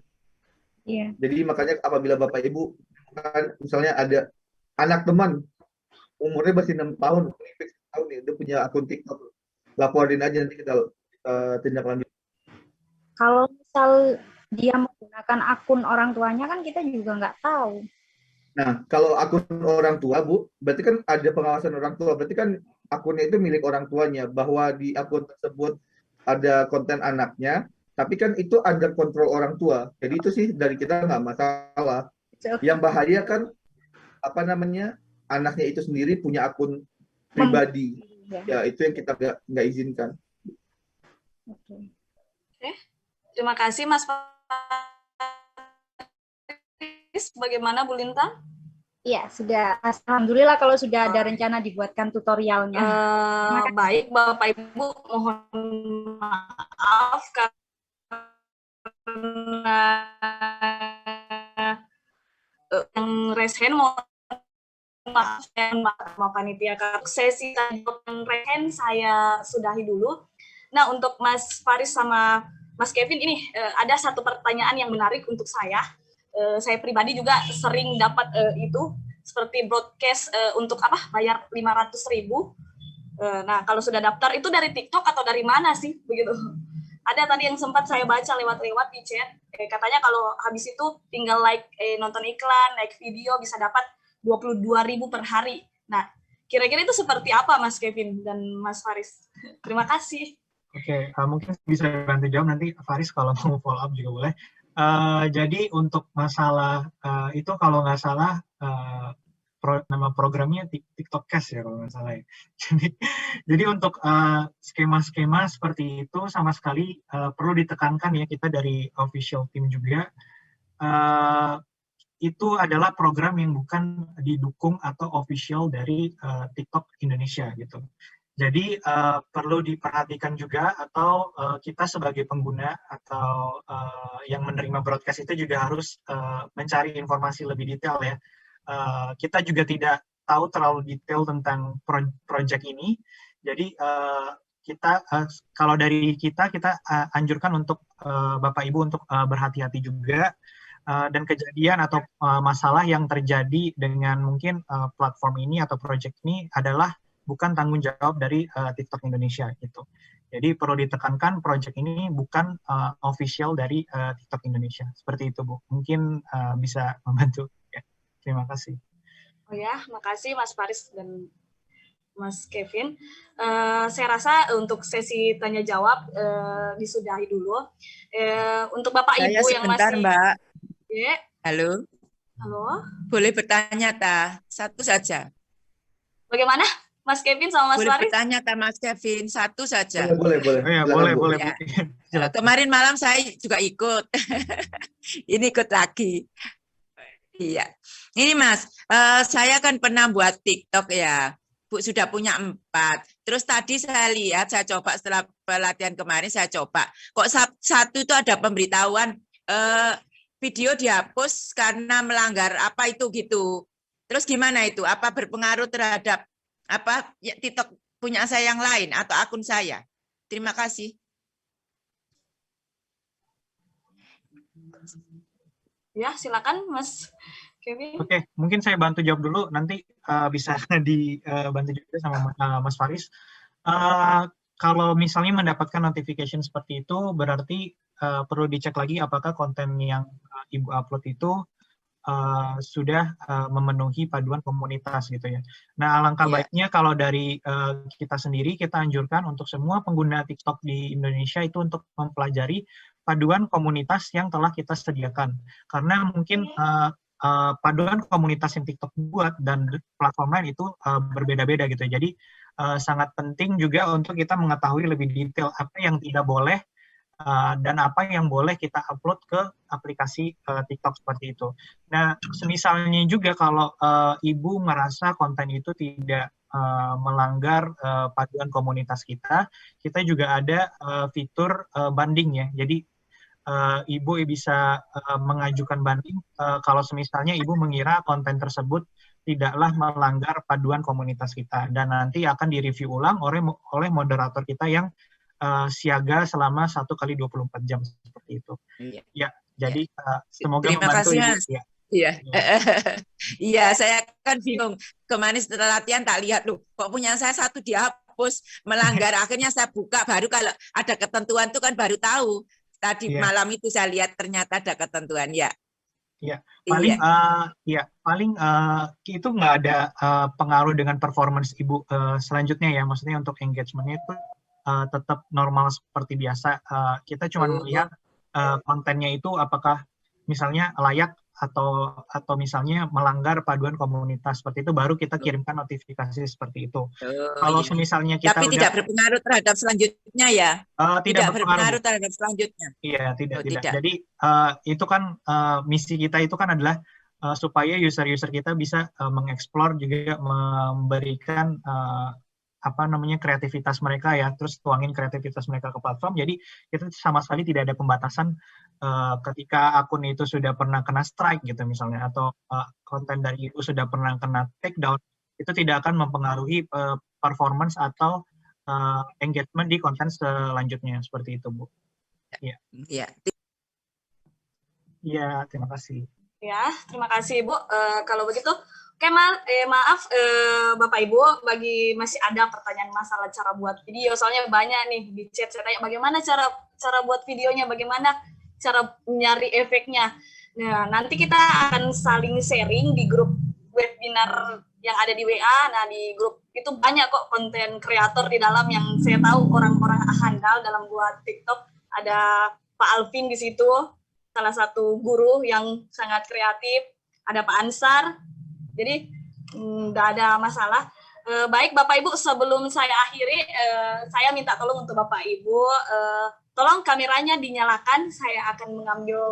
Iya. Jadi makanya apabila Bapak Ibu kan misalnya ada anak teman umurnya masih 6 tahun, 5 tahun nih, dia punya akun TikTok, laporin aja nanti kita tindak lanjut. Kalau misal dia menggunakan akun orang tuanya kan kita juga nggak tahu. Nah, kalau akun orang tua, Bu, berarti kan ada pengawasan orang tua. Berarti kan akunnya itu milik orang tuanya, bahwa di akun tersebut ada konten anaknya, tapi kan itu under kontrol orang tua. Jadi itu sih dari kita nggak masalah. Yang bahaya kan, anaknya itu sendiri punya akun pribadi. Ya, itu yang kita nggak izinkan. Oke. Terima kasih, Mas. Bagaimana Bu Lintang? Iya, sudah. Alhamdulillah kalau sudah ada rencana dibuatkan tutorialnya. Baik, Bapak Ibu, mohon maaf karena yang raise hand, mohon maaf panitia. Sesi yang raise hand saya sudahi dulu. Nah, untuk Mas Faris sama Mas Kevin ini ada satu pertanyaan yang menarik untuk saya. Saya pribadi juga sering dapat itu seperti broadcast untuk bayar 500.000. Nah kalau sudah daftar itu dari TikTok atau dari mana sih begitu? Ada tadi yang sempat saya baca lewat-lewat di chat, katanya kalau habis itu tinggal nonton iklan, like video bisa dapat 22.000 per hari. Nah kira-kira itu seperti apa Mas Kevin dan Mas Faris? Terima kasih. Oke, mungkin bisa bantu jawab nanti Faris kalau mau follow up juga boleh. Jadi untuk masalah itu kalau nggak salah nama programnya TikTok Cash ya kalau nggak salah ya. Jadi untuk skema-skema seperti itu sama sekali perlu ditekankan ya, kita dari official team juga itu adalah program yang bukan didukung atau official dari TikTok Indonesia gitu. Jadi perlu diperhatikan juga, atau kita sebagai pengguna atau yang menerima broadcast itu juga harus mencari informasi lebih detail ya. Kita juga tidak tahu terlalu detail tentang project ini. Jadi kita kalau dari kita anjurkan untuk Bapak Ibu untuk berhati-hati juga. Dan kejadian atau masalah yang terjadi dengan mungkin platform ini atau project ini adalah bukan tanggung jawab dari TikTok Indonesia gitu. Jadi perlu ditekankan project ini bukan official dari TikTok Indonesia. Seperti itu Bu. Mungkin bisa membantu. Ya. Terima kasih. Oh ya, makasih Mas Faris dan Mas Kevin. Saya rasa untuk sesi tanya jawab disudahi dulu. Untuk Bapak Ibu yang masih. Mbak. Ya. Halo. Halo. Boleh bertanya satu saja. Bagaimana? Mas Kevin sama Mas Faris? Boleh bertanya Mas Kevin, satu saja. Boleh. Ya, boleh. Ya. Kemarin malam saya juga ikut. Ini ikut lagi. Iya. Ini Mas, saya kan pernah buat TikTok ya. Bu sudah punya 4. Terus tadi saya lihat, saya coba setelah pelatihan kemarin saya coba. Kok satu itu ada pemberitahuan video dihapus karena melanggar apa itu gitu. Terus gimana itu? Apa berpengaruh terhadap TikTok punya saya yang lain atau akun saya? Terima kasih. Ya, silakan Mas Kevin. Oke, mungkin saya bantu jawab dulu, nanti bisa dibantu juga sama Mas Faris. Kalau misalnya mendapatkan notification seperti itu, berarti perlu dicek lagi apakah konten yang Ibu upload itu sudah memenuhi paduan komunitas gitu ya. Nah, alangkah baiknya kalau dari kita sendiri, kita anjurkan untuk semua pengguna TikTok di Indonesia itu untuk mempelajari paduan komunitas yang telah kita sediakan. Karena mungkin paduan komunitas yang TikTok buat dan platform lain itu berbeda-beda gitu. Jadi sangat penting juga untuk kita mengetahui lebih detail apa yang tidak boleh dan apa yang boleh kita upload ke aplikasi TikTok seperti itu. Nah, semisalnya juga kalau Ibu merasa konten itu tidak melanggar paduan komunitas kita juga ada fitur banding ya. Jadi Ibu bisa mengajukan banding kalau semisalnya Ibu mengira konten tersebut tidaklah melanggar paduan komunitas kita, dan nanti akan direview ulang oleh moderator kita yang siaga selama 1 kali 24 jam seperti itu. Iya. Ya, jadi semoga Terima membantu kasih, Ibu. Mas. Ya. Iya. Iya, saya kan bingung. Kemarin setelah latihan tak lihat loh, kok punya saya satu dihapus, melanggar. Akhirnya saya buka, baru kalau ada ketentuan itu kan baru tahu. Tadi malam itu saya lihat ternyata ada ketentuan ya. Ya, paling itu nggak ada pengaruh dengan performance Ibu selanjutnya ya. Maksudnya untuk engagement-nya itu tetap normal seperti biasa. Kita cuma melihat kontennya itu apakah misalnya layak atau misalnya melanggar paduan komunitas seperti itu, baru kita kirimkan notifikasi seperti itu. Kalau misalnya kita tapi tidak berpengaruh terhadap selanjutnya ya? Tidak berpengaruh terhadap selanjutnya? Iya, tidak. Jadi itu kan misi kita itu kan adalah supaya user-user kita bisa mengeksplor juga, memberikan kreativitas mereka ya, terus tuangin kreativitas mereka ke platform. Jadi kita sama sekali tidak ada pembatasan ketika akun itu sudah pernah kena strike gitu misalnya, atau konten dari itu sudah pernah kena take down, itu tidak akan mempengaruhi performance atau engagement di konten selanjutnya, seperti itu, Bu. Iya. Iya. Iya, terima kasih. Ya, terima kasih Ibu. Kalau begitu, oke, maaf Bapak Ibu, bagi masih ada pertanyaan masalah cara buat video, soalnya banyak nih di chat saya tanya bagaimana cara buat videonya, bagaimana cara nyari efeknya. Nah, nanti kita akan saling sharing di grup webinar yang ada di WA. Nah, di grup itu banyak kok konten kreator di dalam yang saya tahu orang-orang handal dalam buat TikTok. Ada Pak Alvin di situ, salah satu guru yang sangat kreatif. Ada Pak Ansar. Jadi nggak ada masalah. Baik Bapak Ibu, sebelum saya akhiri, saya minta tolong untuk Bapak Ibu, tolong kameranya dinyalakan. Saya akan mengambil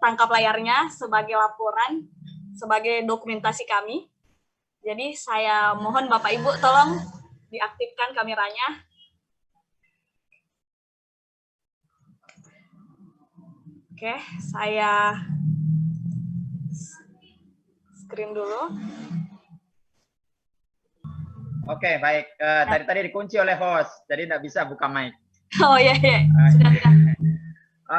tangkap layarnya sebagai laporan, sebagai dokumentasi kami. Jadi saya mohon Bapak Ibu tolong diaktifkan kameranya. Oke, saya screen dulu. Oke, baik. Tadi dikunci oleh host, jadi tidak bisa buka mic. Oh iya. Sudah.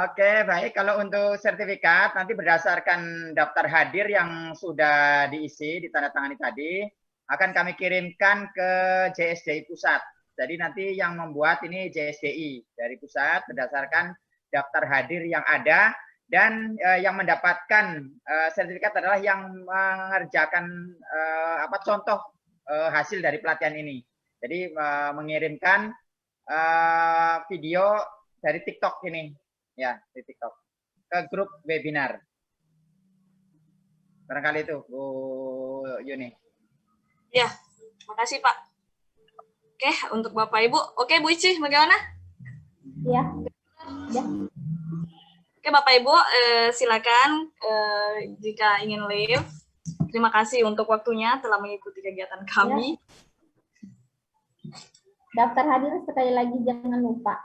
Oke, baik. Kalau untuk sertifikat, nanti berdasarkan daftar hadir yang sudah diisi, ditandatangani tadi, akan kami kirimkan ke JSDI Pusat. Jadi nanti yang membuat ini JSDI dari pusat berdasarkan daftar hadir yang ada, dan yang mendapatkan sertifikat adalah yang mengerjakan contoh hasil dari pelatihan ini. Jadi mengirimkan video dari TikTok ini, ya, di TikTok ke grup webinar. Barangkali itu, Bu Yuni. Ya, makasih Pak. Oke, untuk Bapak Ibu. Oke, Bu Ici, bagaimana? Ya. Oke, Bapak Ibu, silakan jika ingin live. Terima kasih untuk waktunya telah mengikuti kegiatan kami. Ya. Daftar hadir sekali lagi jangan lupa.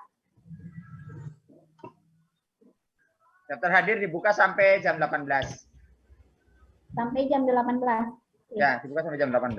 Daftar hadir dibuka sampai jam 18. Sampai jam 18. Ya, dibuka sampai jam 18.